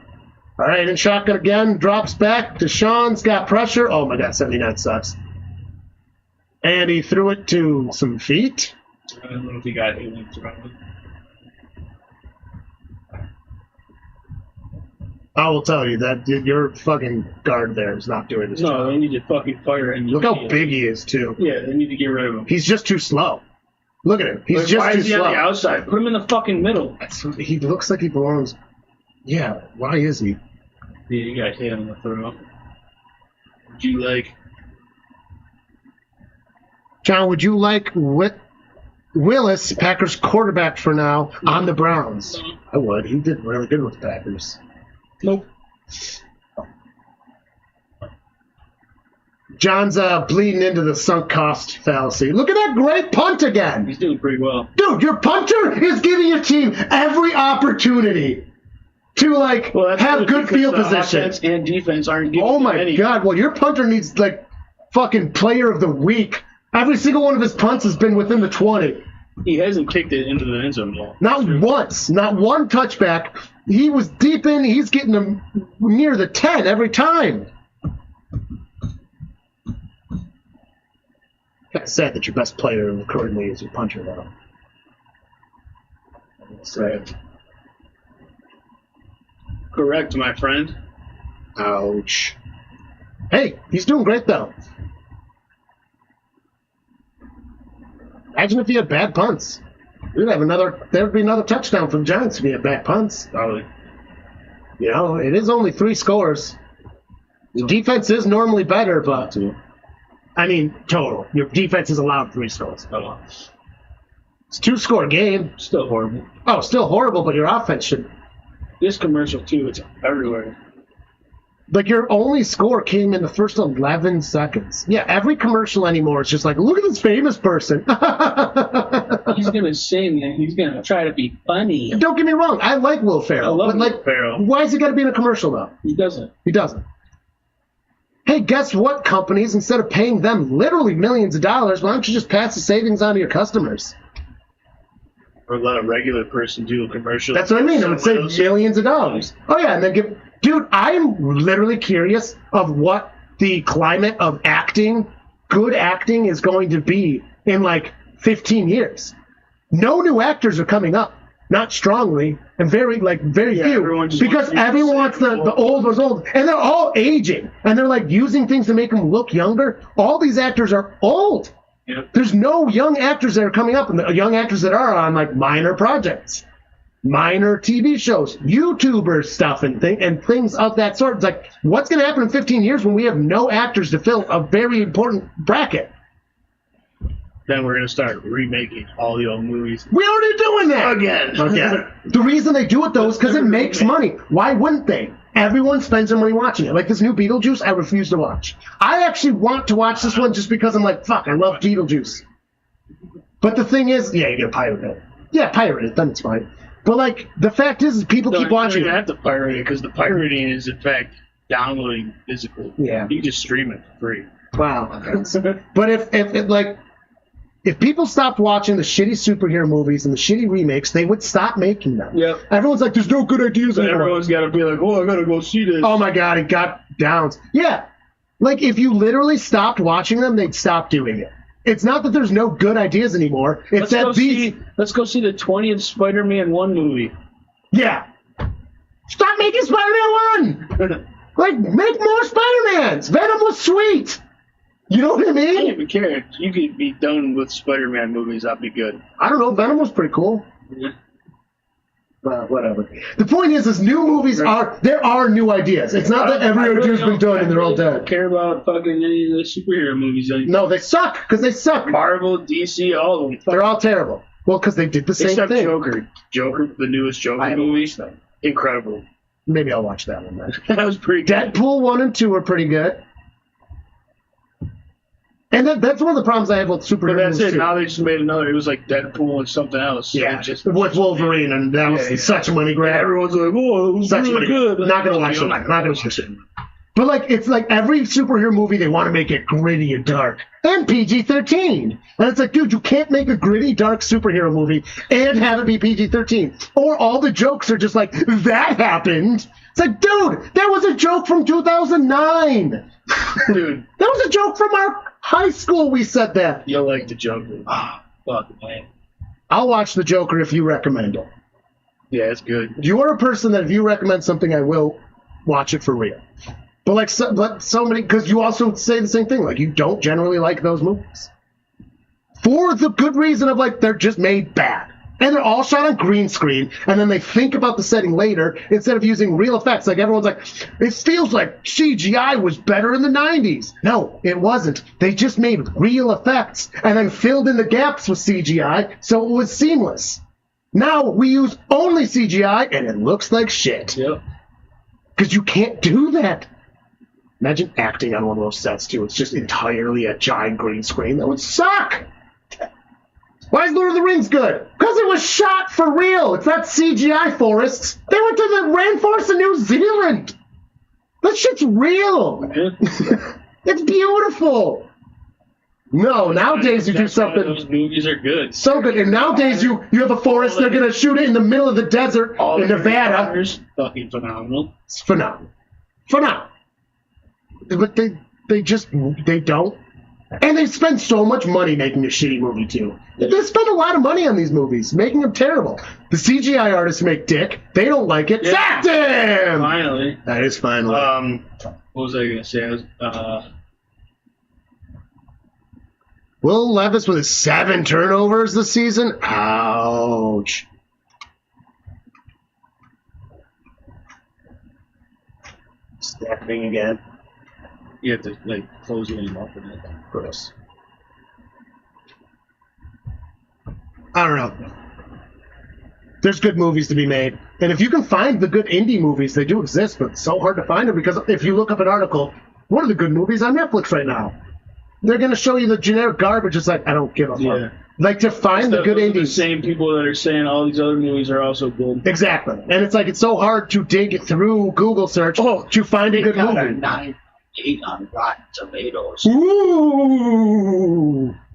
All right, and shotgun again. Drops back. Deshaun's got pressure. Oh, my God. 79 sucks. And he threw it to some feet. I don't know if he got anything thrown. I will tell you that your fucking guard there is not doing this No, job. they need to fucking fire him. Look how big he is, too. Yeah, they need to get rid of him. He's just too slow. Look at him. He's Like, just why too is he slow. on the outside? Put him in the fucking middle. He looks like he belongs. Yeah, why is he? Yeah, you got hit on the throw. Would you like? John, would you like Willis, Packers quarterback for now, on the Browns? No. I would. He did really good with the Packers. Nope. John's bleeding into the sunk cost fallacy. Look at that great punt again. He's doing pretty well. Dude, your punter is giving your team every opportunity to, like, have good field position. Offense and defense aren't giving Oh, him my any. God. Well, your punter needs, like, fucking player of the week. Every single one of his punts has been within the 20. He hasn't kicked it into the end zone yet. Not once. Not one touchback. He was deep in. He's getting them near the 10 every time. Kind of sad that your best player currently is your punter, though. Sad. Correct, my friend. Ouch. Hey, he's doing great, though. Imagine if he had bad punts. There'd be another touchdown from Giants if he had bad punts. Probably. You know, it is only 3 scores. The defense is normally better, but I mean, total. Your defense is allowed 3 scores. Oh, It's a 2-score game. still horrible. Oh, still horrible, but your offense should. This commercial too. It's everywhere. Like, your only score came in the first 11 seconds. Yeah, every commercial anymore is just like, look at this famous person. He's gonna sing and he's gonna try to be funny. Don't get me wrong, I like Will Ferrell. I love but, like, Will Ferrell. Why has he got to be in a commercial, though? He doesn't. He doesn't. Hey, guess what, companies? Instead of paying them literally millions of dollars, why don't you just pass the savings on to your customers? Or let a regular person do a commercial. That's what I mean. It would save millions of dollars. Oh, yeah, and then give... Dude, I'm literally curious of what the climate of acting, good acting, is going to be in, like, 15 years. No new actors are coming up. Not strongly, and very few. Because everyone wants the old was old. And they're all aging. And they're, like, using things to make them look younger. All these actors are old. Yep. There's no young actors that are coming up. And the young actors that are on, like, minor projects. Minor TV shows, YouTuber stuff, and things of that sort. It's like, what's going to happen in 15 years when we have no actors to fill a very important bracket? Then we're gonna start remaking all the old movies. We're already doing that Again. The reason they do it, though, is because it makes money. Why wouldn't they? Everyone spends their money watching it. Like this new Beetlejuice, I refuse to watch. I actually want to watch this one just because I'm like, fuck, I love Beetlejuice. But the thing is, yeah, you gotta pirate it. Yeah, pirate it, then it's fine. But, like, the fact is people keep watching You it. don't have to pirate it because the pirating is, in fact, downloading physically. Yeah. You can just stream it for free. Wow. But if people stopped watching the shitty superhero movies and the shitty remakes, they would stop making them. Yep. Everyone's like, there's no good ideas anymore. Everyone's got to be like, oh, I got to go see this. Oh, my God, it got downs. Yeah. Like, if you literally stopped watching them, they'd stop doing it. It's not that there's no good ideas anymore. It's let's go see the 20th Spider-Man 1 movie. Yeah. Stop making Spider-Man 1! Like, make more Spider-Mans! Venom was sweet! You know what I I mean? don't even care. You could be done with Spider-Man movies. That'd be good. I don't know. Venom was pretty cool. Yeah. Whatever. The point is new movies there are new ideas. It's not that every idea's been done and they're all I dead. don't care about fucking any of the superhero movies anymore. No, they suck, because they suck. Marvel, DC, all of them. They're all terrible. Well, because they did the same Except thing. Joker, the newest Joker movie. Incredible. Maybe I'll watch that one then. That was pretty good. Deadpool 1 and 2 are pretty good. And that's one of the problems I have with superhero But that's movies, it. too. Now they just made another. It was like Deadpool and something else. Yeah, So just with Wolverine, and that was such a money grab. everyone's like, oh, it was Such really money. good. Not gonna watch it. Not gonna watch it. But like, it's like every superhero movie they want to make it gritty and dark and PG-13, and it's like, dude, you can't make a gritty, dark superhero movie and have it be PG-13, or all the jokes are just like that happened. It's like, dude, that was a joke from 2009. Dude, that was a joke from our high school. We said that. you'll like the Joker. Ah, fuck, man. I'll watch The Joker if you recommend it. Yeah, it's good. You are a person that if you recommend something, I will watch it for real. But like so many, because you also say the same thing. Like you don't generally like those movies for the good reason of like they're just made bad. And they're all shot on green screen, and then they think about the setting later instead of using real effects. Like everyone's like, it feels like CGI was better in the 90s. No, it wasn't. They just made real effects and then filled in the gaps with CGI, so it was seamless. Now we use only CGI, and it looks like shit. Yep. Because you can't do that. Imagine acting on one of those sets, too. It's just entirely a giant green screen. That would suck! Why is Lord of the Rings good? Because it was shot for real. It's not CGI forests. They went to the rainforest of New Zealand. That shit's real. It's beautiful. No, nowadays you do something. Those movies are good. So good. And nowadays you have a forest, they're going to shoot it in the middle of the desert in Nevada. Fucking phenomenal. It's phenomenal. Phenomenal. But they don't. And they spend so much money making a shitty movie, too. They spend a lot of money on these movies, making them terrible. The CGI artists make dick. They don't like it. Sacked him! Finally. That is finally. What was I going to say? Will Levis with his 7 turnovers this season? Ouch. Snapping again. You have to, like, close it and open it. Gross. I don't know. There's good movies to be made. And if you can find the good indie movies, they do exist, but it's so hard to find them because if you look up an article, what are the good movies on Netflix right now? They're going to show you the generic garbage. It's like, I don't give a fuck. Yeah. Like, to find the good indies. The same people that are saying all these other movies are also good. Exactly. And it's like, it's so hard to dig through Google search to find a good movie. 9.8 on Rotten Tomatoes. Ooh!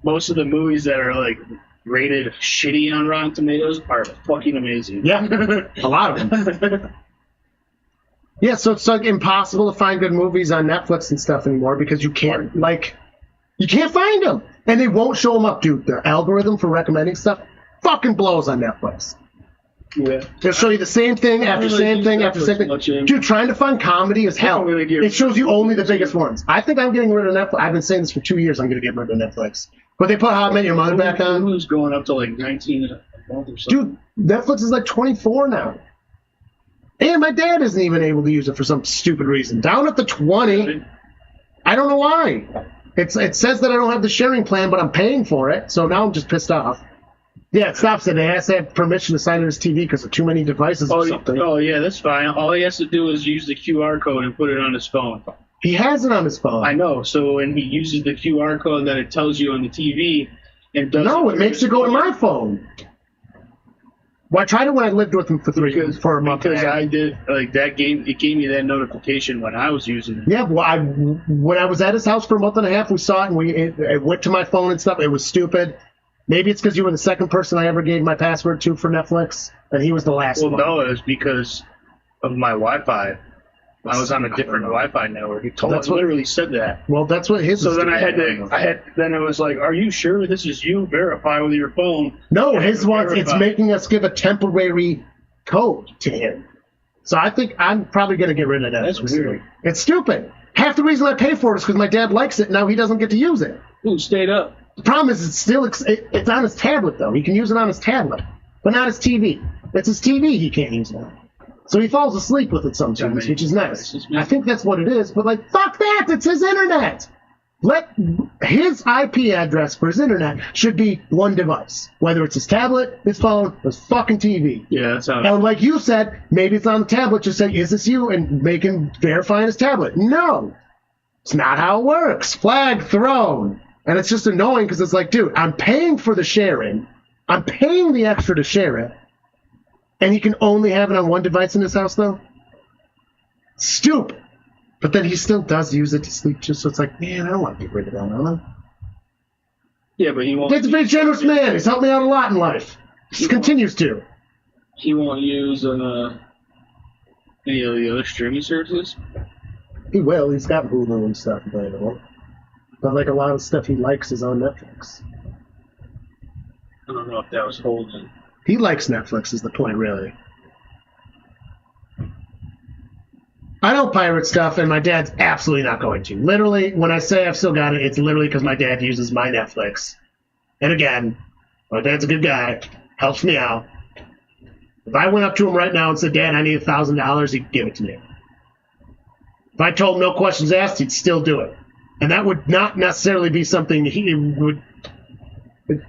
Most of the movies that are, like, rated shitty on Rotten Tomatoes are fucking amazing. Yeah, a lot of them. Yeah, so it's like impossible to find good movies on Netflix and stuff anymore because you can't find them. And they won't show them up, dude. Their algorithm for recommending stuff fucking blows on Netflix. Yeah. They'll show you the same thing after same thing after same thing. Dude, trying to find comedy is hell. It shows you only the biggest ones. I think I'm getting rid of Netflix. I've been saying this for 2 years. I'm going to get rid of Netflix. But they put How I Met Your Mother back on. Who's going up to like 19 a month or something? Dude, Netflix is like 24 now. And my dad isn't even able to use it for some stupid reason. Down at the 20. I don't know why. It says that I don't have the sharing plan, but I'm paying for it. So now I'm just pissed off. Yeah, it stops it. It has to have permission to sign in his TV because of too many devices or something. Oh, yeah, that's fine. All he has to do is use the QR code and put it on his phone. He has it on his phone. I know. So when he uses the QR code that it tells you on the TV, it doesn't. No, it makes it go to my phone. Well, I tried it when I lived with him for a month. Because I did, like, it gave me that notification when I was using it. Yeah, well, when I was at his house for a month and a half, we saw it, and it went to my phone and stuff. It was stupid. Maybe it's because you were the second person I ever gave my password to for Netflix, and he was the last one. Well, no, it was because of my Wi-Fi. I was on a different Wi-Fi network. He literally said that. Well, that's what his. So then then it was like, are you sure this is you? Verify with your phone. No, his one. It's making us give a temporary code to him. So I think I'm probably going to get rid of that. That's weird. It's stupid. Half the reason I pay for it is because my dad likes it. Now he doesn't get to use it. Ooh, stayed up. The problem is it's on his tablet, though. He can use it on his tablet, but not his TV. It's his TV he can't use it on. So he falls asleep with it sometimes, which is nice. I think that's what it is, but, like, fuck that! It's his internet! His IP address for his internet should be one device. Whether it's his tablet, his phone, or his fucking TV. Yeah, that's how. And like you said, maybe it's on the tablet, just say, is this you? And make him verify on his tablet. No! It's not how it works. Flag thrown. And it's just annoying because it's like, dude, I'm paying for the sharing. I'm paying the extra to share it. And he can only have it on one device in his house, though? Stupid. But then he still does use it to sleep, just so it's like, man, I don't want to get rid of that, huh? Yeah, but he won't. He's a very generous man. He's helped me out a lot in life. He continues to. He won't use Any of the other streaming services? He will. He's got Hulu and stuff available. But like a lot of stuff he likes is on Netflix. I don't know if that was holding. He likes Netflix is the point, really. I don't pirate stuff, and my dad's absolutely not going to. Literally, when I say I've still got it, it's literally because my dad uses my Netflix. And again, my dad's a good guy, helps me out. If I went up to him right now and said, Dad, I need $1,000, he'd give it to me. If I told him no questions asked, he'd still do it. And that would not necessarily be something he would...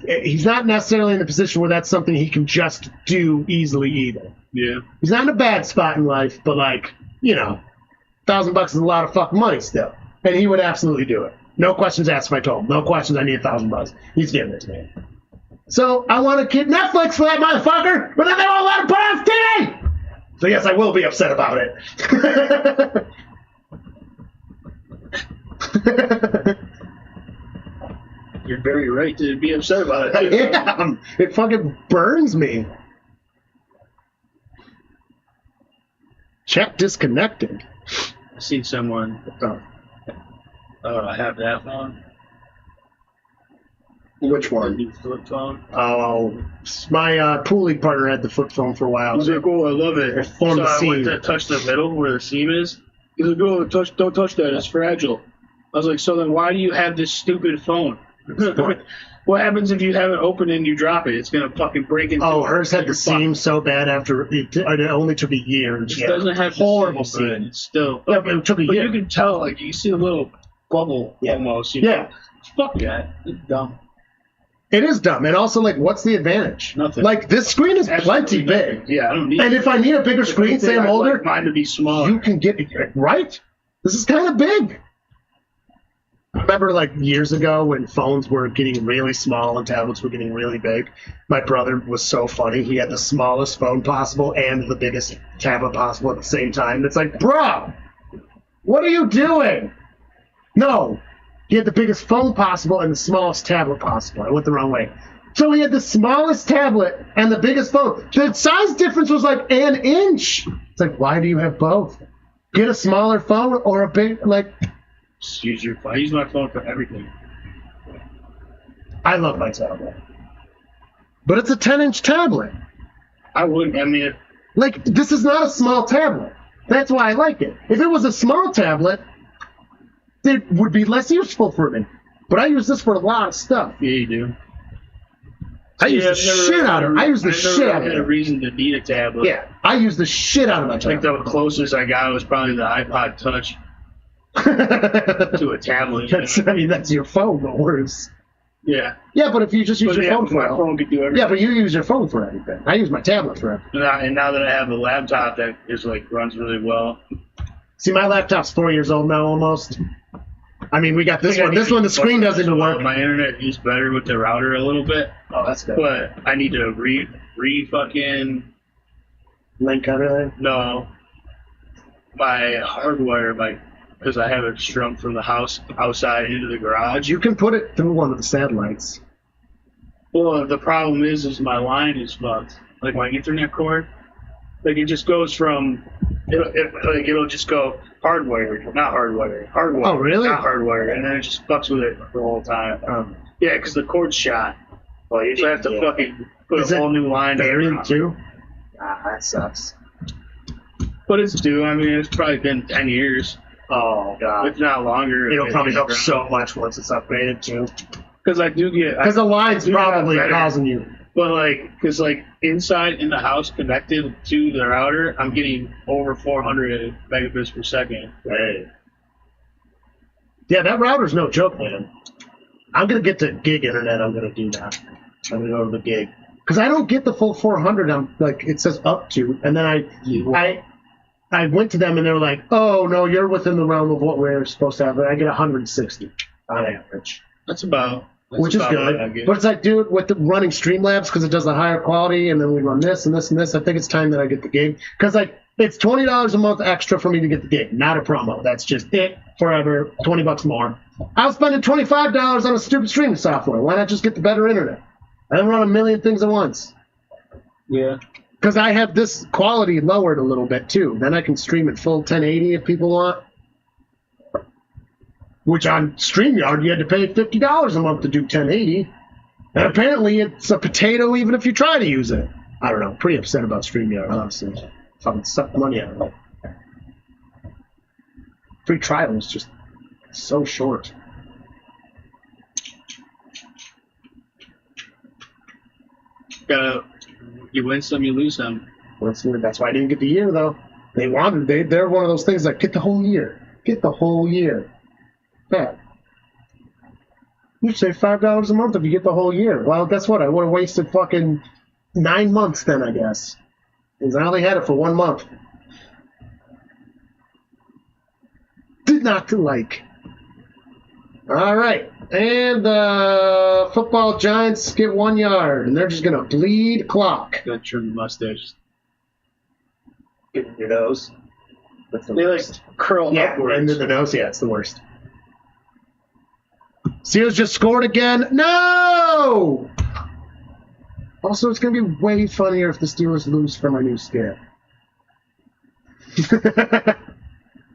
He's not necessarily in a position where that's something he can just do easily either. Yeah. He's not in a bad spot in life, but like, you know, $1,000 is a lot of fucking money still. And he would absolutely do it. No questions asked if I told him. No questions, I need $1,000. He's giving it to me. So I want to get Netflix for that motherfucker, but then they won't let him put on TV! So yes, I will be upset about it. You're very right to be upset about it. Yeah, it fucking burns me. Chat disconnected. I've seen someone have that phone. Which The one? new flip phone. Oh, my pool league partner had the flip phone for a while. He's like, oh, I love it. It formed So the I seam. went to touch the middle where the seam is. He's like, oh, don't touch that. It's fragile. I was like, so then why do you have this stupid phone? What happens if you have it open and you drop it? It's going to fucking break into Oh, hers had your the seam so bad after it only took a year. It doesn't have horrible the seam, but seam. it's still. Yeah, but it took a But year. you can tell, like, you see a little bubble almost. You know? Yeah. Fuck that. It's dumb. It is dumb. And also, like, what's the advantage? Nothing. Like, this screen is plenty big. Yeah, I don't need And if I need a bigger screen, say I'm I'd older, like mine to be smaller. you can get it, right? This is kind of big. I remember, like, years ago when phones were getting really small and tablets were getting really big. My brother was so funny. He had the smallest phone possible and the biggest tablet possible at the same time. It's like, bro, what are you doing? No. He had the biggest phone possible and the smallest tablet possible. I went the wrong way. So he had the smallest tablet and the biggest phone. The size difference was like an inch. It's like, why do you have both? Get a smaller phone or a big, like... Just use your phone. I use my phone for everything. I love my tablet. But it's a 10-inch tablet. I wouldn't. I mean, Like, this is not a small tablet. That's why I like it. If it was a small tablet, it would be less useful for me. But I use this for a lot of stuff. yeah, you do. I use the shit out of it. I use the shit out I had of a it. reason to need a tablet. Yeah, I use the shit out of my I think tablet. the closest I got was probably the iPod Touch to a tablet. I mean, that's your phone, but worse. Yeah. Yeah, but if you just use But your yeah, phone for my it. phone could do everything. Yeah, but you use your phone for everything. I use my tablet for everything. And now that I have a laptop that is like runs really well. See, my laptop's 4 years old now almost. I mean, we got this one. This one, the screen doesn't even work. My internet is better with the router a little bit, Oh, that's good. but I need to fucking Link everything. no my hardwire because I have it strung from the house outside into the garage. You can put it through one of the satellites. Well, the problem is my line is fucked. Like my Ethernet cord, like it just goes from it'll just go hardwired, not hardwired, hardwired. Oh, really? Not hardwired, and then it just fucks with it the whole time. Yeah, because the cord's shot. Well, you So I have to fucking put Is a it whole new line. buried too? Ah, that sucks. But it's due. I mean, it's probably been 10 years, Oh god. if not longer. It'll probably help so much once it's upgraded too. Because I do get. Because the line's do have probably better- causing you. But because inside in the house connected to the router, I'm getting over 400 megabits per second. Hey. Yeah, that router's no joke, man. I'm gonna get to gig internet. I'm gonna do that. I'm gonna go to the gig because I don't get the full 400. I'm like it says up to, and then I went to them and they were like, "Oh no, you're within the realm of what we're supposed to have." I get 160 on average, That's about. which is what I good. get. But it's like, dude, with the running Streamlabs because it does a higher quality, and then we run this and this and this. I think it's time that I get the gig because like it's $20 a month extra for me to get the gig, not a promo. That's just it forever. $20 more. I was spending $25 on a stupid streaming software. Why not just get the better internet? I don't run a million things at once. Yeah. Because I have this quality lowered a little bit too. Then I can stream at full 1080 if people want. Which on StreamYard you had to pay $50 a month to do 1080. And apparently it's a potato even if you try to use it. I don't know. Pretty upset about StreamYard, honestly. Fucking suck the money out of it. Free trial is just so short. You win some, you lose some. That's why I didn't get the year, though. They're one of those things like, get the whole year. Get the whole year. Yeah. You save $5 a month if you get the whole year. Well, guess what? I would have wasted fucking 9 months then, I guess. Because I only had it for 1 month. Did not like. All right. And the football Giants get 1 yard, and they're just going to bleed clock. Gotta trim the mustache. Get in your nose. That's the They worst. like curl upwards. Into the nose. Yeah, it's the worst. Steelers just scored again. No! Also, it's going to be way funnier if the Steelers lose from our new skit.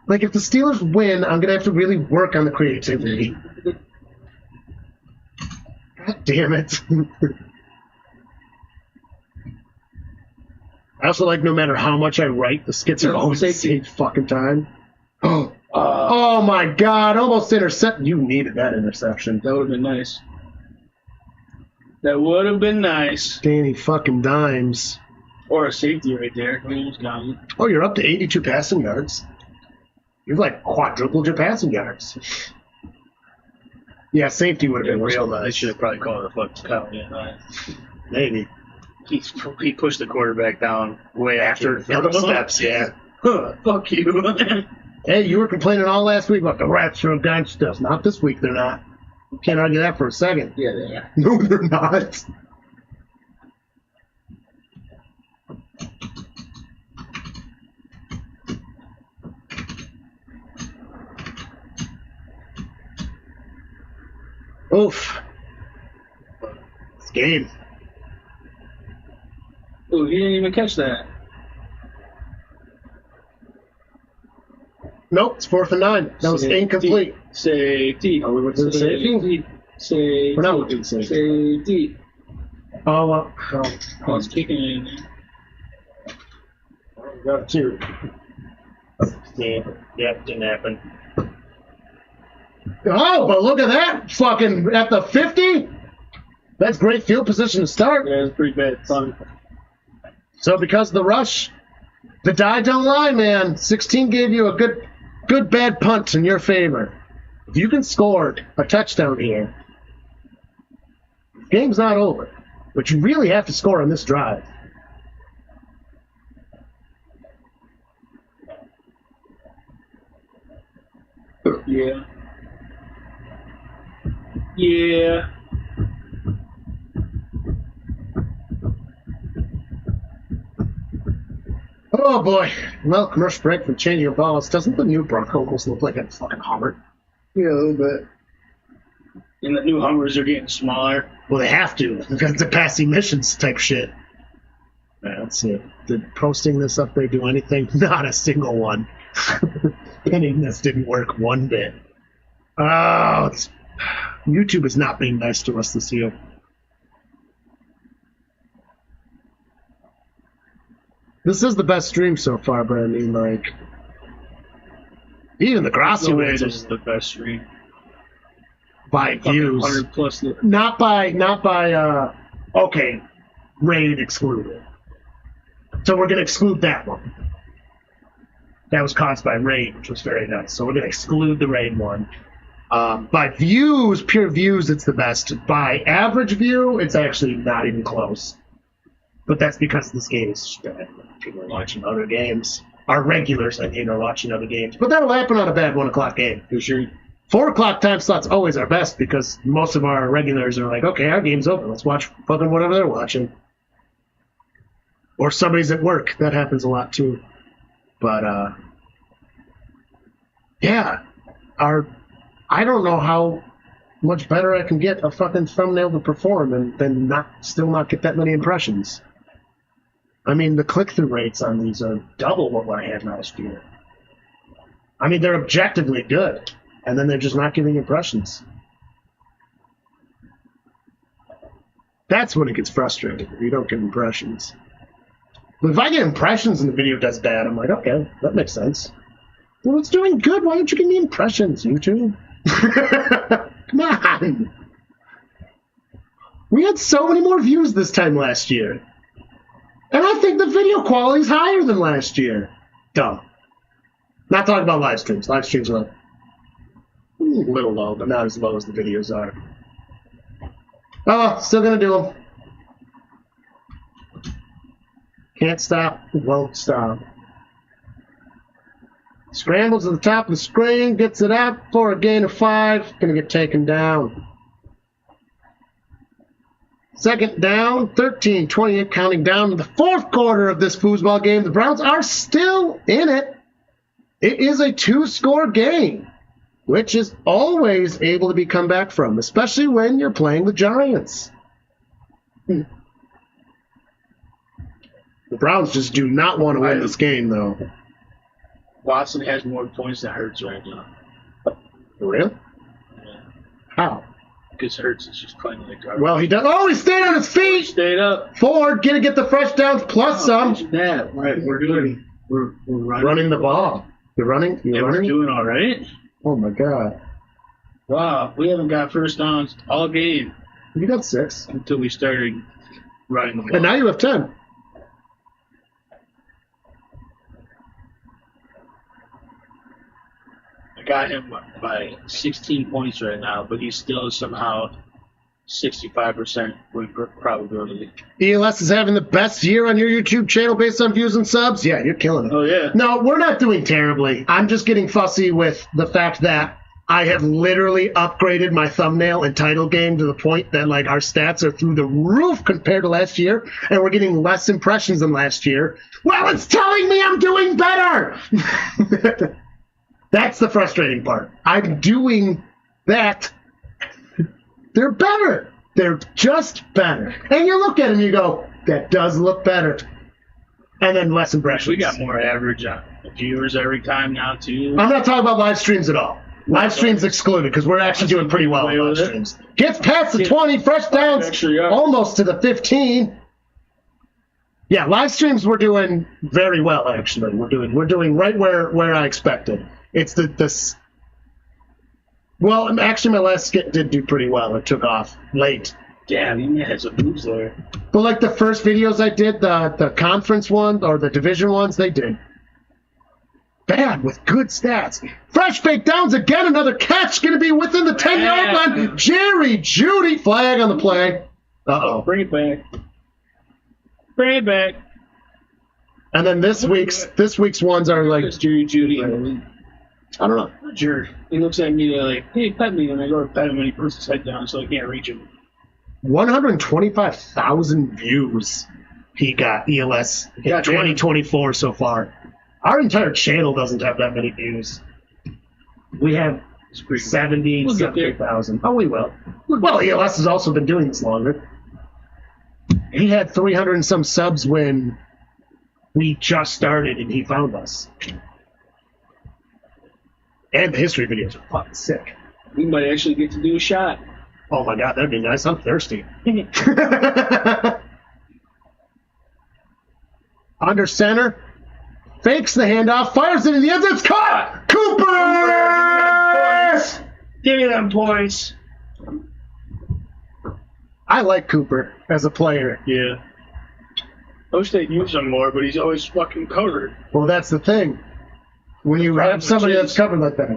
Like, if the Steelers win, I'm going to have to really work on the creativity. God damn it. I also like no matter how much I write, the skits are always the same fucking time. Oh my god, almost intercept. You needed that interception. That would have been nice. That would have been nice. Danny fucking Dimes. Or a safety right there. Oh, you're up to 82 passing yards. You've like quadrupled your passing yards. Yeah, safety would have been real nice. They should have probably called it a fucking count. Yeah, maybe. He pushed the quarterback down way after the steps, yeah. Huh, fuck you. Hey, you were complaining all last week about the rats are gangsters. Not this week, they're not. Can't argue that for a second. Yeah, they are. No, they're not. Oof. This game. Ooh, he didn't even catch that. Nope, it's 4th and 9. That was incomplete. Safety. Oh, we went to the safety? Safety. We're not looking at safety. Safety. Oh, well. Oh, it's kicking it in. Got 2. Yeah, didn't happen. Oh, but look at that. Fucking at the 50? That's great field position to start. Yeah, it's pretty bad. Fun. So because of the rush, the die don't lie, man. 16 gave you a good bad punt in your favor. If you can score a touchdown here, the game's not over. But you really have to score on this drive. Yeah. Yeah. Oh boy. Well, commercial break for changing your balls. Doesn't the new Broncos look like a fucking Hummer? Yeah, a little bit. And the new Hummers are getting smaller. Well, they have to, because the passing missions type shit. That's it. Did posting this up there do anything? Not a single one. Pinning this didn't work one bit. Oh, YouTube is not being nice to us this year. This is the best stream so far, but I mean, like, even the Grassy No way ones this is the best stream. by views, 100 plus. not by okay, raid excluded. So we're gonna exclude that one. That was caused by raid, which was very nice. So we're gonna exclude the raid one. By views, pure views, it's the best. By average view, it's actually not even close. But that's because this game is bad. People are watching other games. Our regulars, I mean, are watching other games. But that'll happen on a bad 1 o'clock game. For sure. 4 o'clock time slot's always our best because most of our regulars are like, okay, our game's over. Let's watch fucking whatever they're watching. Or somebody's at work. That happens a lot too. But, yeah. I don't know how much better I can get a fucking thumbnail to perform and then still not get that many impressions. I mean, the click-through rates on these are double what I had last year. I mean, they're objectively good, and then they're just not giving impressions. That's when it gets frustrating, if you don't get impressions. But if I get impressions and the video does bad, I'm like, okay, that makes sense. Well, it's doing good. Why don't you give me impressions, YouTube? Come on. We had so many more views this time last year. And I think the video quality is higher than last year. Dumb. Not talking about live streams. Live streams are a little low, but not as low as the videos are. Oh, still gonna do them. Can't stop, won't stop. Scrambles to the top of the screen, gets it up for a gain of 5. Gonna get taken down. Second down, 13-28, counting down to the fourth quarter of this foosball game. The Browns are still in it. It is a 2-score game, which is always able to be come back from, especially when you're playing the Giants. The Browns just do not want to win this game, though. Watson has more points than Hurts right now. For real? Yeah. How? Because Hurts is just playing like garbage. Well, he does. Oh, he stayed on his feet. Stayed up. Ford, gonna get the fresh downs plus some. Imagine that. Right, we're Running the ball. You're running. You're We're running. doing all right. Oh my God. Wow, we haven't got first downs all game You got 6, until we started running the ball. and now you have 10. I got him by 16 points right now, but he's still somehow 65% win probability. ELS is having the best year on your YouTube channel based on views and subs. Yeah, you're killing it. Oh, yeah. No, we're not doing terribly. I'm just getting fussy with the fact that I have literally upgraded my thumbnail and title game to the point that like our stats are through the roof compared to last year, and we're getting less impressions than last year. Well, it's telling me I'm doing better. That's the frustrating part. I'm doing that. They're better. They're just better. And you look at them and you go, that does look better. And then less impressions. We got more average viewers every time now, too. I'm not talking about live streams at all. Live streams excluded because we're actually doing pretty well on live streams. Gets past the 20, fresh downs, almost to the 15. Yeah, live streams we're doing very well, actually. We're doing right where I expected. It's this. Well, actually, my last skit did do pretty well. It took off late. Damn, he had some moves there. But like the first videos I did, the conference one or the division ones, they did bad with good stats. Fresh fake downs again, another catch going to be within the 10-yard line. Jerry Jeudy, flag on the play. Uh-oh. Bring it back. Bring it back. And then this week's ones are like It's Jerry Jeudy. I don't know. Jerk. He looks at me like, hey, pet me. And I go to pet him and he puts his head down so I can't reach him. 125,000 views he got ELS in 2024 so far. Our entire channel doesn't have that many views. We have 70,000. Oh, we will. Well, ELS has also been doing this longer. He had 300 and some subs when we just started and he found us. And the history videos are fucking sick. We might actually get to do a shot. Oh my God, that'd be nice. I'm thirsty. Under center. Fakes the handoff. Fires it in the end zone. It's caught! Cooper! Give me them points. I like Cooper as a player. Yeah. I wish they'd use him more, but he's always fucking covered. Well, that's the thing. When you have somebody that's covered like that.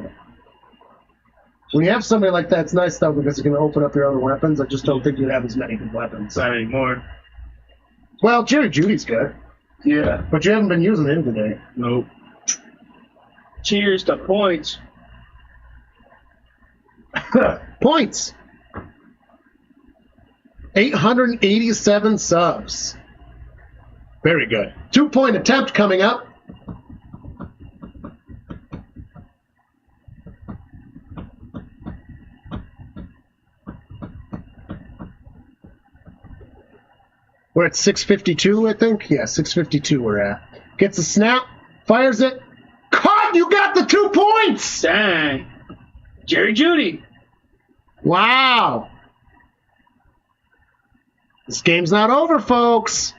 When you have somebody like that, it's nice, though, because it's going to open up your other weapons. I just don't think you have as many good weapons. Not anymore. Well, Jerry Judy's good. Yeah. But you haven't been using him today. Nope. Cheers to points. Points. 887 subs. Very good. 2-point attempt coming up. We're at 6:52, I think. Yeah, 6:52 we're at. Gets a snap, fires it. Caught! You got the 2 points! Dang. Jerry Judy. Wow. This game's not over, folks.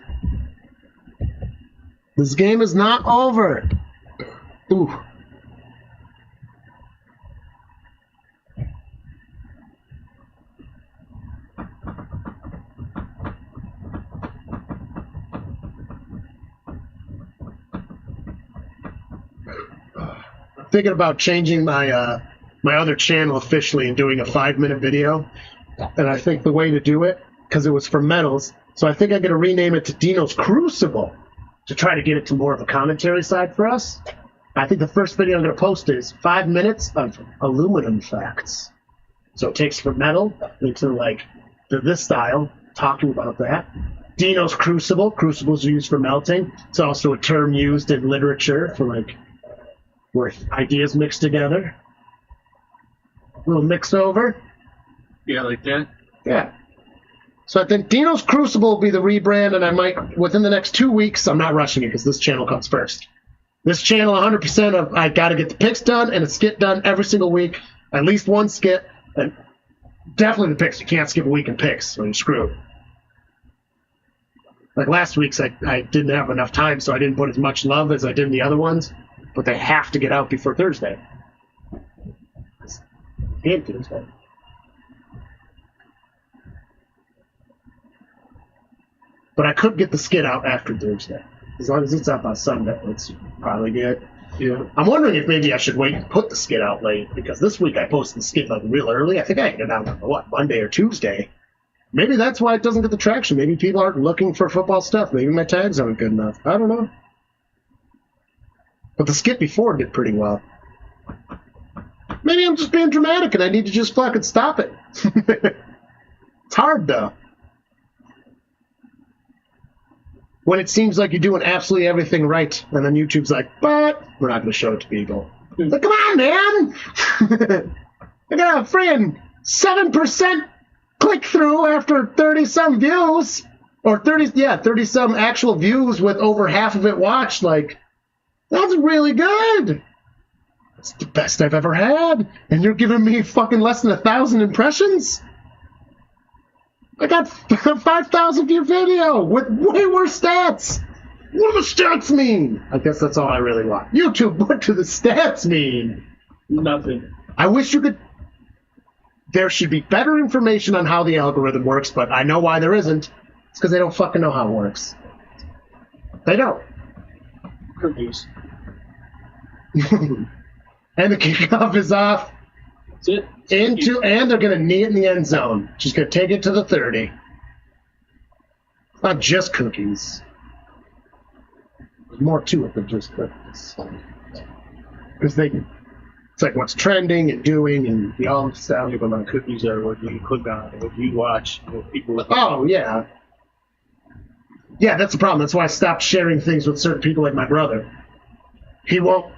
This game is not over. Ooh. Thinking about changing my my other channel officially and doing a 5-minute video, and I think the way to do it, because it was for metals, so I think I'm going to rename it to Dino's Crucible to try to get it to more of a commentary side for us. I think the first video I'm going to post is 5 minutes of aluminum facts. So it takes from metal into like this style, talking about that. Dino's Crucible. Crucibles are used for melting. It's also a term used in literature for like where ideas mixed together. A little mixed over. Yeah, like that. Yeah. So I think Dino's Crucible will be the rebrand, and I might, within the next 2 weeks, I'm not rushing it because this channel comes first. This channel, 100% of, I got to get the picks done and a skit done every single week. At least one skit, and definitely the picks. You can't skip a week in picks or you're screwed. Like last week's, I didn't have enough time, so I didn't put as much love as I did in the other ones. But they have to get out before Thursday. And Tuesday. But I could get the skit out after Thursday. As long as it's up on Sunday, it's probably good. Yeah. I'm wondering if maybe I should wait and put the skit out late, because this week I posted the skit like real early. I think I had it out on, Monday or Tuesday. Maybe that's why it doesn't get the traction. Maybe people aren't looking for football stuff. Maybe my tags aren't good enough. I don't know. But the skit before did pretty well. Maybe I'm just being dramatic and I need to just fucking stop it. It's hard, though. When it seems like you're doing absolutely everything right, and then YouTube's like, but we're not going to show it to people. Like, come on, man! I got a friggin' 7% click-through after 30-some views. Or 30-some actual views with over half of it watched. Like, that's really good! It's the best I've ever had. And you're giving me fucking less than 1,000 impressions? I got 5,000 view video with way worse stats. What do the stats mean? I guess that's all I really want. YouTube, what do the stats mean? Nothing. I wish you could... There should be better information on how the algorithm works, but I know why there isn't. It's because they don't fucking know how it works. They don't. Cookies. And the kickoff is off. That's it. And they're going to knee it in the end zone. She's going to take it to the 30. Not just cookies. There's more to it than just cookies. Because it's like what's trending and doing and the all stuff. People on cookies are what you click on, what you watch, what people. Oh, yeah. Yeah, that's the problem. That's why I stopped sharing things with certain people like my brother. He won't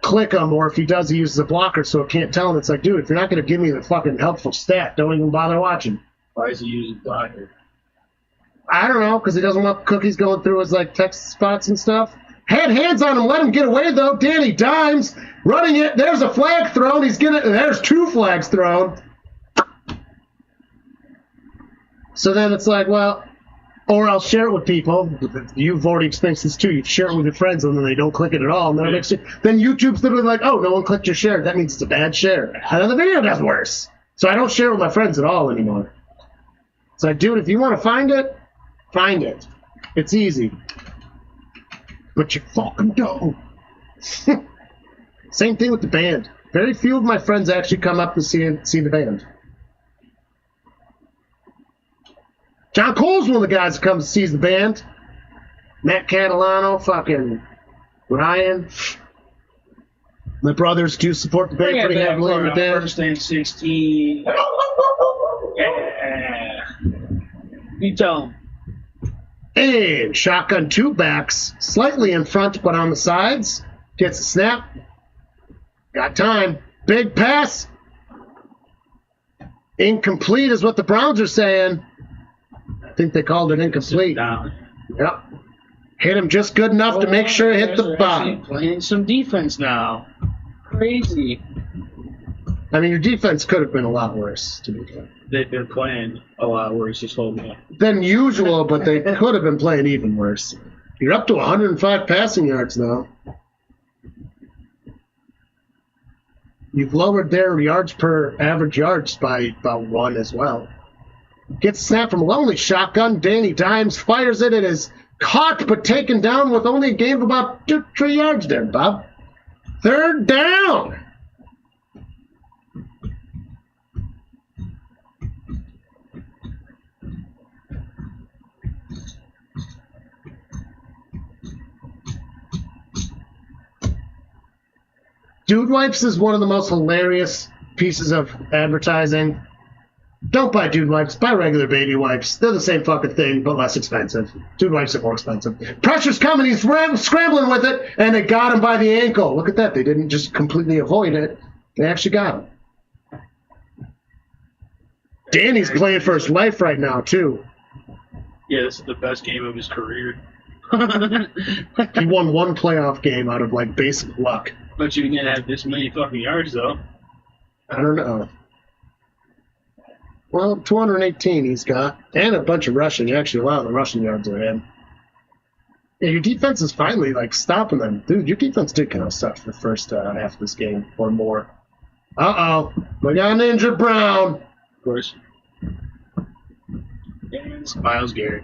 click them, or if he does, he uses a blocker so it can't tell him. It's like, dude, if you're not going to give me the fucking helpful stat, don't even bother watching. Why is he using blocker? I don't know, because he doesn't want cookies going through his like text spots and stuff. Had hands on him, let him get away though. Danny Dimes running it. There's a flag thrown. There's 2 flags thrown. So then it's like, well, or I'll share it with people. You've already experienced this too. You share it with your friends and then they don't click it at all. And then YouTube's literally like, oh, no one clicked your share. That means it's a bad share. And then the video does worse. So I don't share it with my friends at all anymore. So, dude, if you want to find it, find it. It's easy. But you fucking don't. Same thing with the band. Very few of my friends actually come up to see the band. John Cole's one of the guys that comes and sees the band. Matt Catalano, fucking Ryan. My brothers do support the band pretty heavily in the band. First and 16. Yeah. You tell him. And shotgun 2 backs, slightly in front but on the sides. Gets a snap. Got time. Big pass. Incomplete is what the Browns are saying. think they called it incomplete. Down. Yep. Hit him just good enough to make sure it hit the They're bottom. actually playing some defense now. Crazy. I mean, your defense could have been a lot worse, to be fair. They've been playing a lot worse this whole game. Than usual, but they could have been playing even worse. You're up to 105 passing yards now. You've lowered their yards per average yards by about 1 as well. Gets snapped from a lonely shotgun. Danny Dimes fires it. It is caught but taken down with only a gain of about 2-3 yards there, Bob. 3rd down. Dude Wipes is one of the most hilarious pieces of advertising. Don't buy Dude Wipes. Buy regular baby wipes. They're the same fucking thing, but less expensive. Dude Wipes are more expensive. Pressure's coming. He's scrambling with it, and they got him by the ankle. Look at that. They didn't just completely avoid it. They actually got him. Danny's playing for his life right now, too. Yeah, this is the best game of his career. He won 1 playoff game out of, like, basic luck. But you didn't have this many fucking yards, though. I don't know. Well, 218 he's got, and a bunch of rushing. Actually, a lot of the rushing yards are in. Yeah, your defense is finally, like, stopping them. Dude, your defense did kind of suck for the first half of this game, or more. Uh-oh. We got an injured Brown. Of course. And it's Myles Garrett.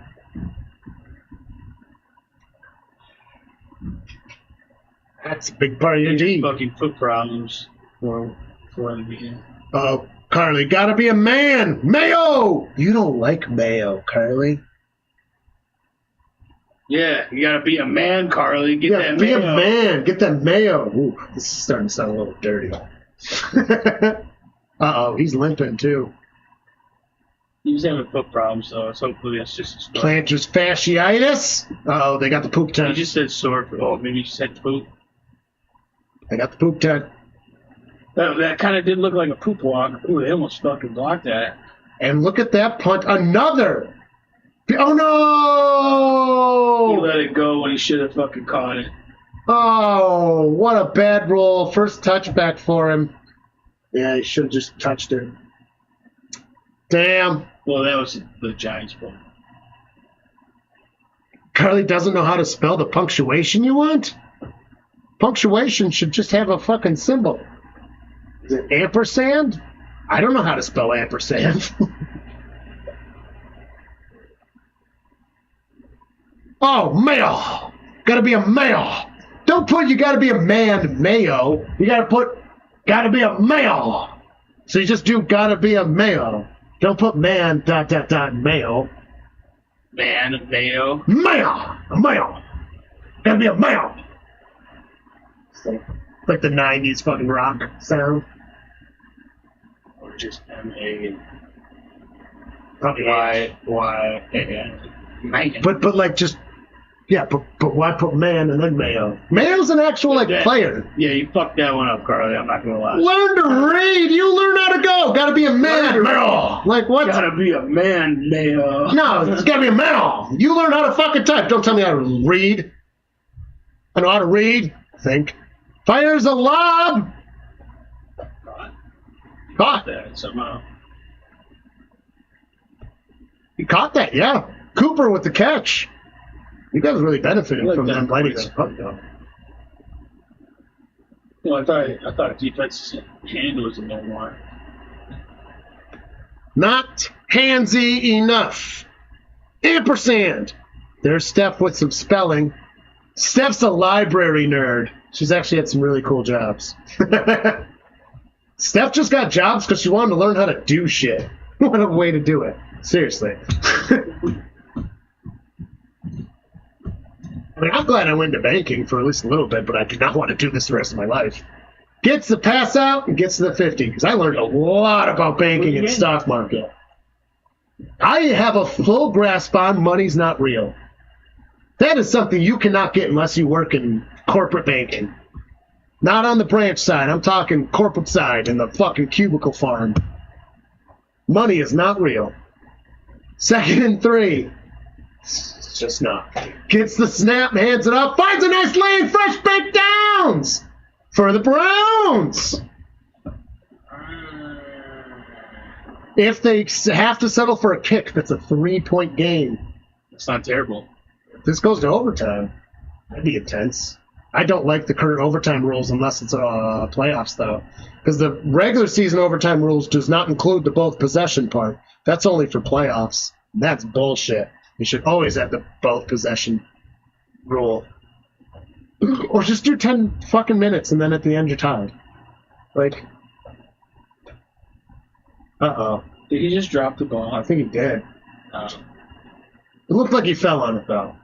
That's a big part of your team. Fucking foot problems for the game. Oh, Carly, gotta be a man! Mayo! You don't like Mayo, Carly. Yeah, you gotta be a man, Carly. Get that be mayo. a man. Get that Mayo. Ooh, this is starting to sound a little dirty. Uh-oh, he's limping, too. He's having foot problems, so hopefully that's just his foot. Plantar's fasciitis. Uh-oh, they got the poop He tent. just said sore foot. Oh, maybe he just said poop. They got the poop tent. That kind of did look like a poop walk. Ooh, they almost fucking blocked that. And look at that punt. Another! Oh, He no! let it go when he should have fucking caught it. Oh, what a bad roll. First touchback for him. Yeah, he should have just touched it. Damn. Well, that was the Giants' fault. Carly doesn't know how to spell the punctuation you want? Punctuation should just have a fucking symbol. Is it ampersand? I don't know how to spell ampersand. Oh, male. Gotta be a male. Don't put you gotta be a man, mayo. You gotta put gotta be a male. So you just do gotta be a male. Don't put man, ... male. Man, mayo. Male! A male! Gotta be a male! Like the 90s fucking rock sound. Or just M-A. Probably Y-A-N. But like just yeah, but why put man and then mayo? Mayo's an actual like player. Yeah, you fucked that one up, Carly. I'm not gonna lie. Learn to read. You learn how to go. Gotta be a man. Mayo. Like what? Gotta be a man, mayo. No, it's gotta be a mayo. You learn how to fucking type. Don't tell me how to read. I know how to read. Think. Fires a lob. Caught. That somehow. He caught that, yeah. Cooper with the catch. You guys really benefited Like from that them letting voice. that punt go. Well, I thought defense's hand was a little more. Not handsy enough. Ampersand. There's Steph with some spelling. Steph's a library nerd. She's actually had some really cool jobs. Steph just got jobs because she wanted to learn how to do shit. What a way to do it. Seriously. I mean, I'm glad I went into banking for at least a little bit, but I do not want to do this the rest of my life. Gets the pass out and gets to the 50, because I learned a lot about banking and stock market. I have a full grasp on money's not real. That is something you cannot get unless you work in corporate banking. Not on the branch side. I'm talking corporate side in the fucking cubicle farm. Money is not real. 2nd and 3. It's just not. Gets the snap, hands it up, finds a nice lane, fresh baked downs for the Browns. If they have to settle for a kick, that's a 3-point game. That's not terrible. If this goes to overtime, that'd be intense. I don't like the current overtime rules unless it's playoffs, though. Because the regular season overtime rules does not include the both possession part. That's only for playoffs. That's bullshit. You should always have the both possession rule. Or just do 10 fucking minutes and then at the end you're tied. Like, uh-oh. Did he just drop the ball? I think he did. It looked like he fell on it, though.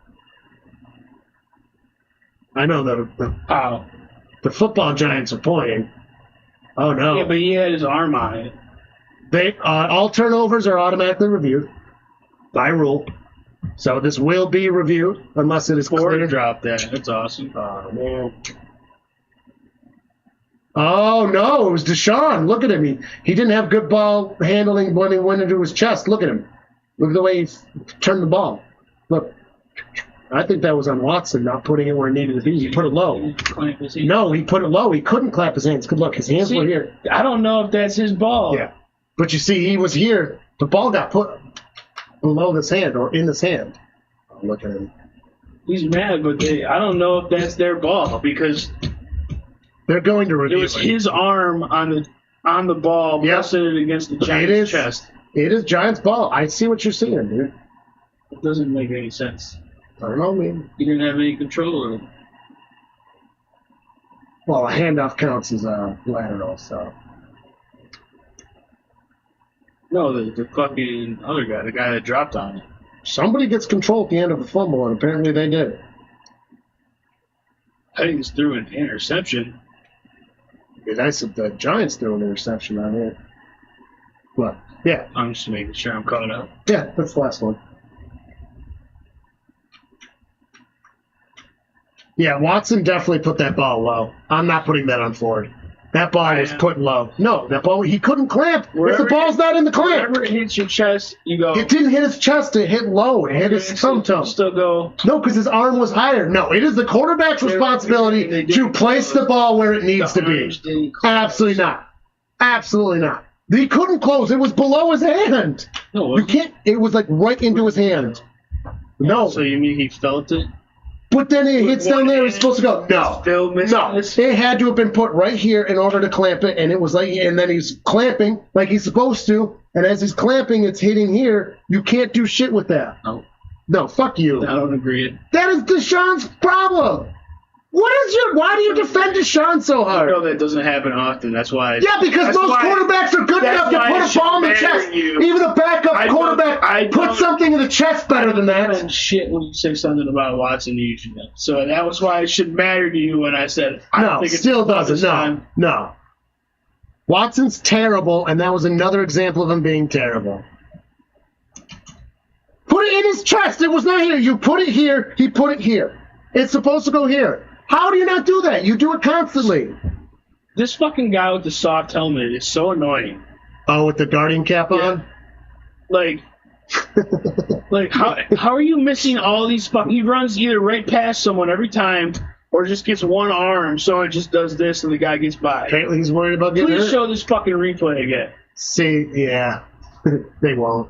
I know the football giants are pointing. Oh, no. Yeah, but he had his arm on it. All turnovers are automatically reviewed by rule. So this will be reviewed unless it is clear. Drop that. That's awesome. Oh, man. Oh, no, it was Deshaun. Look at him. He didn't have good ball handling when he went into his chest. Look at him. Look at the way he turned the ball. Look. I think that was on Watson not putting it where it needed to be. He put it low. No, he put it low. He couldn't clap his hands. Good luck. His hands were here. I don't know if that's his ball. Yeah. But you see, he was here. The ball got put below this hand or in this hand. Oh, look at him. He's mad, but I don't know if that's their ball because they're going to review it. Was his arm on the ball pressing it against the Giants' chest. It is Giants' ball. I see what you're seeing, dude. It doesn't make any sense. I don't know, man. He didn't have any control of it. Well, a handoff counts as a lateral, so. No, the fucking other guy, the guy that dropped on it. Somebody gets control at the end of the fumble, and apparently they did. Headings threw an interception. It'd be nice if the Giants threw an interception on here. What? Yeah. I'm just making sure I'm caught up. Yeah, that's the last one. Yeah, Watson definitely put that ball low. I'm not putting that on Ford. That ball was put low. No, that ball, he couldn't clamp. If the ball's not in the clamp. Whenever it hits your chest, you go. It didn't hit his chest, it hit low. It hit his thumb toe. Still go. No, because his arm was higher. No, it is the quarterback's responsibility to place the ball where it needs to be. Absolutely not. Absolutely not. He couldn't close. It was below his hand. No, you can't. It was like right into his hand. No. So you mean he felt it? But then it hits down there. It's supposed to go. No, no. It had to have been put right here in order to clamp it, and it was like, and then he's clamping like he's supposed to, and as he's clamping, it's hitting here. You can't do shit with that. No. No, fuck you. I don't agree. That is Deshaun's problem. Why do you defend Deshaun so hard? I know that doesn't happen often. That's why. Yeah, because most quarterbacks are good enough to put a ball in the chest. Even a backup quarterback put something in the chest better than that. And shit when you say something about Watson usually. So that was why it should matter to you when I said I don't think it still doesn't. No. Watson's terrible, and that was another example of him being terrible. Put it in his chest. It was not here. You put it here. He put it here. It's supposed to go here. How do you not do that? You do it constantly. This fucking guy with the soft helmet is so annoying. Oh, with the guardian cap on? Like how are you missing all these fucking... He runs either right past someone every time or just gets one arm, so it just does this and the guy gets by. Apparently he's worried about getting hurt. Please show this fucking replay again. See, yeah. They won't.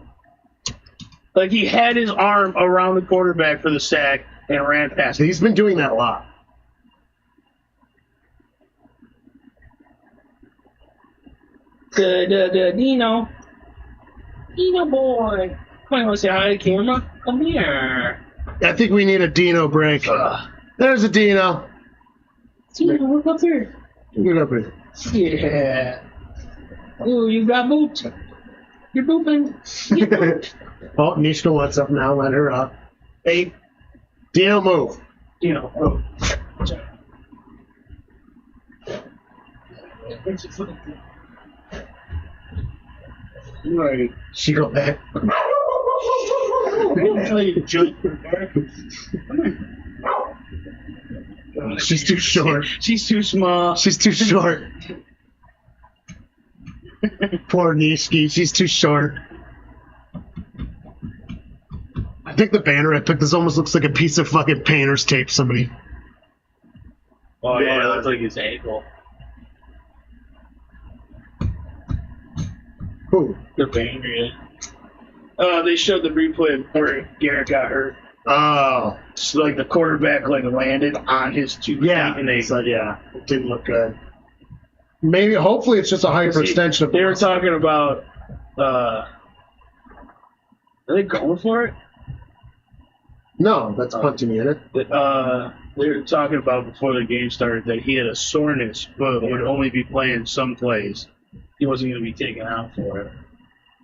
Like, he had his arm around the quarterback for the sack and ran past him. He's been doing that a lot. Dino boy. Come on, want to say hi to the camera? Come here. I think we need a Dino break. There's a Dino. Dino, look up here. Look up here. Yeah. Ooh, you got booped. You're booping. Oh, Nishka wants up now. Let her up. Hey, Dino, move. Dino, move. Right. She go back. She's too short. She's too small. She's too short. Poor Nishki. She's too short. picked the banner I picked. This almost looks like a piece of fucking painter's tape somebody. Oh, yeah, it looks like his ankle. Who? The banner, yeah. They showed the replay where Garrett got hurt. Oh. So, like, the quarterback, like, landed on his 2 feet. And they so, yeah, it didn't look good. Maybe, hopefully it's just a hyperextension of... They were talking about, are they going for it? No, that's punting in it. They were talking about before the game started that he had a soreness, but would only be playing some plays. He wasn't going to be taken out for it.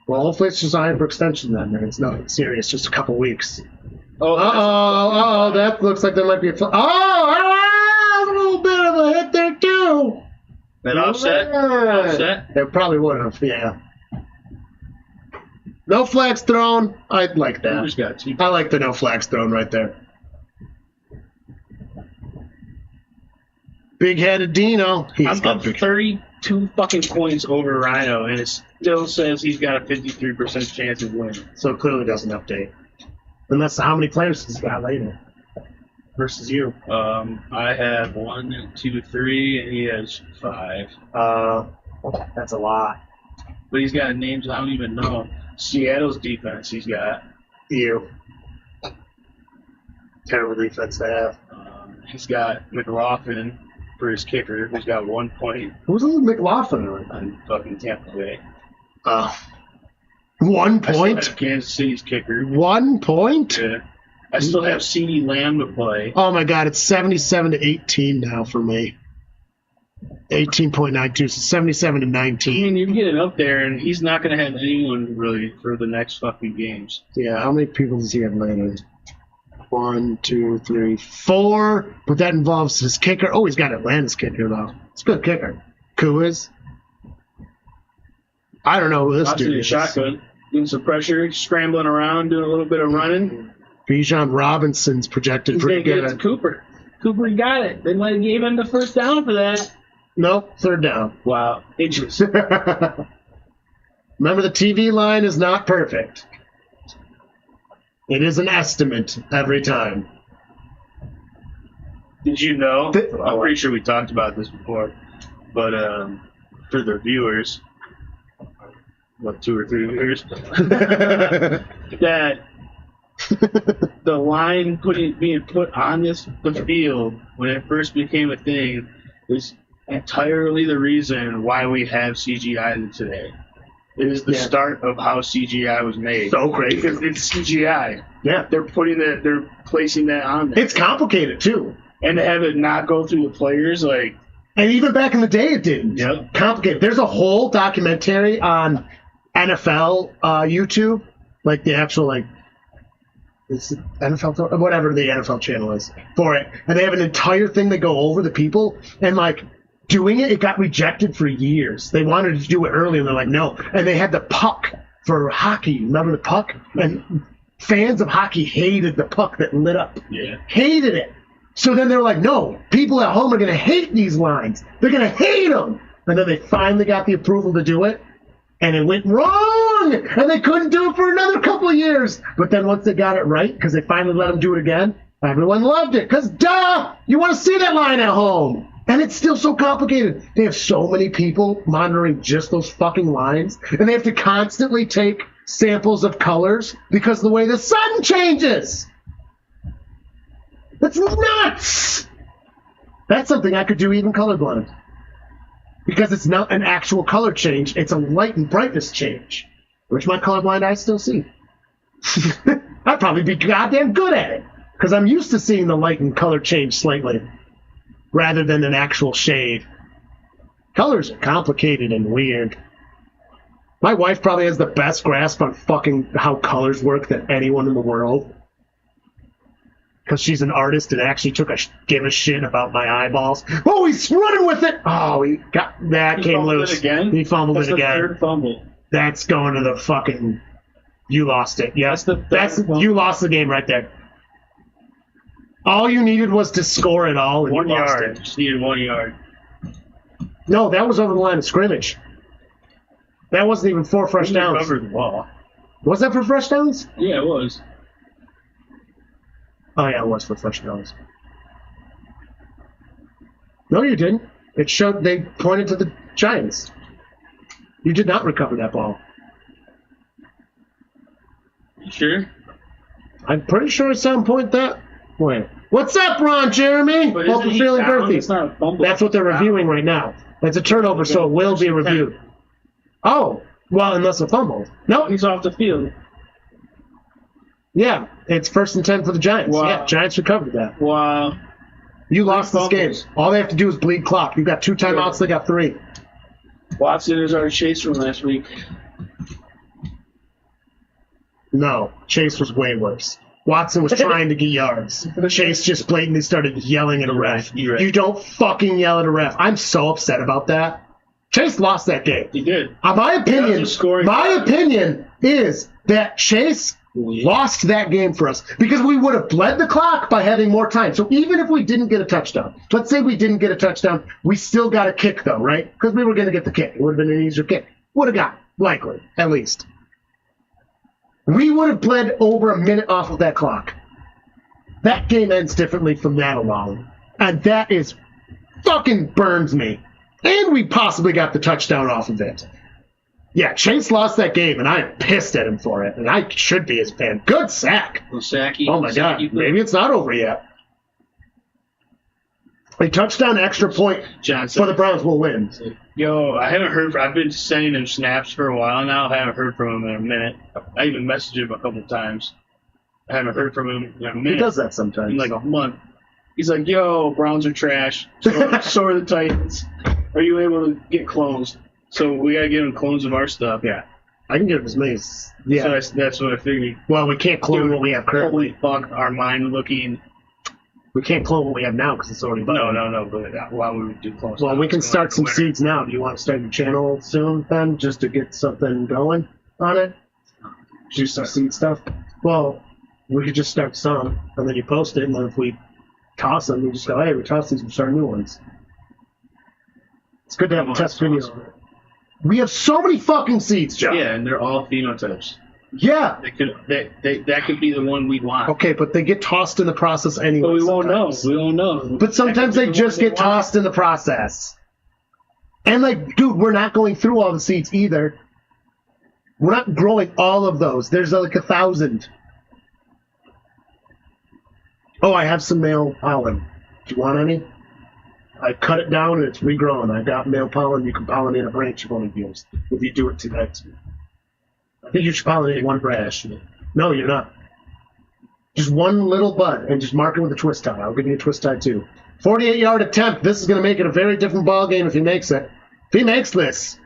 Well, hopefully it's just a hyperextension then, man. It's nothing serious, just a couple weeks. Oh, that looks like there might be a... a little bit of a hit there, too. That offset? It probably would have, yeah. No flags thrown. I'd like that. I like the no flags thrown right there. Big-headed Dino. I'm up 32 fucking points over Rhino, and it still says he's got a 53% chance of winning. So it clearly doesn't update. Unless how many players he's got later versus you. I have 1, 2, 3, and he has 5. That's a lot. But he's got names I don't even know. Seattle's defense he's got. You. Terrible defense to have. He's got McLaughlin for his kicker, who's got 1 point. Who's McLaughlin on fucking Tampa Bay? 1 point? I still have Kansas City's kicker. 1 point? Yeah. I still have CeeDee Lamb to play. Oh my god, it's 77-18 now for me. 18.92, so 77-19. I mean, you get it up there, and he's not going to have anyone really for the next fucking games. Yeah, how many people does he have later? 1, 2, 3, 4. But that involves his kicker. Oh, he's got Atlanta's kicker, though. It's a good kicker. Kuiz. I don't know who this dude is. Shotgun. Doing some pressure, scrambling around, doing a little bit of running. Bijan Robinson's projected pretty good. He's going to get it to Cooper. Cooper got it. They might have gave him the first down for that. Nope, third down. Wow. Inches. Remember, the TV line is not perfect. It is an estimate every time. Did you know? I'm pretty sure we talked about this before, but for the viewers, 2 or 3 viewers, that the line being put on the field when it first became a thing is entirely the reason why we have CGI today. It is the start of how CGI was made. So crazy. Because it's CGI. Yeah. They're placing that on there. It's complicated, too. And to have it not go through the players, like... And even back in the day, it didn't. Yep. Complicated. There's a whole documentary on NFL YouTube, like the actual, like, it's NFL, whatever the NFL channel is for it. And they have an entire thing that go over the people, and, like, doing it got rejected for years. They wanted to do it early, and they're like, no. And they had the puck for hockey. Remember the puck? And fans of hockey hated the puck that lit up. Yeah. Hated it. So then they're like, no, people at home are going to hate these lines. They're going to hate them. And then they finally got the approval to do it, and it went wrong. And they couldn't do it for another couple of years. But then once they got it right, because they finally let them do it again, everyone loved it. Because, duh, you want to see that line at home. And it's still so complicated. They have so many people monitoring just those fucking lines, and they have to constantly take samples of colors because of the way the sun changes. That's nuts! That's something I could do even colorblind. Because it's not an actual color change, it's a light and brightness change, which my colorblind eyes still see. I'd probably be goddamn good at it, because I'm used to seeing the light and color change slightly, rather than an actual shade. Colors are complicated and weird. My wife probably has the best grasp on fucking how colors work than anyone in the world. Because she's an artist and actually give a shit about my eyeballs. Oh, he's running with it! Oh, he got that came loose. He fumbled it again. That's the third fumble. That's going to the fucking... You lost it. Yes, you lost the game right there. All you needed was to score it all, and 1 you lost yard. it. Just needed 1 yard. No, that was over the line of scrimmage. That wasn't even for fresh downs. Covered the ball. Was that for fresh downs? Yeah, it was. Oh, yeah, it was for first downs. No, you didn't. It showed they pointed to the Giants. You did not recover that ball. You sure? I'm pretty sure I saw him point that way. What's up, Ron Jeremy? But Hope isn't you're he feeling down? earthy. It's not a fumble. That's what they're reviewing right now. It's a turnover, so it will be reviewed. Oh, well, unless a fumble. Nope. He's off the field. Yeah, it's 1st and 10 for the Giants. Wow. Yeah, Giants recovered that. Wow. You lost this game. fumbles. All they have to do is bleed clock. You got 2 timeouts, they got 3. Watson is our chase from last week. No, Chase was way worse. Watson was trying to get yards. Chase just blatantly started yelling at a ref. You're right. You don't fucking yell at a ref. I'm so upset about that. Chase lost that game. He did. My That was opinion, a scoring is that Chase lost that game for us because we would have bled the clock by having more time. So even if we didn't get a touchdown, let's say we didn't get a touchdown, we still got a kick though, right? Because we were going to get the kick. It would have been an easier kick. Would have got, likely, at least. We would have bled over a minute off of that clock. That game ends differently from that alone. And that is fucking burns me. And we possibly got the touchdown off of it. Yeah, Chase lost that game, and I'm pissed at him for it. And I should be his fan. Good sack. Sacky. Oh, my God. Maybe it's not over yet. A touchdown extra point Johnson. for the Browns will win. Yo, I haven't heard. I've been sending him snaps for a while now. I haven't heard from him in a minute. I even messaged him a couple times. I haven't heard from him in a minute. He does that sometimes. In like a month. He's like, yo, Browns are trash. So are the Titans. Are you able to get clones? So we got to give him clones of our stuff. Yeah. I can get him as many as... Yeah. So that's what I figured. Well, we can't clone what we have currently. Holy fuck, our mind looking. We can't clone what we have now because it's already done. No, but why would we do clones? Well, we can It's start like some winter. seeds now. Do you want to start your channel soon, then, just to get something going on it? Do some seed stuff? Well, we could just start some, and then you post it, and then if we toss them, we just go, hey, we tossed these, we start new ones. It's good to have a test video. We have so many fucking seeds, John. Yeah, and they're all phenotypes. Yeah. That could be the one we want. Okay, but they get tossed in the process anyway. But we won't know. sometimes. We won't know. But sometimes they just get tossed in the process. And like, dude, we're not going through all the seeds either. We're not growing all of those. There's like 1,000. Oh, I have some male pollen. Do you want any? I cut it down and it's regrown. I got male pollen. You can pollinate a branch of one of yours if you do it tonight. I think you should pollinate one branch. No, you're not. Just one little bud and just mark it with a twist tie. I'll give you a twist tie too. 48-yard attempt. This is going to make it a very different ball game if he makes it. If he makes this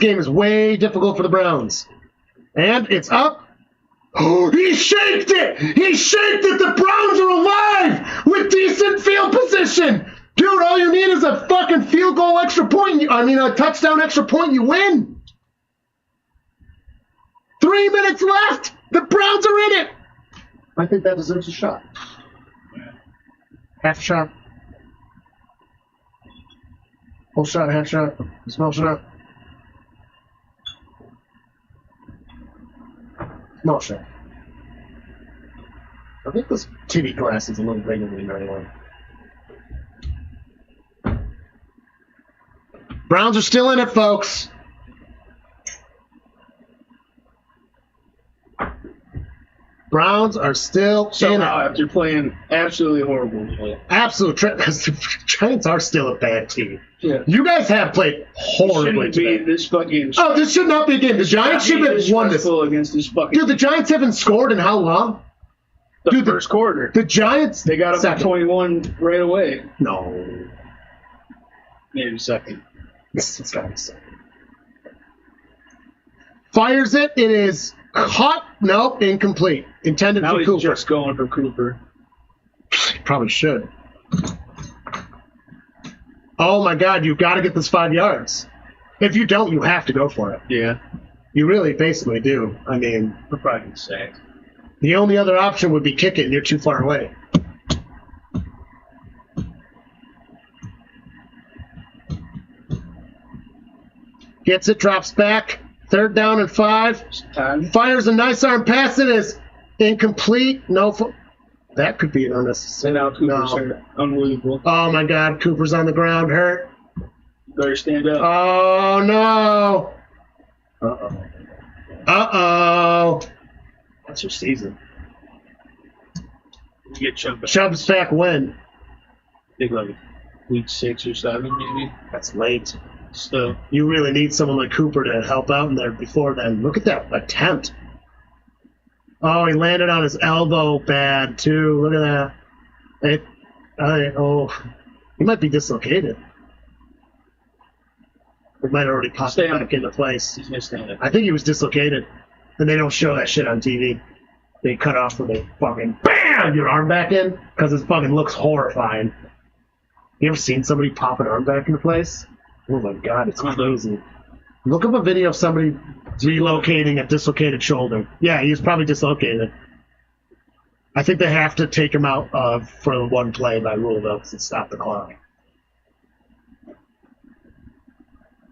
game is way difficult for the Browns. And it's up. Oh, he shaked it! He shaked it! The Browns are alive with decent field position! Dude, all you need is a fucking field goal extra point. A touchdown extra point, you win. 3 minutes left. The Browns are in it. I think that deserves a shot. Half shot. Whole shot, half shot. Small shot. Small shot. I think this TV glass is a little bigger than the other one. Browns are still in it, folks. Browns are still in Somehow, it. after playing absolutely horrible. Absolute because the Giants are still a bad team. Yeah. You guys have played horribly Shouldn't be today. this fucking. Oh, this should not be a game. The Giants should have won this. Against this fucking. Dude, the Giants haven't scored in how long? the first quarter. The Giants. They got up to second. 21 right away. No. Maybe second. It's got to be second. Fires it. It is caught. Nope, incomplete. Intended Now for he's Cooper. just going for Cooper. Probably should. Oh my God, you've got to get this 5 yards. If you don't, you have to go for it. Yeah. You really basically do. I mean, We're probably sacked. the only other option would be kick it and you're too far away. Gets it, drops back. 3rd down and 5. Time. Fires a nice arm pass. It is incomplete. No. That could be an And unnecessary. now Cooper's No. hurt. Unbelievable. Oh my God, Cooper's on the ground, hurt. Better stand up. Oh no. Uh-oh. Uh-oh. That's your season. You get Chubb back. Chubb's back when? I think like week 6 or 7, maybe. That's late. Still. You really need someone like Cooper to help out in there before then. Look at that attempt. Oh, he landed on his elbow bad, too. Look at that. He might be dislocated. It might already pop Stay on. back into place. He's going to stand up. I think he was dislocated. And they don't show that shit on TV. They cut off when they fucking BAM! Your arm back in, because it fucking looks horrifying. You ever seen somebody pop an arm back into place? Oh my God, it's crazy. Look up a video of somebody relocating a dislocated shoulder. Yeah, he was probably dislocated. I think they have to take him out for one play by rule, though, because it stopped the clock.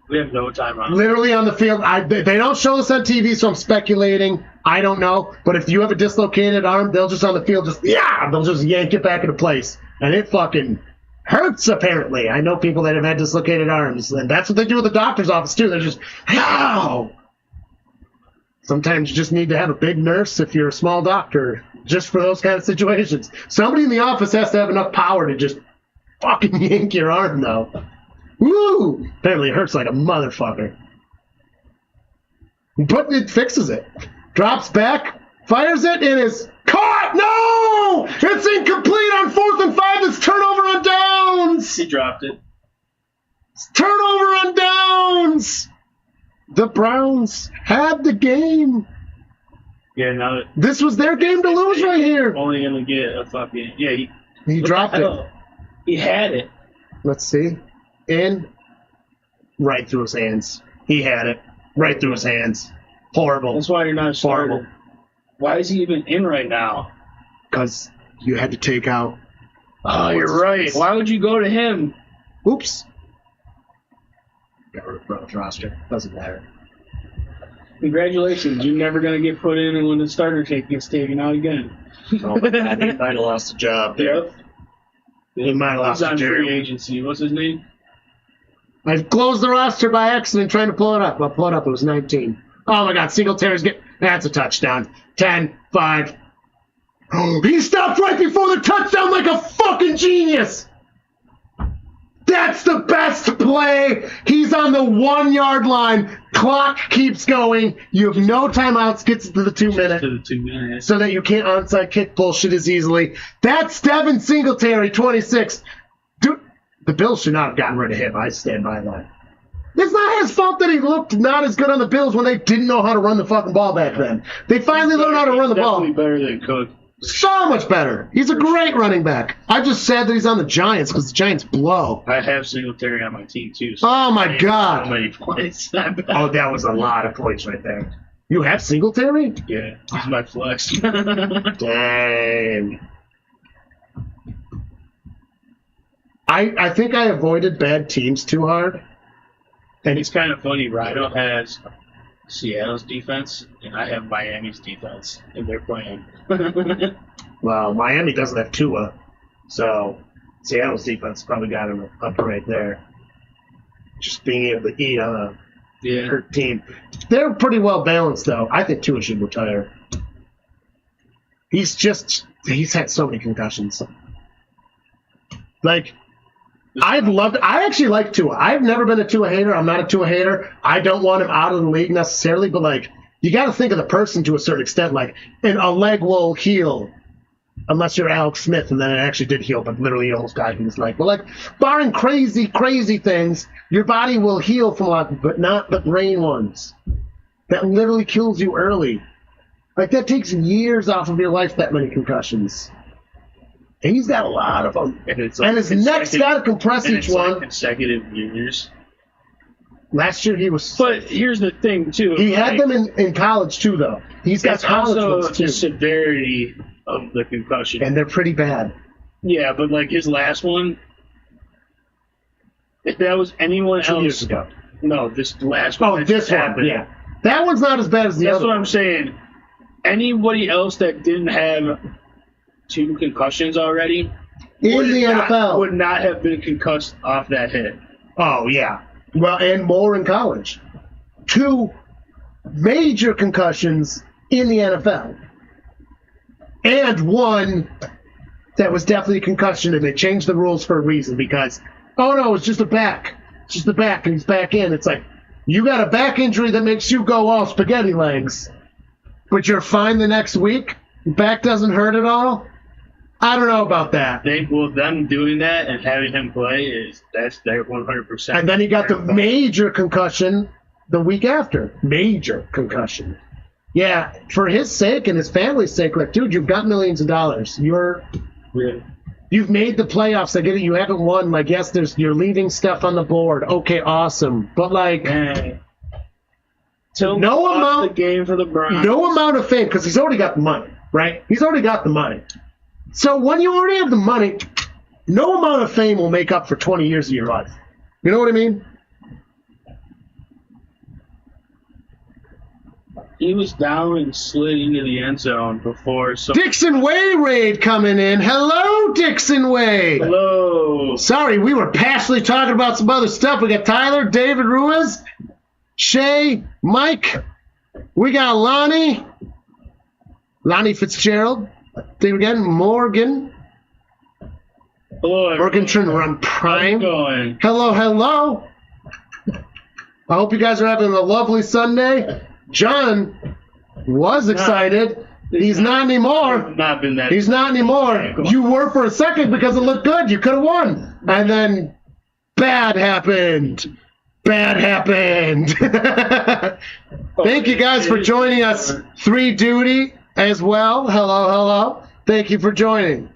We have no time on. Literally on the field. They don't show this on TV, so I'm speculating. I don't know. But if you have a dislocated arm, they'll just on the field they'll just yank it back into place. And it fucking hurts, apparently. I know people that have had dislocated arms, and that's what they do at the doctor's office, too. They're just, ow! Sometimes you just need to have a big nurse if you're a small doctor, just for those kind of situations. Somebody in the office has to have enough power to just fucking yank your arm, though. Woo! Apparently it hurts like a motherfucker. But it fixes it. Drops back, fires it, and is caught! No! It's incomplete on 4th and 5. It's turnover on downs! He dropped it. It's turnover on downs! The Browns had the game. Yeah, now that This was their game to lose right here. only going to get a fucking... Yeah, He dropped it. He had it. Let's see. In. Right through his hands. He had it. Right through his hands. Horrible. That's why you're not a starter. Horrible. Why is he even in right now? Because you had to take out. Oh, you're right. Why would you go to him? Oops. Got rid of Brown's roster. Doesn't matter. Congratulations. You're never going to get put in when the starter gets taken out again. Oh my God, he might have lost a job there. Yep. He might have lost He's a on free job. agency. What's his name? I closed the roster by accident trying to pull it up. I'll pull it up. It was 19. Oh my God, Singletary's that's a touchdown. 10, 5. Oh, he stopped right before the touchdown like a fucking genius. That's the best play. He's on the 1 yard line. Clock keeps going. You have no timeouts. Gets to the 2 minute. To the 2 minutes. So that you can't onside kick bullshit as easily. That's Devin Singletary, 26. Dude, the Bills should not have gotten rid of him. I stand by that. It's not his fault that he looked not as good on the Bills when they didn't know how to run the fucking ball back then. They finally learned how to run the ball. Definitely better than Cook. So much better. He's a great running back. I'm just sad that he's on the Giants because the Giants blow. I have Singletary on my team, too. So Oh, my God. so many points. Oh, that was a lot of points right there. You have Singletary? Yeah, he's my flex. Dang. I think I avoided bad teams too hard. And it's kind of funny. Rhino has Seattle's defense, and I have Miami's defense, and they're playing. Well, Miami doesn't have Tua, so Seattle's defense probably got him up right there. Just being able to eat on a Yeah. hurt team. They're pretty well balanced, though. I think Tua should retire. He's had so many concussions. Like, I actually like Tua. I've never been a Tua hater. I'm not a Tua hater. I don't want him out of the league necessarily, but like, you got to think of the person to a certain extent. Like, and a leg will heal unless you're Alex Smith, and then it actually did heal, but literally almost died in his leg. But like, barring crazy things, your body will heal from a lot, but not the brain ones. That literally kills you early. Like, that takes years off of your life, that many concussions. And he's got a lot of them. And, it's And his neck's got to compress and each it's like one. consecutive years. Last year he was. But here's the thing, too. He had them in college, too, though. He's got It's college also ones, too. the severity of the concussion. And they're pretty bad. Yeah, but like his last one, if that was anyone 2 years else, ago. no, this last one. Oh, that this just one, happened. yeah. That one's not as bad as the That's other what one. I'm saying. Anybody else that didn't have 2 concussions already. In the NFL. Would not have been concussed off that hit. Oh, yeah. Well, and more in college. 2 major concussions in the NFL. And 1 that was definitely a concussion, and they changed the rules for a reason because, oh no, it's just a back. It's just a back, and he's back in. It's like, you got a back injury that makes you go all spaghetti legs, but you're fine the next week? Back doesn't hurt at all? I don't know about that. Them doing that and having him play, that's their 100%. And then he got the major concussion the week after. Major concussion. Yeah, for his sake and his family's sake, like, dude, you've got millions of dollars. You've made the playoffs. I get it. You haven't won. Like, yes, you're leaving stuff on the board. Okay, awesome. But like, no amount the game for the Browns. No amount of fame, because he's already got the money, right? He's already got the money. So when you already have the money, no amount of fame will make up for 20 years of your life. You know what I mean? He was down and slid into the end zone before. Dixon Way raid coming in. Hello, Dixon Way. Hello. Sorry, we were passionately talking about some other stuff. We got Tyler, David Ruiz, Shay, Mike. We got Lonnie Fitzgerald. Think again, Morgan. Hello, everyone. Morgan Trin Run Prime. How's it going? Hello. I hope you guys are having a lovely Sunday. John was excited. He's not anymore. Not been that. He's not anymore. You were for a second because it looked good. You could have won. And then bad happened. Thank you guys for joining us. 3 Duty as well. Hello. Thank you for joining.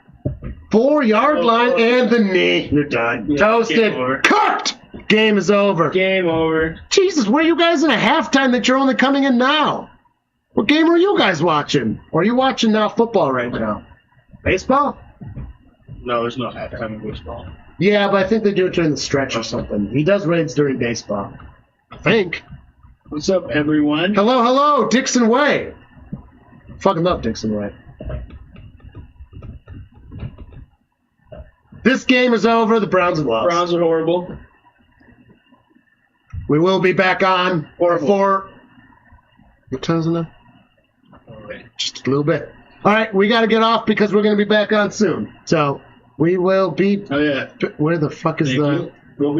4-yard line and the knee. You're done. Yeah, Toasted. Cooked. Game is over. Game over. Jesus, where are you guys in a halftime that you're only coming in now? What game are you guys watching? Or are you watching now football right now? Baseball? No, there's no halftime in baseball. Yeah, but I think they do it during the stretch or something. He does raids during baseball. I think. What's up, everyone? Hello, Dixon Way. Fucking love Dixon Way. This game is over. The Browns have lost. Browns are horrible. We will be back on for what time is it now? Just a little bit. All right, we got to get off because we're going to be back on soon. So we will be. Oh yeah. Where the fuck is the? We'll be